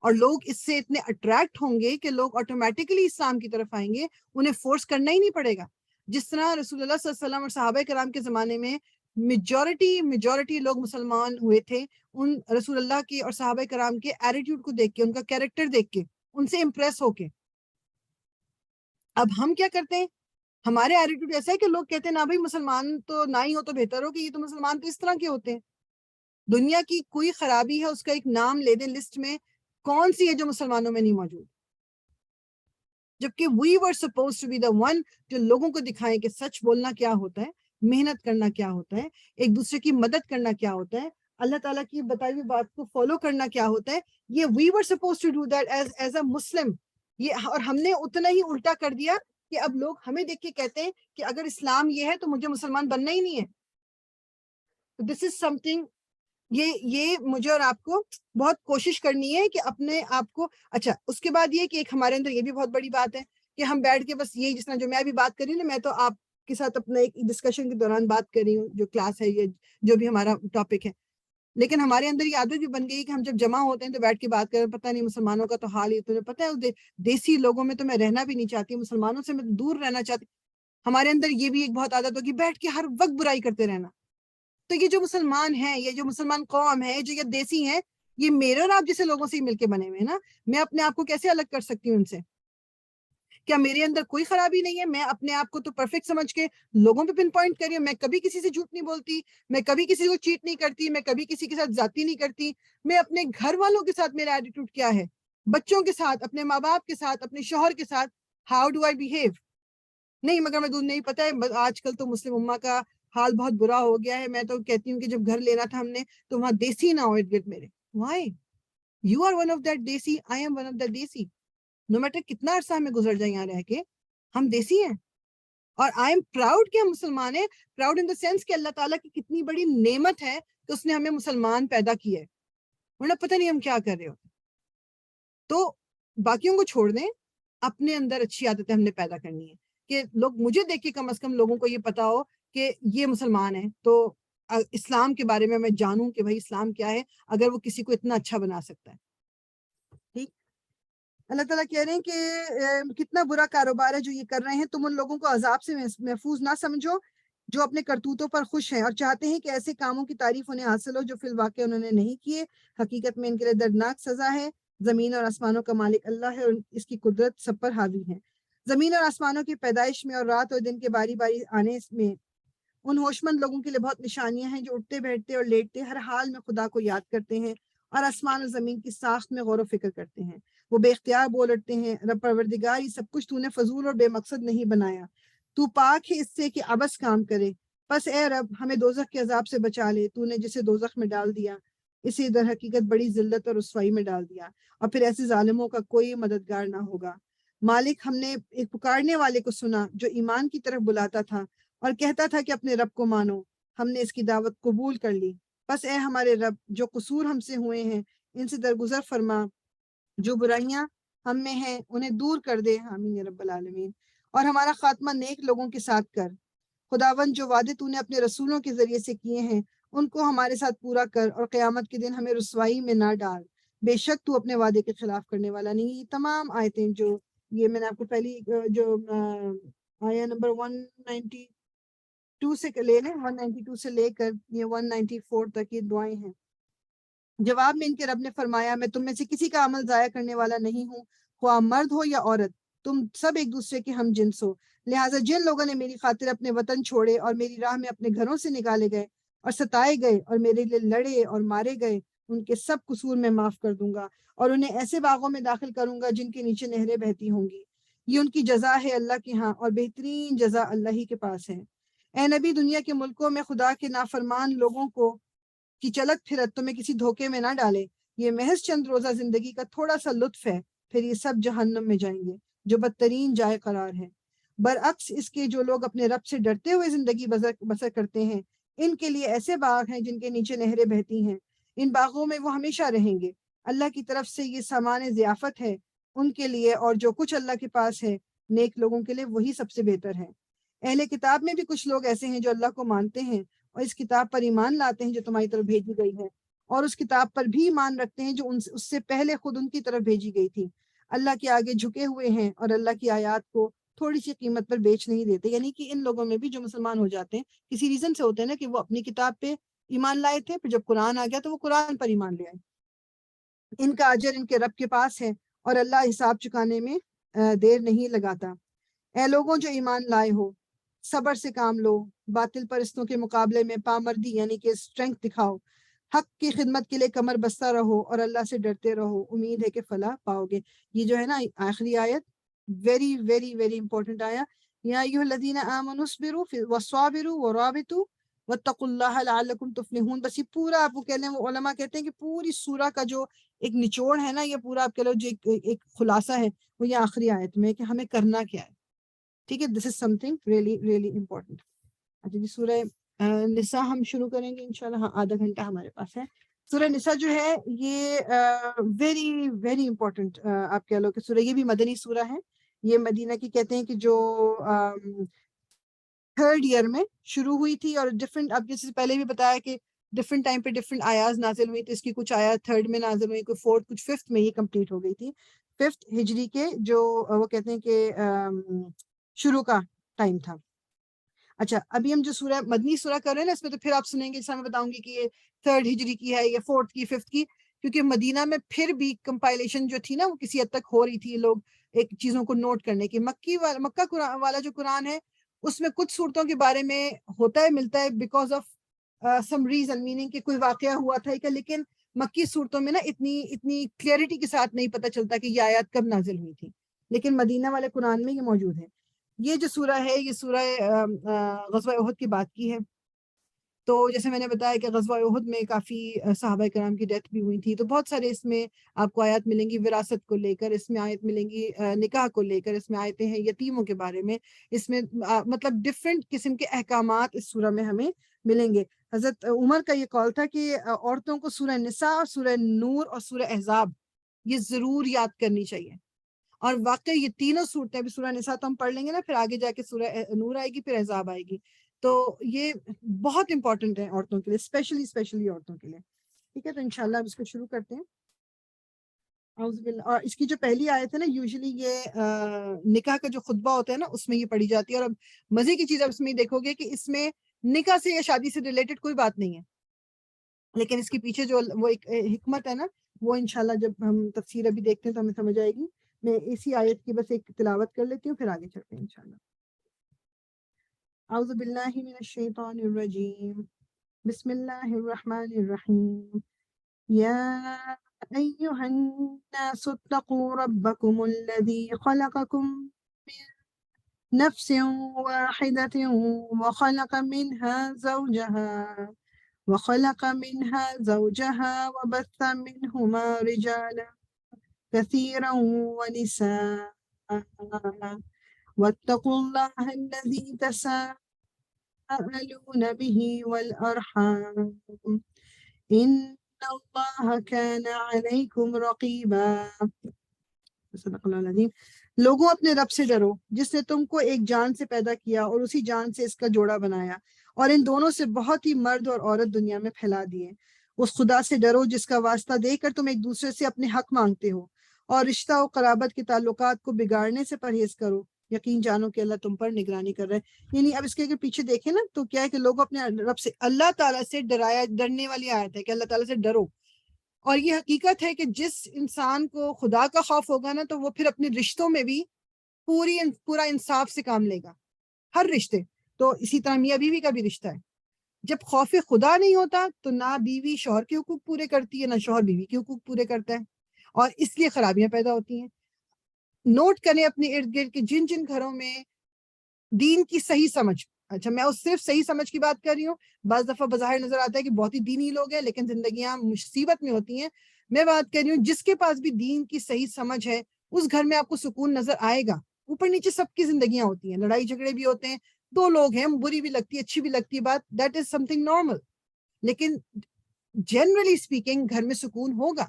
Speaker 1: اور لوگ اس سے اتنے اٹریکٹ ہوں گے کہ لوگ آٹومیٹکلی اسلام کی طرف آئیں گے, انہیں فورس کرنا ہی نہیں پڑے گا. جس طرح رسول اللہ صلی اللہ علیہ وسلم اور صحابہ کرام کے زمانے میں میجورٹی لوگ مسلمان ہوئے تھے ان رسول اللہ کے اور صحابہ کرام کے ایٹیٹیوڈ کو دیکھ کے, ان کا کیریکٹر دیکھ کے, ان سے امپریس ہو کے. اب ہم کیا کرتے ہیں, ہمارے ایٹیٹیوڈ ایسا ہے کہ لوگ کہتے ہیں نہ بھائی مسلمان تو نہ ہی ہو تو بہتر ہو, کہ یہ تو مسلمان تو اس طرح کے ہوتے ہیں. دنیا کی کوئی خرابی ہے اس کا ایک نام لے دیں لسٹ میں, کون سی ہے جو مسلمانوں میں نہیں موجود, جبکہ we were supposed to be the one جو لوگوں کو دکھائیں کہ سچ بولنا کیا ہوتا ہے, محنت کرنا کیا ہوتا ہے, ایک دوسرے کی مدد کرنا کیا ہوتا ہے, اللہ تعالیٰ کی بتائی ہوئی بات کو فالو کرنا کیا ہوتا ہے. یہ we were supposed to do that as a Muslim. یہ اور ہم نے اتنا ہی الٹا کر دیا کہ اب لوگ ہمیں دیکھ کے کہتے ہیں کہ اگر اسلام یہ ہے تو مجھے مسلمان بننا ہی نہیں ہے. دس از سم تھنگ, یہ مجھے اور آپ کو بہت کوشش کرنی ہے کہ اپنے آپ کو. اچھا, اس کے بعد یہ کہ ایک ہمارے اندر یہ بھی بہت بڑی بات ہے کہ ہم بیٹھ کے بس یہی, جس طرح جو میں بھی بات کر رہی ہوں نا, میں تو آپ کے ساتھ اپنا ایک ڈسکشن کے دوران بات کر رہی ہوں, جو کلاس ہے یہ جو بھی ہمارا ٹاپک ہے, لیکن ہمارے اندر یہ عادت بھی بن گئی کہ ہم جب جمع ہوتے ہیں تو بیٹھ کے بات کریں, پتہ نہیں مسلمانوں کا تو حال ہی, تمہیں پتہ ہے دیسی لوگوں میں تو میں رہنا بھی نہیں چاہتی, مسلمانوں سے میں دور رہنا چاہتی. ہمارے اندر یہ بھی ایک بہت عادت ہوگی بیٹھ کے ہر وقت برائی کرتے رہنا. تو یہ جو مسلمان ہیں, یہ جو مسلمان قوم ہے, جو یہ دیسی ہیں, یہ میرے اور آپ جیسے لوگوں سے ہی مل کے بنے ہوئے ہیں نا. میں اپنے آپ کو کیسے الگ کر سکتی ہوں ان سے؟ کیا میرے اندر کوئی خرابی نہیں ہے؟ میں اپنے آپ کو تو پرفیکٹ سمجھ کے لوگوں پہ پن پوائنٹ کر رہی ہوں. میں کبھی کسی سے جھوٹ نہیں بولتی, میں کبھی کسی کو چیٹ نہیں کرتی, میں کبھی کسی کے ساتھ زیادتی نہیں کرتی. میں اپنے گھر والوں کے ساتھ میرا ایٹیٹیوڈ کیا ہے, بچوں کے ساتھ, اپنے ماں باپ کے ساتھ, اپنے شوہر کے ساتھ, ہاؤ ڈو آئی بہیو. نہیں, مگر میں دودھ نہیں پتا ہے, آج کل تو مسلم امہ کا حال بہت برا ہو گیا ہے. میں تو کہتی ہوں کہ جب گھر لینا تھا ہم نے تو وہاں دیسی نہ ہو ارد گرد میرے. Why you are one of that desi, I am one of that desi. No metre کتنا عرصہ ہمیں گزر جائے یہاں رہ کے, ہم دیسی ہیں. اور آئی ایم پراؤڈ کہ ہم مسلمان ہیں. پراؤڈ ان دا سینس کہ اللہ تعالیٰ کی کتنی بڑی نعمت ہے کہ اس نے ہمیں مسلمان پیدا کیا ہے, ورنہ پتہ نہیں ہم کیا کر رہے ہوتے. تو باقیوں کو چھوڑ دیں, اپنے اندر اچھی عادتیں ہم نے پیدا کرنی ہے کہ لوگ مجھے دیکھ کے کم از کم لوگوں کو یہ پتا ہو کہ یہ مسلمان ہیں, تو اسلام کے بارے میں جانوں کہ بھائی اسلام کیا ہے, اگر وہ کسی کو اتنا اچھا بنا سکتا ہے. ٹھیک, اللہ تعالیٰ کہہ رہے ہیں کہ کتنا برا کاروبار ہے جو یہ کر رہے ہیں. تم ان لوگوں کو عذاب سے محفوظ نہ سمجھو جو اپنے کرتوتوں پر خوش ہیں اور چاہتے ہیں کہ ایسے کاموں کی تعریف انہیں حاصل ہو جو فی الواقع انہوں نے نہیں کیے. حقیقت میں ان کے لیے دردناک سزا ہے. زمین اور آسمانوں کا مالک اللہ ہے اور اس کی قدرت سب پر حاوی ہے. زمین اور آسمانوں کی پیدائش میں اور رات اور دن کے باری باری آنے میں ان ہوش مند لوگوں کے لیے بہت نشانیاں ہیں جو اٹھتے بیٹھتے اور لیٹتے ہر حال میں خدا کو یاد کرتے ہیں اور آسمان اور زمین کی ساخت میں غور و فکر کرتے ہیں. وہ بے اختیار بول اٹھتے ہیں, رب پروردگار, یہ سب کچھ تو نے فضول اور بے مقصد نہیں بنایا, تو پاک ہے اس سے کہ عبث کام کرے. بس اے رب ہمیں دوزخ کے عذاب سے بچا لے, تو نے جسے دوزخ میں ڈال دیا اسے در حقیقت بڑی ذلت اور رسوائی میں ڈال دیا, اور پھر ایسے ظالموں کا کوئی مددگار نہ ہوگا. مالک, ہم نے ایک پکارنے والے کو سنا جو ایمان کی طرف بلاتا تھا اور کہتا تھا کہ اپنے رب کو مانو. ہم نے اس کی دعوت قبول کر لی. بس اے ہمارے رب, جو قصور ہم سے ہوئے ہیں ان سے درگزر فرما, جو برائیاں ہم میں ہیں انہیں دور کر دے. آمین یا رب العالمین. اور ہمارا خاتمہ نیک لوگوں کے ساتھ کر. خداوند, جو وعدے تو نے اپنے رسولوں کے ذریعے سے کیے ہیں ان کو ہمارے ساتھ پورا کر, اور قیامت کے دن ہمیں رسوائی میں نہ ڈال. بے شک تو اپنے وعدے کے خلاف کرنے والا نہیں. یہ تمام آیتیں جو یہ میں نے آپ کو پہلی جو آیا نمبر 190 2 سے لے لیں, 192 سے لے کر یہ 194 تک یہ دعائیں ہیں. جواب میں ان کے رب نے فرمایا, میں تم میں سے کسی کا عمل ضائع کرنے والا نہیں ہوں, خواہ مرد ہو یا عورت, تم سب ایک دوسرے کے ہم جنس ہو. لہٰذا جن لوگوں نے میری خاطر اپنے وطن چھوڑے اور میری راہ میں اپنے گھروں سے نکالے گئے اور ستائے گئے اور میرے لیے لڑے اور مارے گئے, ان کے سب قصور میں معاف کر دوں گا اور انہیں ایسے باغوں میں داخل کروں گا جن کے نیچے نہریں بہتی ہوں گی. یہ ان کی جزا ہے اللہ کے ہاں, اور بہترین جزا اللہ ہی کے پاس ہے. اے نبی, دنیا کے ملکوں میں خدا کے نافرمان لوگوں کو کی چلت پھرت تمہیں کسی دھوکے میں نہ ڈالے. یہ محض چند روزہ زندگی کا تھوڑا سا لطف ہے, پھر یہ سب جہنم میں جائیں گے جو بدترین جائے قرار ہے. برعکس اس کے جو لوگ اپنے رب سے ڈرتے ہوئے زندگی بسر کرتے ہیں, ان کے لیے ایسے باغ ہیں جن کے نیچے نہریں بہتی ہیں. ان باغوں میں وہ ہمیشہ رہیں گے. اللہ کی طرف سے یہ سامان ضیافت ہے ان کے لیے, اور جو کچھ اللہ کے پاس ہے نیک لوگوں کے لیے وہی سب سے بہتر ہے. اہل کتاب میں بھی کچھ لوگ ایسے ہیں جو اللہ کو مانتے ہیں اور اس کتاب پر ایمان لاتے ہیں جو تمہاری طرف بھیجی گئی ہے, اور اس کتاب پر بھی ایمان رکھتے ہیں جو اس سے پہلے خود ان کی طرف بھیجی گئی تھی. اللہ کے آگے جھکے ہوئے ہیں اور اللہ کی آیات کو تھوڑی سی قیمت پر بیچ نہیں دیتے. یعنی کہ ان لوگوں میں بھی جو مسلمان ہو جاتے ہیں کسی ریزن سے ہوتے ہیں نا, کہ وہ اپنی کتاب پہ ایمان لائے تھے, پھر جب قرآن آ گیا تو وہ قرآن پر ایمان لے آئے. ان کا اجر ان کے رب کے پاس ہے اور اللہ حساب چکانے میں دیر نہیں لگاتا. اے لوگوں جو ایمان لائے ہو, صبر سے کام لو, باطل پرستوں کے مقابلے میں پامردی یعنی کہ اسٹرینتھ دکھاؤ, حق کی خدمت کے لیے کمر بستہ رہو اور اللہ سے ڈرتے رہو, امید ہے کہ فلاح پاؤ گے. یہ جو ہے نا آخری آیت, ویری ویری ویری امپورٹنٹ آیا. یا ایھا الذین آمنوا اصبروا وصابروا ورابطوا واتقوا اللہ لعلکم تفلحون. بس یہ پورا آپ کو کہہ لیں, وہ علماء کہتے ہیں کہ پوری سورہ کا جو ایک نچوڑ ہے نا, یہ پورا آپ کہہ لو جو ایک خلاصہ ہے, وہ یہ آخری آیت میں کہ ہمیں کرنا کیا ہے. ٹھیک ہے, this is something really really important. اچھا جی, سورہ نساء ہم شروع کریں گے انشاءاللہ. ہاں, آدھا گھنٹہ ہمارے پاس ہے. سورہ نساء جو ہے یہ ویری ویری امپورٹنٹ آپ کہہ لو کہ سورہ, یہ بھی مدنی سورہ ہے. یہ مدینہ کی کہتے ہیں کہ جو 3rd ایئر میں شروع ہوئی تھی, اور ڈفرینٹ, اب جیسے پہلے بھی بتایا کہ ڈفرینٹ ٹائم پہ ڈفرینٹ آیاز نازل ہوئی تھی. اس کی کچھ آیات 3rd میں نازل ہوئی, کوئی 4th, کچھ 5th میں یہ کمپلیٹ ہو گئی تھی. 5th ہجری کے جو وہ کہتے ہیں کہ شروع کا ٹائم تھا. اچھا, ابھی ہم جو سورہ مدنی سورہ کر رہے ہیں نا, اس میں تو پھر آپ سنیں گے, جیسے میں بتاؤں گی کہ یہ 3rd ہجری کی ہے یا 4th کی, 5th کی, کیونکہ مدینہ میں پھر بھی کمپائلیشن جو تھی نا وہ کسی حد تک ہو رہی تھی, لوگ ایک چیزوں کو نوٹ کرنے کی. مکہ والا جو قرآن ہے اس میں کچھ صورتوں کے بارے میں ہوتا ہے, ملتا ہے because of some reason, meaning کہ کوئی واقعہ ہوا تھا, لیکن مکی صورتوں میں نا اتنی کلیئرٹی کے ساتھ نہیں پتہ چلتا کہ یہ آیات کب نازل ہوئی تھی, لیکن مدینہ والے قرآن میں یہ موجود ہے. یہ جو سورہ ہے یہ سورہ غزوہ احد کی بات کی ہے. تو جیسے میں نے بتایا کہ غزوہ احد میں کافی صحابہ کرام کی ڈیتھ بھی ہوئی تھی, تو بہت سارے اس میں آپ کو آیات ملیں گی وراثت کو لے کر, اس میں آیت ملیں گی نکاح کو لے کر, اس میں آیتیں ہیں یتیموں کے بارے میں, اس میں مطلب ڈفرینٹ قسم کے احکامات اس سورہ میں ہمیں ملیں گے. حضرت عمر کا یہ قول تھا کہ عورتوں کو سورہ نساء اور سورہ نور اور سورہ احزاب یہ ضرور یاد کرنی چاہیے. اور واقعی یہ تینوں صورتیں, ابھی سورہ نساء تو ہم پڑھ لیں گے نا, پھر آگے جا کے سورہ نور آئے گی, پھر احزاب آئے گی, تو یہ بہت امپورٹنٹ ہے عورتوں کے لیے, اسپیشلی عورتوں کے لیے. ٹھیک ہے, تو انشاءاللہ اب اس کو شروع کرتے ہیں. اعوذ باللہ. اور اس کی جو پہلی آیت ہے نا, یوزلی یہ نکاح کا جو خطبہ ہوتا ہے نا اس میں یہ پڑھی جاتی ہے. اور اب مزے کی چیز اب اس میں دیکھو گے کہ اس میں نکاح سے یا شادی سے ریلیٹڈ کوئی بات نہیں ہے, لیکن اس کے پیچھے جو وہ ایک حکمت ہے نا, وہ انشاءاللہ جب ہم تفسیر ابھی دیکھتے ہیں تو ہمیں سمجھ آئے گی. میں اسی آیت کی بس ایک تلاوت کر لیتی ہوں, پھر آگے چلتے ہیں انشاءاللہ. اعوذ باللہ من الشیطان الرجیم, بسم اللہ الرحمن الرحیم. یا ایہا الناس اتقوا ربکم الذی خلقکم من نفس واحدۃ وخلق منها زوجها وبث منهما رجالا كثيرا ونساء واتقوا الله الذي تساءلون به والأرحام إن الله كان عليكم رقيبا. صدق اللہ العظیم. لوگوں اپنے رب سے ڈرو جس نے تم کو ایک جان سے پیدا کیا اور اسی جان سے اس کا جوڑا بنایا, اور ان دونوں سے بہت ہی مرد اور عورت دنیا میں پھیلا دیے. اس خدا سے ڈرو جس کا واسطہ دے کر تم ایک دوسرے سے اپنے حق مانگتے ہو, اور رشتہ و قرابت کے تعلقات کو بگاڑنے سے پرہیز کرو. یقین جانو کہ اللہ تم پر نگرانی کر رہا ہے. یعنی اب اس کے اگر پیچھے دیکھیں نا تو کیا ہے کہ لوگ اپنے رب سے, اللہ تعالیٰ سے ڈرنے والی آیت ہے کہ اللہ تعالیٰ سے ڈرو. اور یہ حقیقت ہے کہ جس انسان کو خدا کا خوف ہوگا نا تو وہ پھر اپنے رشتوں میں بھی پورا انصاف سے کام لے گا, ہر رشتے. تو اسی طرح میاں بیوی کا بھی رشتہ ہے, جب خوف خدا نہیں ہوتا تو نہ بیوی شوہر کے حقوق پورے کرتی ہے, نہ شوہر بیوی کے حقوق پورے کرتا ہے, اور اس لیے خرابیاں پیدا ہوتی ہیں. نوٹ کریں اپنے ارد گرد کہ جن جن گھروں میں دین کی صحیح سمجھ, اچھا میں صرف صحیح سمجھ کی بات کر رہی ہوں, بعض دفعہ بظاہر نظر آتا ہے کہ بہت ہی دینی لوگ ہیں لیکن زندگیاں مصیبت میں ہوتی ہیں. میں بات کر رہی ہوں جس کے پاس بھی دین کی صحیح سمجھ ہے اس گھر میں آپ کو سکون نظر آئے گا. اوپر نیچے سب کی زندگیاں ہوتی ہیں, لڑائی جھگڑے بھی ہوتے ہیں, دو لوگ ہیں, بری بھی لگتی ہے اچھی بھی لگتی ہے بات, that is some thing normal, لیکن جنرلی اسپیکنگ گھر میں سکون ہوگا,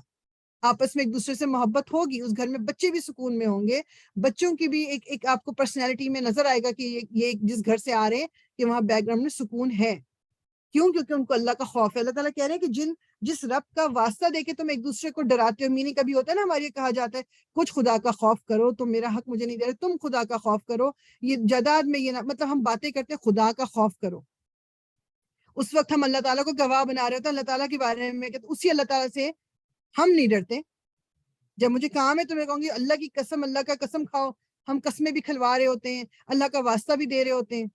Speaker 1: آپس میں ایک دوسرے سے محبت ہوگی, اس گھر میں بچے بھی سکون میں ہوں گے, بچوں کی بھی ایک آپ کو پرسنالٹی میں نظر آئے گا کہ یہ جس گھر سے آ رہے ہیں کہ وہاں بیک گراؤنڈ میں سکون ہے. کیوں؟ کیونکہ ان کو اللہ کا خوف ہے. اللہ تعالیٰ کہہ رہے ہیں کہ جس رب کا واسطہ دے کے تم ایک دوسرے کو ڈراتے ہو, مینی کبھی ہوتا ہے نا ہمارے کہا جاتا ہے کچھ خدا کا خوف کرو, تم میرا حق مجھے نہیں دے رہے, تم خدا کا خوف کرو, یہ جائیداد میں یہ نہ, مطلب ہم باتیں کرتے ہیں خدا کا خوف کرو. اس وقت ہم اللہ تعالیٰ کو گواہ بنا رہے ہوتے ہیں اللہ تعالیٰ کے بارے میں, کہ اسی اللہ تعالیٰ سے ہم نہیں ڈرتے. جب مجھے کام ہے تو میں کہوں گی اللہ کی قسم, اللہ کا قسم کھاؤ, ہم قسمیں بھی کھلوا رہے ہوتے ہیں, اللہ کا واسطہ بھی دے رہے ہوتے ہیں.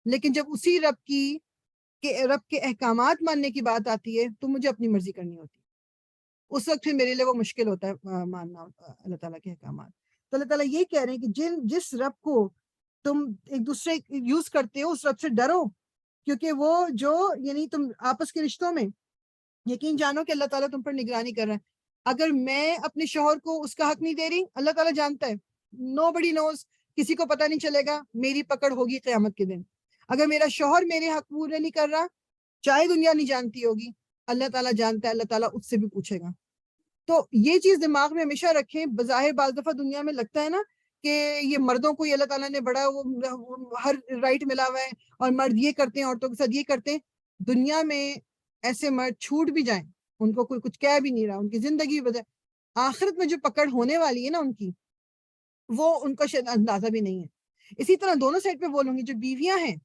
Speaker 1: لیکن جب اسی رب کے احکامات ماننے کی بات آتی ہے تو مجھے اپنی مرضی کرنی ہوتی ہے. اس وقت پھر میرے لیے وہ مشکل ہوتا ہے ماننا اللہ تعالیٰ کے احکامات. تو اللہ تعالیٰ یہ کہہ رہے ہیں کہ جس رب کو تم ایک دوسرے یوز کرتے ہو اس رب سے ڈرو, کیونکہ وہ جو یعنی تم آپس کے رشتوں میں یقین جانو کہ اللہ تعالیٰ تم پر نگرانی کر رہا ہے. اگر میں اپنے شوہر کو اس کا حق نہیں دے رہی, اللہ تعالیٰ جانتا ہے, nobody knows, کسی کو پتہ نہیں چلے گا, میری پکڑ ہوگی قیامت کے دن. اگر میرا شوہر میرے حق پورے نہیں کر رہا, چاہے دنیا نہیں جانتی ہوگی, اللہ تعالیٰ جانتا ہے, اللہ تعالیٰ اس سے بھی پوچھے گا. تو یہ چیز دماغ میں ہمیشہ رکھیں. بظاہر بعض دفعہ دنیا میں لگتا ہے نا کہ یہ مردوں کو اللہ تعالیٰ نے بڑا وہ ہر رائٹ ملا ہوا ہے اور مرد یہ کرتے ہیں, عورتوں کے ساتھ یہ کرتے ہیں. دنیا میں ایسے مرد چھوٹ بھی جائیں, ان کو کوئی کچھ کہہ بھی نہیں رہا, ان کی زندگی بھی بدل, آخرت میں جو پکڑ ہونے والی ہے نا ان کی, وہ ان کا شاید اندازہ بھی نہیں ہے. اسی طرح دونوں سائڈ پہ بولوں گی, جو بیویاں ہیں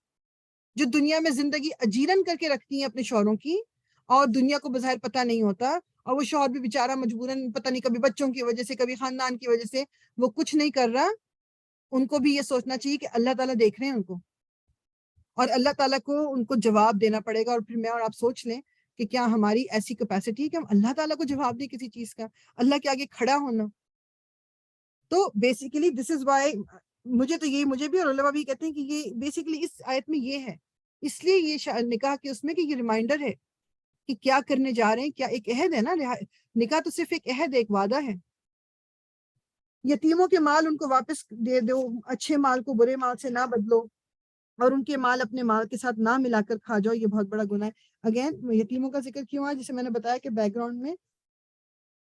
Speaker 1: جو دنیا میں زندگی اجیرن کر کے رکھتی ہیں اپنے شوہروں کی, اور دنیا کو بظاہر پتہ نہیں ہوتا, اور وہ شوہر بھی بیچارہ مجبوراً پتہ نہیں کبھی بچوں کی وجہ سے کبھی خاندان کی وجہ سے وہ کچھ نہیں کر رہا, ان کو بھی یہ سوچنا چاہیے کہ اللہ تعالیٰ دیکھ رہے ہیں ان کو, اور اللہ تعالیٰ کو ان کو جواب دینا پڑے گا. اور پھر میں اور آپ سوچ لیں کہ کیا ہماری ایسی کیپیسٹی ہے کہ ہم اللہ تعالیٰ کو جواب دیں کسی چیز کا, اللہ کے آگے کھڑا ہونا. تو بیسیکلی دس از وائی مجھے بھی اور علماء بھی کہتے ہیں کہ یہ بیسیکلی اس آیت میں یہ ہے, اس لیے یہ نکاح کے اس میں کہ یہ ریمائنڈر ہے کہ کیا کرنے جا رہے ہیں, کیا ایک عہد ہے نا, نکاح تو صرف ایک عہد ہے, ایک وعدہ ہے. یتیموں کے مال ان کو واپس دے دو, اچھے مال کو برے مال سے نہ بدلو, اور ان کے مال اپنے مال کے ساتھ نہ ملا کر کھا جاؤ, یہ بہت بڑا گناہ ہے. اگین یتیموں کا ذکر کیوں ہے؟ جسے میں نے بتایا کہ بیک گراؤنڈ میں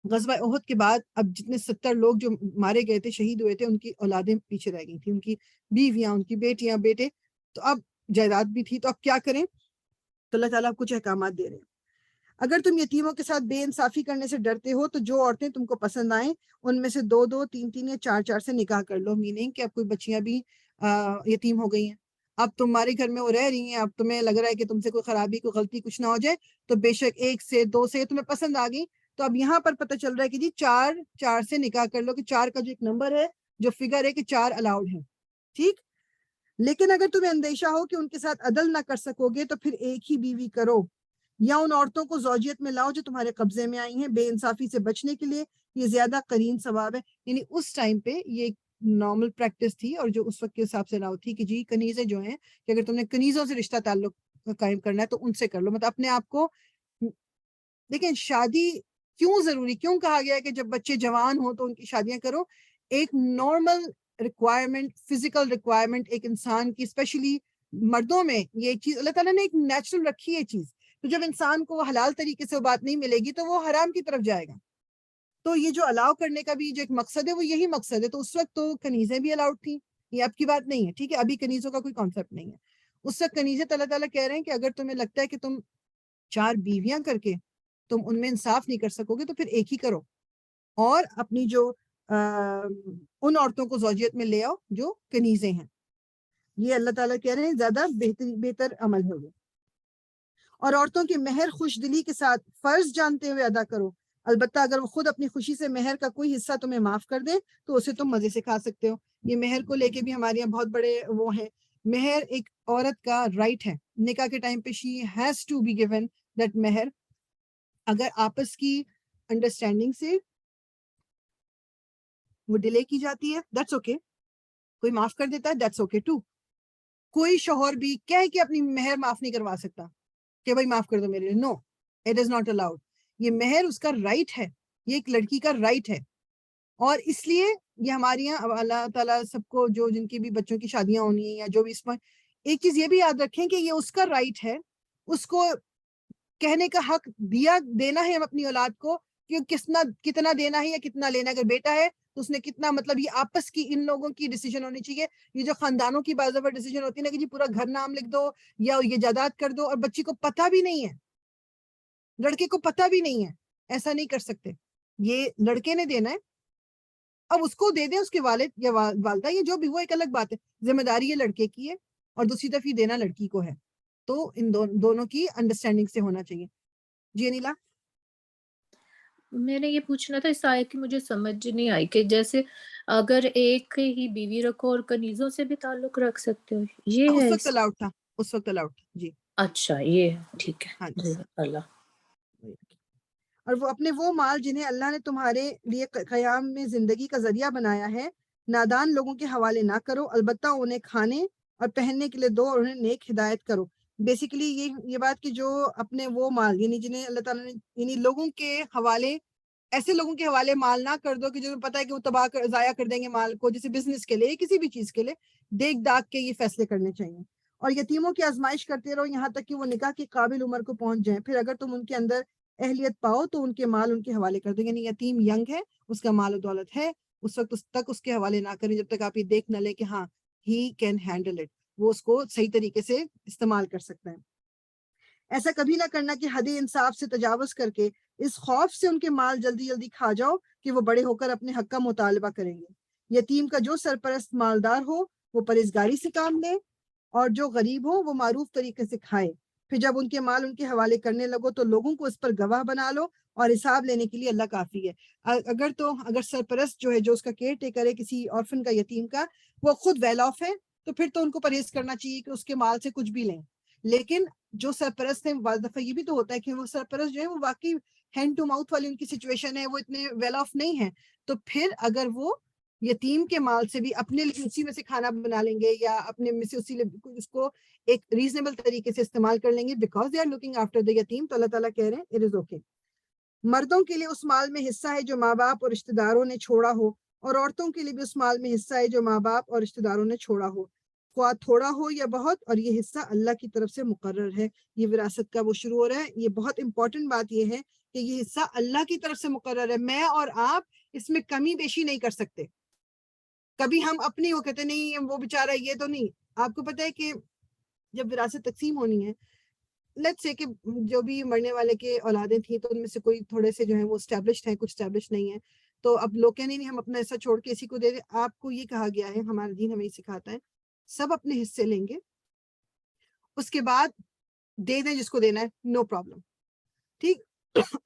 Speaker 1: غزوہ احد کے بعد اب جتنے 70 لوگ جو مارے گئے تھے, شہید ہوئے تھے, ان کی اولادیں پیچھے رہ گئی تھیں, ان کی بیویاں, ان کی بیٹیاں, بیٹے, تو اب جائیداد بھی تھی, تو اب کیا کریں؟ تو اللہ تعالیٰ کچھ احکامات دے رہے ہیں. اگر تم یتیموں کے ساتھ بے انصافی کرنے سے ڈرتے ہو تو جو عورتیں تم کو پسند آئیں ان میں سے 2-2, 3-3 یا 4-4 سے نکاح کر لو. میننگ کہ اب کوئی بچیاں بھی یتیم ہو گئی ہیں, اب تمہارے گھر میں وہ رہ رہی ہیں, اب تمہیں لگ رہا ہے کہ تم سے کوئی خرابی, کوئی غلطی کچھ نہ ہو جائے, تو بے شک 1 سے 2 سے تمہیں پسند آ گئی, تو اب یہاں پر پتہ چل رہا ہے کہ جی 4 سے نکاح کر لو, کہ 4 کا جو ایک نمبر ہے, جو فگر ہے کہ 4 الاؤڈ ہیں, ٹھیک. لیکن اگر تمہیں اندیشہ ہو کہ ان کے ساتھ عدل نہ کر سکو گے تو پھر ایک ہی بیوی کرو, یا ان عورتوں کو زوجیت میں لاؤ جو تمہارے قبضے میں آئی ہیں. بے انصافی سے بچنے کے لیے یہ زیادہ قرین ثواب ہے. یعنی اس ٹائم پہ یہ ایک نارمل پریکٹس تھی, اور جو اس وقت کے حساب سے لاؤ تھی کہ جی کنیزیں جو ہیں, کہ اگر تم نے کنیزوں سے رشتہ تعلق قائم کرنا ہے تو ان سے کر لو. مطلب اپنے آپ کو دیکھیں, شادی کیوں ضروری, کیوں کہا گیا ہے کہ جب بچے جوان ہوں تو ان کی شادیاں کرو. ایک نارمل ریکوائرمنٹ, فزیکل ریکوائرمنٹ ایک انسان کی, اسپیشلی مردوں میں یہ چیز اللہ تعالیٰ نے ایک نیچرل رکھی ہے چیز. تو جب انسان کو حلال طریقے سے وہ بات نہیں ملے گی تو وہ حرام کی طرف جائے گا. تو یہ جو الاؤ کرنے کا بھی جو ایک مقصد ہے وہ یہی مقصد ہے. تو اس وقت تو کنیزیں بھی الاؤڈ تھیں, یہ اب کی بات نہیں ہے, ٹھیک ہے, ابھی کنیزوں کا کوئی کانسیپٹ نہیں ہے. اس وقت کنیزیں اللہ تعالیٰ کہہ رہے ہیں کہ اگر تمہیں لگتا ہے کہ تم 4 بیویاں کر کے تم ان میں انصاف نہیں کر سکو گے تو پھر ایک ہی کرو, اور اپنی جو ان عورتوں کو زوجیت میں لے آؤ جو کنیزیں ہیں. یہ اللہ تعالیٰ کہہ رہے ہیں زیادہ بہتر عمل ہوگا. اور عورتوں کی مہر خوش دلی کے ساتھ فرض جانتے ہوئے ادا کرو. البتہ اگر وہ خود اپنی خوشی سے مہر کا کوئی حصہ تمہیں معاف کر دے تو اسے تم مزے سے کھا سکتے ہو. یہ مہر کو لے کے بھی ہمارے یہاں بہت بڑے وہ ہیں. مہر ایک عورت کا رائٹ ہے. نکاح کے ٹائم پہ she has to be given that مہر. اگر آپس کی انڈرسٹینڈنگ سے وہ ڈیلے کی جاتی ہے دیٹس اوکے. کوئی معاف کر دیتا ہے دیٹس اوکے ٹو. کوئی شوہر بھی کہہ کے اپنی مہر معاف نہیں کروا سکتا کہ بھائی معاف کر دو میرے لیے. نو, اٹ از ناٹ الاؤڈ. یہ مہر اس کا رائٹ ہے, یہ ایک لڑکی کا رائٹ ہے. اور اس لیے یہ ہمارے یہاں اللہ تعالیٰ سب کو جو جن کی بھی بچوں کی شادیاں ہونی ہیں یا جو بھی اس میں ایک چیز یہ بھی یاد رکھیں کہ یہ اس کا رائٹ ہے. اس کو کہنے کا حق دینا ہے اپنی اولاد کو کہ کتنا دینا ہے یا کتنا لینا ہے. اگر بیٹا ہے تو اس نے کتنا, مطلب یہ آپس کی ان لوگوں کی ڈیسیجن ہونی چاہیے. یہ جو خاندانوں کی بعض دفعہ ڈیسیجن ہوتی ہے نا کہ جی پورا گھر نام لکھ دو یا یہ جائیداد کر دو, اور بچی کو پتہ بھی نہیں ہے, لڑکے کو پتہ بھی نہیں ہے. ایسا نہیں کر سکتے. یہ لڑکے نے دینا ہے, اب اس کو دے دیں اس کے والد یا والدہ, یہ جو بھی وہ ایک الگ بات ہے. ذمہ داری یہ لڑکے کی ہے اور دوسری طرف یہ دینا لڑکی کو ہے. تو ان دونوں کی انڈرسٹینڈنگ سے ہونا چاہیے. جی انیلا.
Speaker 2: میں نے یہ پوچھنا تھا, اس آیت کی مجھے سمجھ نہیں آئی کہ جیسے اگر ایک ہی بیوی رکھو اور کنیزوں سے بھی تعلق رکھ سکتے ہو, یہ
Speaker 1: اس
Speaker 2: ہے
Speaker 1: وقت الاؤڈ تھا, اس وقت الاؤڈ تھا. جی
Speaker 2: اچھا یہ ہے, ٹھیک
Speaker 1: ہاں
Speaker 2: ہے.
Speaker 1: جی.
Speaker 2: جزاک اللہ.
Speaker 1: اور وہ اپنے وہ مال جنہیں اللہ نے تمہارے لیے قیام میں زندگی کا ذریعہ بنایا ہے نادان لوگوں کے حوالے نہ کرو, البتہ انہیں کھانے اور پہننے کے لیے دو اور انہیں نیک ہدایت کرو. بیسیکلی یہ بات کہ جو اپنے وہ مال یعنی جنہیں اللہ تعالیٰ نے یعنی لوگوں کے حوالے, ایسے لوگوں کے حوالے مال نہ کر دو کہ جو پتہ ہے کہ وہ ضائع کر دیں گے مال کو, جیسے بزنس کے لیے کسی بھی چیز کے لیے دیکھ داکھ کے یہ فیصلے کرنے چاہیے. اور یتیموں کی آزمائش کرتے رہو یہاں تک کہ وہ نکاح کی قابل عمر کو پہنچ جائیں. پھر اگر تم ان کے اندر اہلیت پاؤ تو ان کے مال ان کے حوالے کر دو. یعنی یتیم ینگ ہے, اس کا مال و دولت ہے, اس وقت تک اس کے حوالے نہ کریں جب تک آپ یہ دیکھ نہ لیں کہ ہاں ہی کین ہینڈل اٹ, وہ اس کو صحیح طریقے سے استعمال کر سکتا ہے. ایسا کبھی نہ کرنا کہ حد انصاف سے تجاوز کر کے اس خوف سے ان کے مال جلدی جلدی کھا جاؤ کہ وہ بڑے ہو کر اپنے حق کا مطالبہ کریں گے. یتیم کا جو سرپرست مالدار ہو وہ پرہیزگاری سے کام لے, اور جو غریب ہو وہ معروف طریقے سے کھائے. پھر جب ان کے مال ان کے حوالے کرنے لگو تو لوگوں کو اس پر گواہ بنا لو, اور حساب لینے کے لیے اللہ کافی ہے. اگر سرپرست جو ہے, جو اس کا کیئر ٹیکر ہے کسی آرفن کا, یتیم کا, وہ خود ویل آف ہے تو پھر تو ان کو پرہیز کرنا چاہیے کہ اس کے مال سے کچھ بھی لیں. لیکن جو سرپرست ہیں, بعض دفعہ یہ بھی تو ہوتا ہے کہ وہ سرپرست جو ہے وہ واقعی ہینڈ ٹو ماؤتھ والی ان کی سچویشن ہے, وہ اتنے ویل آف نہیں ہے, تو پھر اگر وہ یتیم کے مال سے بھی اپنے لیے اسی میں سے کھانا بنا لیں گے یا اپنے میں سے اس کو ایک ریزنیبل طریقے سے استعمال کر لیں گے because they are looking after the یتیم, تو اللہ تعالیٰ کہہ رہے ہیں اٹ از اوکے. مردوں کے لیے اس مال میں حصہ ہے جو ماں باپ اور رشتہ داروں نے چھوڑا ہو, اور عورتوں کے لیے بھی اس مال میں حصہ ہے جو ماں باپ اور رشتہ داروں نے چھوڑا ہو, خواہ تھوڑا ہو یا بہت, اور یہ حصہ اللہ کی طرف سے مقرر ہے. یہ وراثت کا وہ شروع ہو رہا ہے. یہ بہت امپورٹنٹ بات یہ ہے کہ یہ حصہ اللہ کی طرف سے مقرر ہے. میں اور آپ اس میں کمی بیشی نہیں کر سکتے. کبھی ہم اپنی وہ کہتے نہیں وہ بیچارہ یہ تو نہیں. آپ کو پتہ ہے کہ جب وراثت تقسیم ہونی ہے, لیٹس سے کہ جو بھی مرنے والے کے اولادیں تھیں تو ان میں سے کوئی تھوڑے سے جو ہیں وہ اسٹیبلشڈ ہیں, کچھ اسٹیبلش نہیں ہیں, تو اب لوگ کہنے نہیں ہم اپنا حصہ چھوڑ کے اسی کو دے دیں. آپ کو یہ کہا گیا ہے, ہمارا دین ہمیں یہ سکھاتا ہے, سب اپنے حصے لیں گے, اس کے بعد دے دیں جس کو دینا ہے, نو پرابلم. ٹھیک,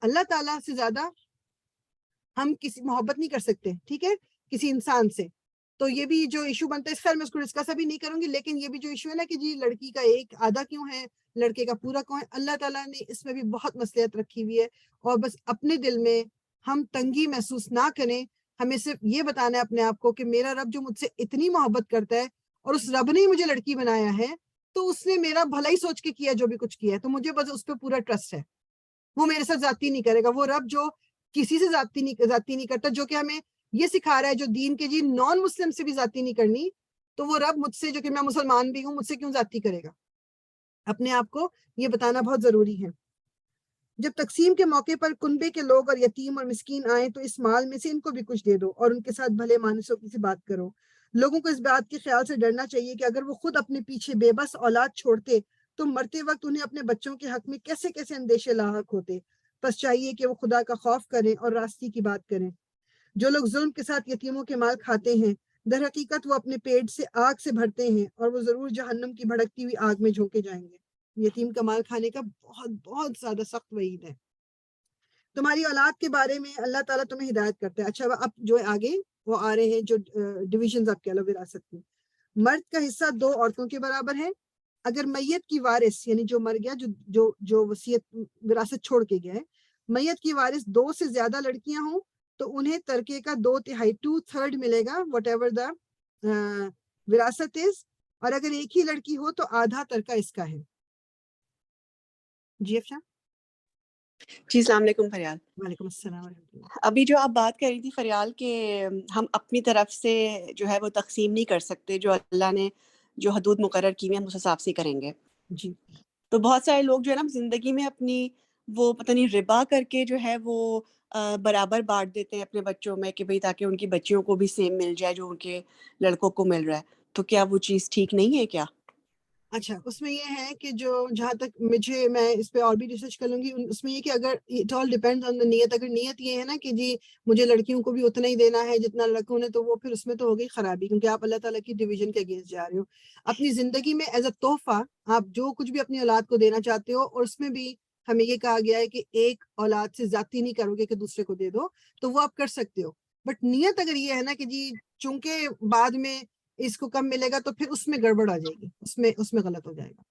Speaker 1: اللہ تعالیٰ سے زیادہ ہم کسی محبت نہیں کر سکتے, ٹھیک ہے, کسی انسان سے. تو یہ بھی جو ایشو بنتا ہے, اس خیر میں اس کو ڈسکس ابھی نہیں کروں گی, لیکن یہ بھی جو ایشو ہے نا کہ جی لڑکی کا ایک آدھا کیوں ہے, لڑکے کا پورا کیوں ہے, اللہ تعالیٰ نے اس میں بھی بہت مصلحت رکھی ہوئی ہے. اور بس اپنے دل میں ہم تنگی محسوس نہ کریں, ہمیں صرف یہ بتانا ہے اپنے آپ کو کہ میرا رب جو مجھ سے اتنی محبت کرتا ہے, اور اس رب نے مجھے لڑکی بنایا ہے, تو اس نے میرا بھلا ہی سوچ کے کیا جو بھی کچھ کیا ہے, تو مجھے بس اس پہ پورا ٹرسٹ ہے. وہ میرے ساتھ زیادتی نہیں کرے گا. وہ رب جو کسی سے زیادتی نہیں کرتا, جو کہ ہمیں یہ سکھا رہا ہے جو دین کے جی نان مسلم سے بھی زیادتی نہیں کرنی, تو وہ رب مجھ سے جو کہ میں مسلمان بھی ہوں, مجھ سے کیوں زیادتی کرے گا. اپنے آپ کو یہ بتانا بہت ضروری ہے. جب تقسیم کے موقع پر کنبے کے لوگ اور یتیم اور مسکین آئیں تو اس مال میں سے ان کو بھی کچھ دے دو, اور ان کے ساتھ بھلے مانسوں کی سے بات کرو. لوگوں کو اس بات کے خیال سے ڈرنا چاہیے کہ اگر وہ خود اپنے پیچھے بے بس اولاد چھوڑتے تو مرتے وقت انہیں اپنے بچوں کے حق میں کیسے کیسے اندیشے لاحق ہوتے. بس چاہیے کہ وہ خدا کا خوف کریں اور راستی کی بات کریں. جو لوگ ظلم کے ساتھ یتیموں کے مال کھاتے ہیں در حقیقت وہ اپنے پیٹ سے آگ سے بھرتے ہیں اور وہ ضرور جہنم کی بھڑکتی ہوئی آگ میں جھونکے جائیں گے. یتیم کا مال کھانے کا بہت بہت زیادہ سخت وعید ہے. تمہاری اولاد کے بارے میں اللہ تعالیٰ تمہیں ہدایت کرتا ہے. اچھا اب جو آگے وہ آ رہے ہیں جو ڈویژنز آپ کہہ لو وراثت کی. مرد کا حصہ 2 عورتوں کے برابر ہے. اگر میت کی وارث یعنی جو مر گیا جو وصیت وراثت چھوڑ کے گیا ہے, میت کی وارث 2 سے زیادہ لڑکیاں ہوں تو انہیں ترکے کا 2/3 2/3 ملے گا وٹ ایور دا وراثت از. اور اگر ایک ہی لڑکی ہو تو آدھا ترکہ اس کا ہے. جی افشا.
Speaker 3: جی السلام علیکم فریال.
Speaker 1: وعلیکم السلام ورحمۃ اللہ.
Speaker 3: ابھی جو آپ بات کر رہی تھی فریال کہ ہم اپنی طرف سے جو ہے وہ تقسیم نہیں کر سکتے, جو اللہ نے جو حدود مقرر کی ہوئی ہم اس حساب سے کریں گے.
Speaker 1: جی
Speaker 3: تو بہت سارے لوگ جو ہے نا زندگی میں اپنی وہ پتہ نہیں ربا کر کے جو ہے وہ برابر بانٹ دیتے ہیں اپنے بچوں میں کہ بھئی تاکہ ان کی بچیوں کو بھی سیم مل جائے جو ان کے لڑکوں کو مل رہا ہے. تو کیا وہ چیز ٹھیک نہیں ہے کیا؟
Speaker 1: اچھا اس میں یہ ہے کہ جو جہاں تک میں اس پہ اور بھی ریسرچ کر لوں گی, اس میں یہ کہ اگر اٹ آل ڈیپینڈ آن دا نیت. اگر نیت یہ ہے نا کہ جی مجھے لڑکیوں کو بھی اتنا ہی دینا ہے جتنا لڑکوں نے, تو وہ پھر اس میں تو ہو گئی خرابی, کیونکہ آپ اللہ تعالیٰ کی ڈویژن کے اگینسٹ جا رہے ہو. اپنی زندگی میں ایز اے تحفہ آپ جو کچھ بھی اپنی اولاد کو دینا چاہتے ہو, اور اس میں بھی ہمیں یہ کہا گیا ہے کہ ایک اولاد سے زیادتی نہیں کرو گے کہ دوسرے کو دے دو, تو وہ آپ کر سکتے ہو. بٹ نیت اگر یہ ہے نا کہ جی چونکہ بعد میں اس کو کم ملے گا تو پھر اس میں گڑبڑ آ جائے گی, اس میں غلط ہو جائے گا.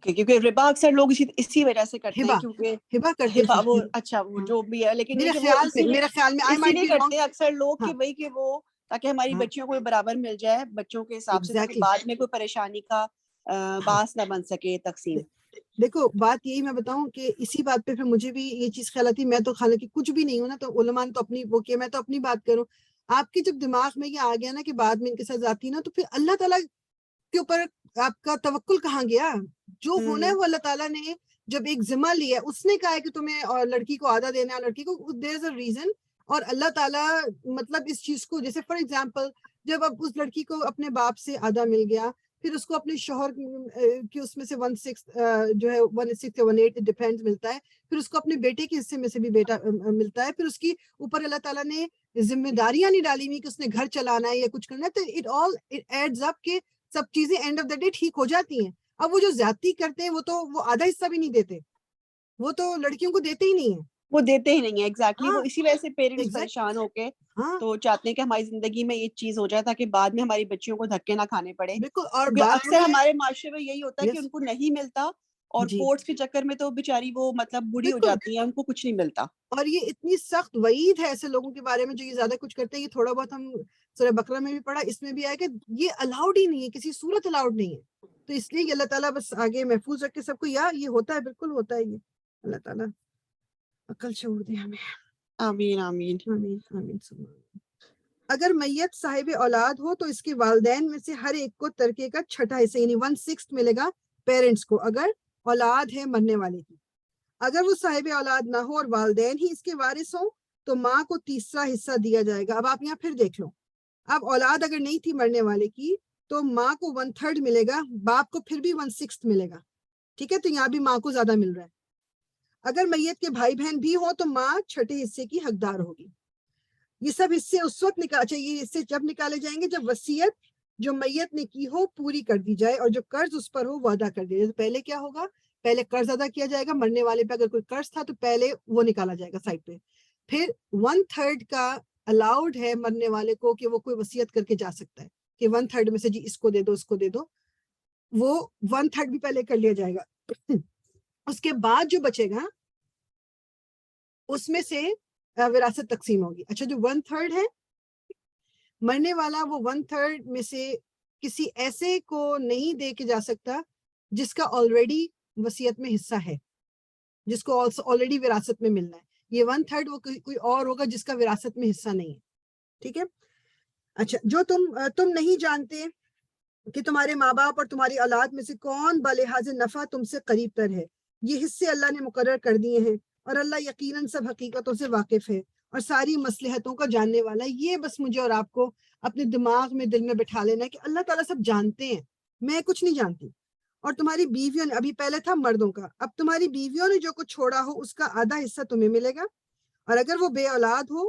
Speaker 3: کیونکہ ربا اکثر لوگ اسی وجہ سے کرتے ہیں کیونکہ
Speaker 1: ہبا کرتے
Speaker 3: ہبا وہ
Speaker 1: ہیں.
Speaker 3: اچھا وہ جو بھی ہے, لیکن
Speaker 1: میرے
Speaker 3: یہ کہ وہ
Speaker 1: خیال میں
Speaker 3: اسی لیے کرتے ہیں اکثر لوگ کہ بھئی کہ وہ تاکہ ہماری
Speaker 1: ہاں.
Speaker 3: بچیوں کو برابر مل جائے بچوں کے حساب سے, تاکہ بعد میں کوئی پریشانی کا باعث نہ بن سکے تقسیم.
Speaker 1: دیکھو بات یہی میں بتاؤں کہ اسی بات پہ پھر مجھے بھی یہ چیز خیال آتی ہے. میں تو حالانکہ کچھ بھی نہیں ہوں نا, تو علماء تو اپنی وہ کیا, میں تو اپنی بات کروں. آپ کے جب دماغ میں یہ آ گیا نا کہ بعد میں ان کے ساتھ ذاتی نا, تو پھر اللہ تعالیٰ کے اوپر آپ کا توکل کہاں گیا؟ جو ہونا ہے وہ اللہ تعالیٰ نے جب ایک ذمہ لیا, اس نے کہا ہے کہ تمہیں اور لڑکی کو آدھا دینا ہے, لڑکی کو دیر از اے ریزن. اور اللہ تعالیٰ مطلب اس چیز کو, جیسے فار ایگزامپل جب اب اس لڑکی کو اپنے باپ سے آدھا مل گیا, پھر اس کو اپنے شوہر کی اس میں سے 1/6 جو ہے 1/6 یا 1/8 ڈیپینڈ ملتا ہے, پھر اس کو اپنے بیٹے کے حصے میں سے بھی بیٹا ملتا ہے, پھر اس کی اوپر اللہ تعالیٰ نے ذمہ داریاں نہیں ڈالی ہوئی کہ اس نے گھر چلانا ہے یا کچھ کرنا ہے. تو اٹ آل ایڈز اپ کہ سب چیزیں اینڈ آف دا ڈے ٹھیک ہو جاتی ہیں. اب وہ جو زیادتی کرتے ہیں وہ آدھا حصہ بھی نہیں دیتے, وہ تو لڑکیوں کو دیتے ہی نہیں ہیں,
Speaker 3: وہ دیتے ہی نہیں ہیں. ایگزیکٹلی وہ اسی وجہ سے پیرنٹس
Speaker 1: exactly.
Speaker 3: پریشان ہو کے
Speaker 1: ہاں
Speaker 3: تو چاہتے ہیں کہ ہماری زندگی میں یہ چیز ہو جائے تاکہ بعد میں ہماری بچیوں کو دھکے نہ کھانے پڑے.
Speaker 1: بالکل. اور
Speaker 3: کیونکہ اکثر ہمارے معاشرے میں یہی ہوتا ہے کہ
Speaker 1: Yes.
Speaker 3: ان کو نہیں ملتا اور
Speaker 1: جی
Speaker 3: کورٹس کے چکر میں تو بیچاری وہ مطلب بوڑھی ہو
Speaker 1: بالکل.
Speaker 3: جاتی ہے, ان کو کچھ نہیں ملتا.
Speaker 1: اور یہ اتنی سخت وعید ہے ایسے لوگوں کے بارے میں جو یہ زیادہ کچھ کرتے ہیں. یہ تھوڑا بہت ہم سورہ بقرہ میں بھی پڑھا, اس میں بھی آیا کہ یہ الاؤڈ ہی نہیں ہے, کسی صورت الاؤڈ نہیں ہے. تو اس لیے اللہ تعالیٰ بس آگے محفوظ رکھے سب کو. یہ ہوتا ہے, بالکل ہوتا ہے. یہ اللہ تعالیٰ عقل شعور دے ہمیں.
Speaker 3: آمین آمین
Speaker 1: آمین آمین. اگر میت صاحب اولاد ہو تو اس کے والدین میں سے ہر ایک کو ترکے کا 6واں حصہ یعنی 1/6 ملے گا پیرنٹس کو, اگر اولاد ہے مرنے والے کی. اگر وہ صاحب اولاد نہ ہو اور والدین ہی اس کے وارث ہوں تو ماں کو 3واں حصہ دیا جائے گا. اب آپ یہاں پھر دیکھ لو, اب اولاد اگر نہیں تھی مرنے والے کی تو ماں کو 1/3 ملے گا, باپ کو پھر بھی 1/6 ملے گا. ٹھیک ہے, تو یہاں بھی ماں کو زیادہ مل رہا ہے. اگر میت کے بھائی بہن بھی ہوں تو ماں 6 حصے کی حقدار ہوگی. یہ سب حصے اس وقت یہ حصے جب نکالے جائیں گے جب وصیت جو میت نے کی ہو پوری کر دی جائے اور جو قرض اس پر ہو وہ ادا کر دیا جائے. پہلے کیا ہوگا, پہلے قرض ادا کیا جائے گا. مرنے والے پہ اگر کوئی قرض تھا تو پہلے وہ نکالا جائے گا سائڈ پہ. پھر 1/3 کا الاؤڈ ہے مرنے والے کو کہ وہ کوئی وصیت کر کے جا سکتا ہے کہ 1/3 میں سے جی اس کو دے دو اس کو دے دو. وہ 1/3 بھی پہلے کر لیا جائے گا. اس کے بعد جو بچے گا اس میں سے وراثت تقسیم ہوگی. اچھا جو 1/3 ہے مرنے والا, وہ 1/3 میں سے کسی ایسے کو نہیں دے کے جا سکتا جس کا آلریڈی وصیت میں حصہ ہے, جس کو آلریڈی وراثت میں ملنا ہے. یہ 1/3 وہ کوئی اور ہوگا جس کا وراثت میں حصہ نہیں ہے. ٹھیک ہے. اچھا جو تم نہیں جانتے کہ تمہارے ماں باپ اور تمہاری اولاد میں سے کون بلحاظ نفع تم سے قریب تر ہے. یہ حصے اللہ نے مقرر کر دیے ہیں اور اللہ یقیناً سب حقیقتوں سے واقف ہے اور ساری مصلحتوں کا جاننے والا ہے. یہ بس مجھے اور آپ کو اپنے دماغ میں دل میں بٹھا لینا ہے کہ اللہ تعالیٰ سب جانتے ہیں, میں کچھ نہیں جانتی. اور تمہاری بیویوں نے, ابھی پہلے تھا مردوں کا, اب تمہاری بیویوں نے جو کچھ چھوڑا ہو اس کا آدھا حصہ تمہیں ملے گا. اور اگر وہ بے اولاد ہو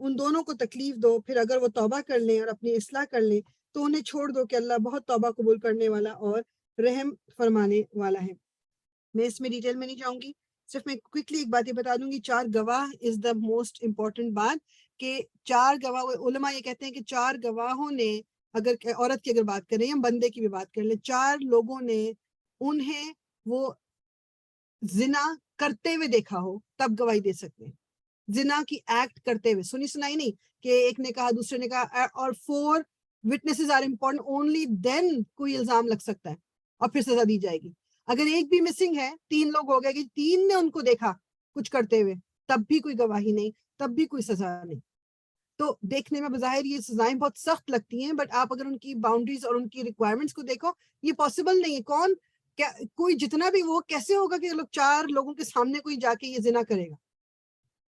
Speaker 1: ان دونوں کو تکلیف دو، پھر اگر وہ توبہ کر لیں اور اپنی اصلاح کر لیں تو انہیں چھوڑ دو کہ اللہ بہت توبہ قبول کرنے والا اور رحم فرمانے والا ہے۔ میں اس میں ڈیٹیل میں نہیں جاؤں گی، صرف میں کوئکلی ایک بات یہ بتا دوں گی، 4 گواہ از دا موسٹ امپورٹنٹ بات، کہ 4 گواہ، علماء یہ کہتے ہیں کہ 4 گواہوں نے، اگر عورت کی اگر بات کریں یا بندے کی بھی بات کر لیں، 4 لوگوں نے انہیں وہ زنا کرتے ہوئے دیکھا ہو تب گواہی دے سکتے ہیں، زنا کی ایکٹ کرتے ہوئے، سنی سنائی نہیں کہ ایک نے کہا دوسرے نے کہا، اور 4 witnesses are important only then کوئی الزام لگ سکتا ہے اور پھر سزا دی جائے گی۔ اگر ایک بھی مسنگ ہے، 3 لوگ ہو گئے کہ 3 نے ان کو دیکھا کچھ کرتے ہوئے، تب بھی کوئی گواہی نہیں، تب بھی کوئی سزا نہیں۔ تو دیکھنے میں بظاہر یہ سزائیں بہت سخت لگتی ہیں، بٹ آپ اگر ان کی باؤنڈریز اور ان کی ریکوائرمنٹس کو دیکھو، یہ پاسبل نہیں ہے۔ کون کوئی جتنا بھی وہ کیسے ہوگا کہ لوگ 4 لوگوں کے سامنے کوئی جا کے یہ زنا کرے گا؟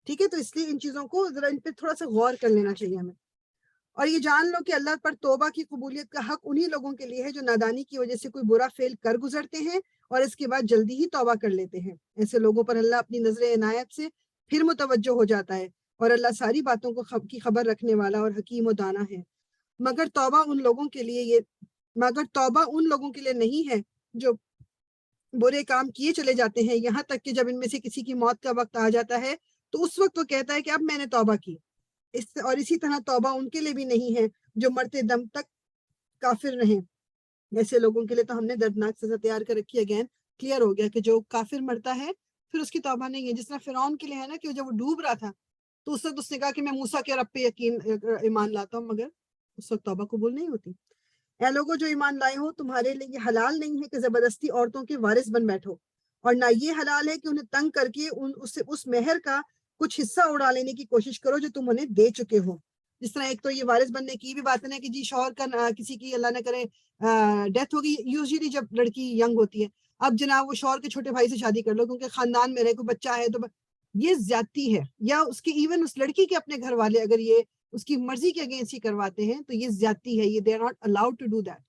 Speaker 1: ٹھیک ہے، تو اس لیے ان چیزوں کو ذرا ان پہ تھوڑا سا غور کر لینا چاہیے ہمیں۔ اور یہ جان لو کہ اللہ پر توبہ کی قبولیت کا حق انہی لوگوں کے لیے ہے جو نادانی کی وجہ سے کوئی برا فعل کر گزرتے ہیں اور اس کے بعد جلدی ہی توبہ کر لیتے ہیں۔ ایسے لوگوں پر اللہ اپنی نظر عنایت سے پھر متوجہ ہو جاتا ہے، اور اللہ ساری باتوں کو کی خبر رکھنے والا اور حکیم و دانا ہے۔ مگر توبہ ان لوگوں کے لیے نہیں ہے جو برے کام کیے چلے جاتے ہیں، یہاں تک کہ جب ان میں سے کسی کی موت کا وقت آ جاتا ہے تو اس وقت وہ کہتا ہے کہ اب میں نے توبہ کی۔ اور اسی طرح توبہ ان کے لیے بھی نہیں ہے جو مرتے دم تک کافر رہیں۔ ایسے لوگوں کے لیے تو ہم نے دردناک سزا تیار کر رکھی ہے۔ اگین کلیئر ہو گیا کہ جو کافر مرتا ہے پھر اس کی توبہ نہیں ہے، جس طرح فرعون کے لیے ہے نا کہ جب وہ ڈوب رہا تھا تو اس وقت اس نے کہا کہ میں موسیٰ کے رب پہ ایمان لاتا ہوں، مگر اس وقت توبہ قبول نہیں ہوتی۔ اے لوگوں جو ایمان لائے ہو، تمہارے لیے یہ حلال نہیں ہے کہ زبردستی عورتوں کے وارث بن بیٹھو، اور نہ یہ حلال ہے کہ انہیں تنگ کر کے اس مہر کا کچھ حصہ اڑا لینے کی کوشش کرو جو تم انہیں دے چکے ہو۔ جس طرح ایک تو یہ وارث بننے کی بھی بات ہے کہ جی شوہر کا کسی کی اللہ نہ کرے ڈیتھ ہوگی، یوزلی جب لڑکی ینگ ہوتی ہے، اب جناب وہ شوہر کے چھوٹے بھائی سے شادی کر لو کیونکہ خاندان میں رہے، کوئی بچہ ہے تو یہ زیادتی ہے۔ یا اس کے ایون اس لڑکی کے اپنے گھر والے اگر یہ اس کی مرضی کے اگینسٹ ہی کرواتے ہیں تو یہ زیادتی ہے، یہ they are not allowed to do that.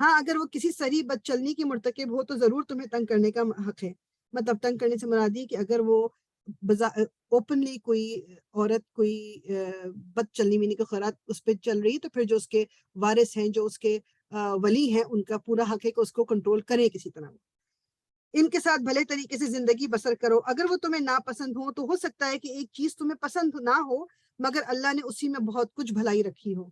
Speaker 1: ہاں اگر وہ کسی سری بد چلنی کی مرتکب ہو تو ضرور تمہیں تنگ کرنے کا حق ہے۔ مطلب تنگ کرنے سے مراد یہ کہ اگر وہ اوپنلی کوئی عورت کوئی بد چلنی میں خیرات اس پہ چل رہی تو پھر جو اس کے وارث ہیں، جو اس کے ولی ہیں، ان کا پورا حق ہے کہ اس کو کنٹرول کریں کسی طرح۔ ان کے ساتھ بھلے طریقے سے زندگی بسر کرو، اگر وہ تمہیں ناپسند ہو تو ہو سکتا ہے کہ ایک چیز تمہیں پسند نہ ہو مگر اللہ نے اسی میں بہت کچھ بھلائی رکھی ہو،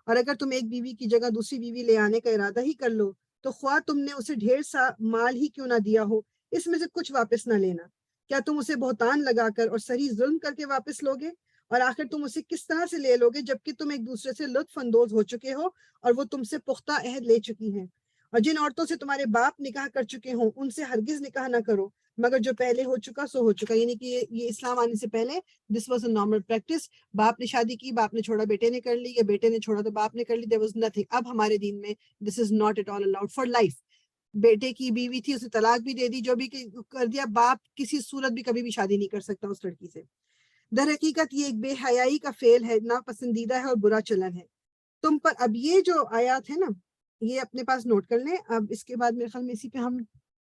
Speaker 1: اور اگر تم ایک بیوی کی جگہ دوسری بیوی لے آنے کا ارادہ ہی کر لو تو خواہ تم نے اسے ڈھیر سا مال ہی کیوں نہ دیا ہو، اس میں سے کچھ واپس نہ لینا۔ کیا تم اسے بہتان لگا کر اور صحیح ظلم کر کے واپس لوگے؟ اور آخر تم اسے کس طرح سے لے لوگے جبکہ تم ایک دوسرے سے لطف اندوز ہو چکے ہو اور وہ تم سے پختہ عہد لے چکی ہیں؟ اور جن عورتوں سے تمہارے باپ نکاح کر چکے ہوں ان سے ہرگز نکاح نہ کرو مگر جو پہلے ہو چکا سو ہو چکا، یعنی کہ یہ اسلام آنے سے پہلے this was a normal practice. باپ نے شادی کی، باپ نے چھوڑا بیٹے نے کر لی، یا بیٹے نے چھوڑا تو باپ نے کر لی، there was nothing۔ اب ہمارے دین میں this is not at all allowed for life۔ بیٹے کی بیوی تھی، اسے طلاق بھی دے دی، جو بھی کر دیا، باپ کسی صورت بھی کبھی بھی شادی نہیں کر سکتا اس لڑکی سے۔ در حقیقت یہ ایک بے حیائی کا فعل ہے، ناپسندیدہ ہے اور برا چلن ہے تم پر۔ اب یہ جو آیات ہے نا، یہ اپنے پاس نوٹ کر لیں۔ اب اس کے بعد میرے خیال میں اسی پہ ہم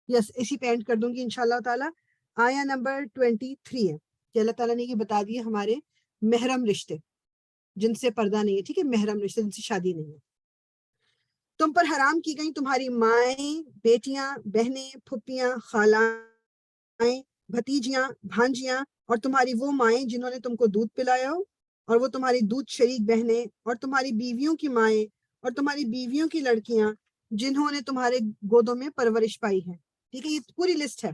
Speaker 1: اسی پہ اینڈ کر دوں گی انشاءاللہ تعالیٰ۔ آیا نمبر 23 ہے کہ اللہ تعالیٰ نے یہ بتا دیے ہمارے محرم رشتے جن سے پردہ نہیں ہے، ٹھیک ہے، محرم رشتے جن سے شادی نہیں ہے۔ تم پر حرام کی گئیں تمہاری مائیں، بیٹیاں، بہنیں، پھپھیاں، خالائیں، بھتیجیاں، بھانجیاں، اور تمہاری وہ مائیں جنہوں نے تم کو دودھ پلایا ہو، اور وہ تمہاری دودھ شریک بہنیں، اور تمہاری بیویوں کی مائیں، اور تمہاری بیویوں کی لڑکیاں جنہوں نے تمہارے گودوں میں پرورش پائی ہے۔ ٹھیک ہے، یہ پوری لسٹ ہے۔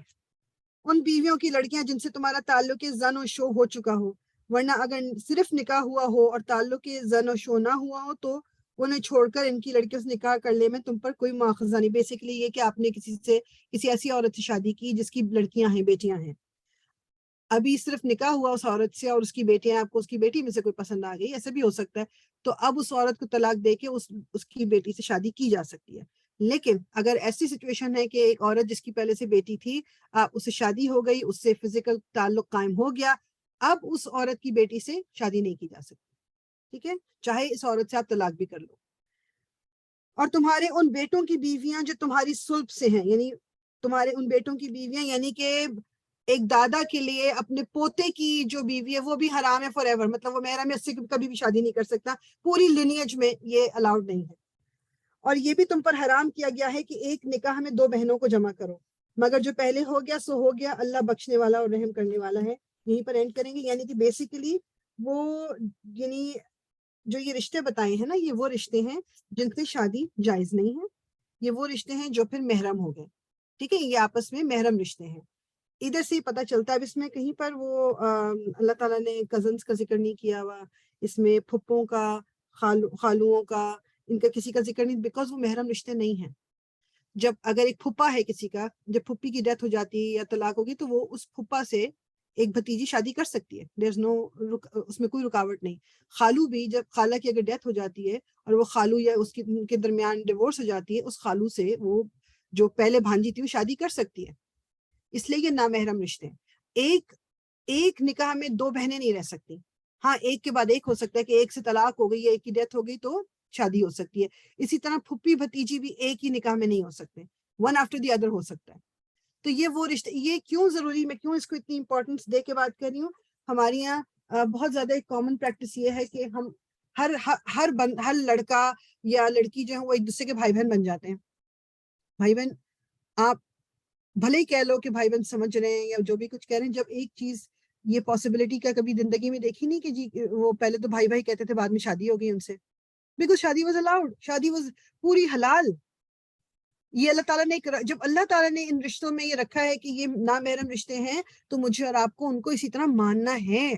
Speaker 1: ان بیویوں کی لڑکیاں جن سے تمہارا تعلق زن و شو ہو چکا ہو، ورنہ اگر صرف نکاح ہوا ہو اور تعلق زن و شو نہ ہوا ہو تو انہیں چھوڑ کر ان کی لڑکیوں سے نکاح کر لے میں تم پر کوئی مواخذہ نہیں۔ بیسیکلی یہ کہ آپ نے کسی ایسی عورت سے شادی کی جس کی لڑکیاں ہیں، بیٹیاں ہیں، ابھی صرف نکاح ہوا اس عورت سے اور اس کی بیٹیاں، آپ کو اس کی بیٹی میں سے کوئی پسند آ گئی، ایسا بھی ہو سکتا ہے، تو اب اس عورت کو طلاق دے کے اس کی بیٹی سے شادی کی جا سکتی ہے۔ لیکن اگر ایسی سچویشن ہے کہ ایک عورت جس کی پہلے سے بیٹی تھی، اس سے شادی ہو گئی، اس سے فزیکل تعلق قائم ہو گیا، اب اس عورت کی بیٹی سے شادی نہیں کی جا سکتی، ٹھیک ہے، چاہے اس عورت سے آپ طلاق بھی کر لو۔ اور تمہارے ان بیٹوں کی بیویاں جو تمہاری صلب سے ہیں، یعنی تمہارے ان بیٹوں کی بیویاں یعنی کہ ایک دادا کے لیے اپنے پوتے کی جو بیوی ہے وہ بھی حرام ہے فار ایور، مطلب وہ محرم ہے، اس سے کبھی بھی شادی نہیں کر سکتا، پوری لینیج میں یہ الاؤڈ نہیں ہے. اور یہ بھی تم پر حرام کیا گیا ہے کہ ایک نکاح میں 2 بہنوں کو جمع کرو، مگر جو پہلے ہو گیا سو ہو گیا، اللہ بخشنے والا اور رحم کرنے والا ہے. یہیں پر اینڈ کریں گے. یعنی کہ بیسیکلی وہ یعنی جو یہ رشتے بتائے ہیں نا، یہ وہ رشتے ہیں جن سے شادی جائز نہیں ہے. یہ وہ رشتے ہیں جو پھر محرم ہو گئے. ٹھیک ہے، یہ آپس میں محرم رشتے ہیں. ادھر سے ہی پتہ چلتا ہے. اب اس میں کہیں پر وہ اللہ تعالیٰ نے کزنس کا ذکر نہیں کیا ہوا، اس میں پھپھوں کا، خالوؤں کا، ان کا کسی کا ذکر نہیں، بیکاز وہ محرم رشتے نہیں ہیں. جب اگر ایک پھپھا ہے کسی کا، جب پھپھی کی ڈیتھ ہو جاتی ہے یا طلاق ہوگی تو وہ اس پھپھا سے ایک بھتیجی شادی کر سکتی ہے. دیر از نو، اس میں کوئی رکاوٹ نہیں. خالو بھی، جب خالہ کی اگر ڈیتھ ہو جاتی ہے اور وہ خالو یا اس کے درمیان ڈیورس ہو جاتی ہے، اس خالو سے وہ جو پہلے بھانجی تھی وہ شادی کر سکتی ہے. اس لیے یہ نامحرم رشتے ہیں. ایک نکاح میں 2 بہنیں نہیں رہ سکتی. ہاں، ایک کے بعد ایک ہو سکتا ہے کہ ایک سے طلاق ہو گئی یا ایک کی ڈیتھ ہو گئی تو شادی ہو سکتی ہے. اسی طرح پھپھی بھتیجی بھی ایک ہی نکاح میں نہیں ہو سکتے، ون آفٹر دی ادر ہو سکتا ہے. تو یہ وہ رشتے، یہ کیوں ضروری، میں کیوں اس کو اتنی امپورٹنس دے کے بات کر رہی ہوں. ہمارے یہاں بہت زیادہ ایک کامن پریکٹس یہ ہے کہ ہم ہر لڑکا یا لڑکی جو ہے وہ ایک دوسرے کے بھائی بہن بن جاتے ہیں. بھائی بہن، آپ بھلے ہی کہہ لو کہ بھائی بہن سمجھ رہے ہیں یا جو بھی کچھ کہہ رہے ہیں، جب ایک چیز یہ پاسبلٹی کا کبھی زندگی میں دیکھی نہیں کہ جی وہ پہلے تو بھائی بھائی کہتے تھے، بعد میں شادی ہو گئی ان سے، بیکاز شادی واز الاؤڈ، شادی واز پوری حلال. یہ اللہ تعالیٰ نے جب اللہ تعالیٰ نے ان رشتوں میں یہ رکھا ہے کہ یہ نامحرم رشتے ہیں، تو مجھے اور آپ کو ان کو اسی طرح ماننا ہے.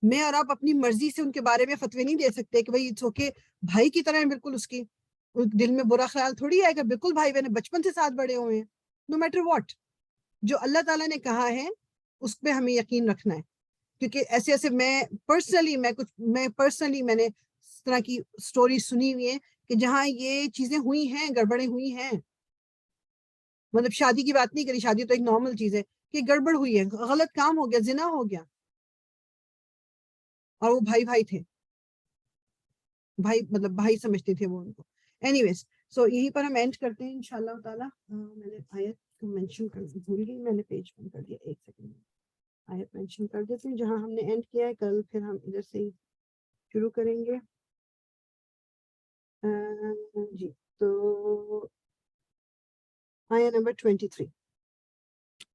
Speaker 1: میں اور آپ اپنی مرضی سے ان کے بارے میں فتوی نہیں دے سکتے کہ بھائی اٹس اوکے، بھائی کی طرح ہے بالکل، اس کی دل میں برا خیال تھوڑی آئے گا، بالکل بھائی بہن بچپن سے ساتھ بڑے ہوئے ہیں. نو میٹر واٹ، جو اللہ تعالیٰ نے کہا ہے اس پہ ہمیں یقین رکھنا ہے. کیونکہ ایسے میں نے اس طرح کی سٹوری سنی ہوئی ہے کہ جہاں یہ چیزیں ہوئی ہیں، گڑبڑیں ہوئی ہیں. مطلب شادی کی بات نہیں کری، شادی تو ایک نارمل چیز ہے، کہ گڑبڑ ہوئی ہے، غلط کام ہو گیا، زنا ہو گیا، اور وہ بھائی تھے، مطلب بھائی سمجھتے تھے وہ ان کو. اینی ویز، سو یہیں پر ہم اینڈ کرتے ہیں انشاءاللہ تعالیٰ. میں نے آیت کو مینشن بھول گئی، میں نے پیج بند کر دیا. ایک سیکنڈ، آیت مینشن کر دیتے ہیں جہاں ہم نے اینڈ کیا ہے. کل پھر ہم ادھر سے شروع کریں گے. جی، تو آیت نمبر 23.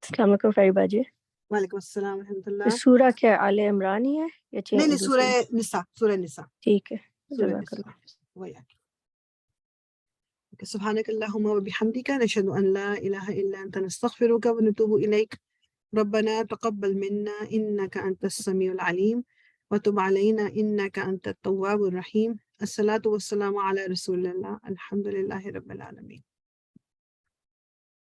Speaker 4: السلام علیکم فریبا جی.
Speaker 1: وعلیکم السلام ورحمۃ اللہ.
Speaker 4: سورہ کیا آل عمران ہی ہے یا
Speaker 1: نہیں،
Speaker 4: دوسری؟
Speaker 1: سورہ نساء.
Speaker 4: ٹھیک ہے،
Speaker 1: سورہ
Speaker 4: جزاک
Speaker 1: نساء.
Speaker 4: اللہ.
Speaker 1: سبحانك اللهم وبحمدك نشهد أن لا إله إلا أنت نستغفرك ونتوب إليك. ربنا تقبل منا إنك أنت السميع العليم وتب علينا إنك أنت التواب الرحيم. الصلاة والسلام على رسول الله. الحمد لله رب العالمين.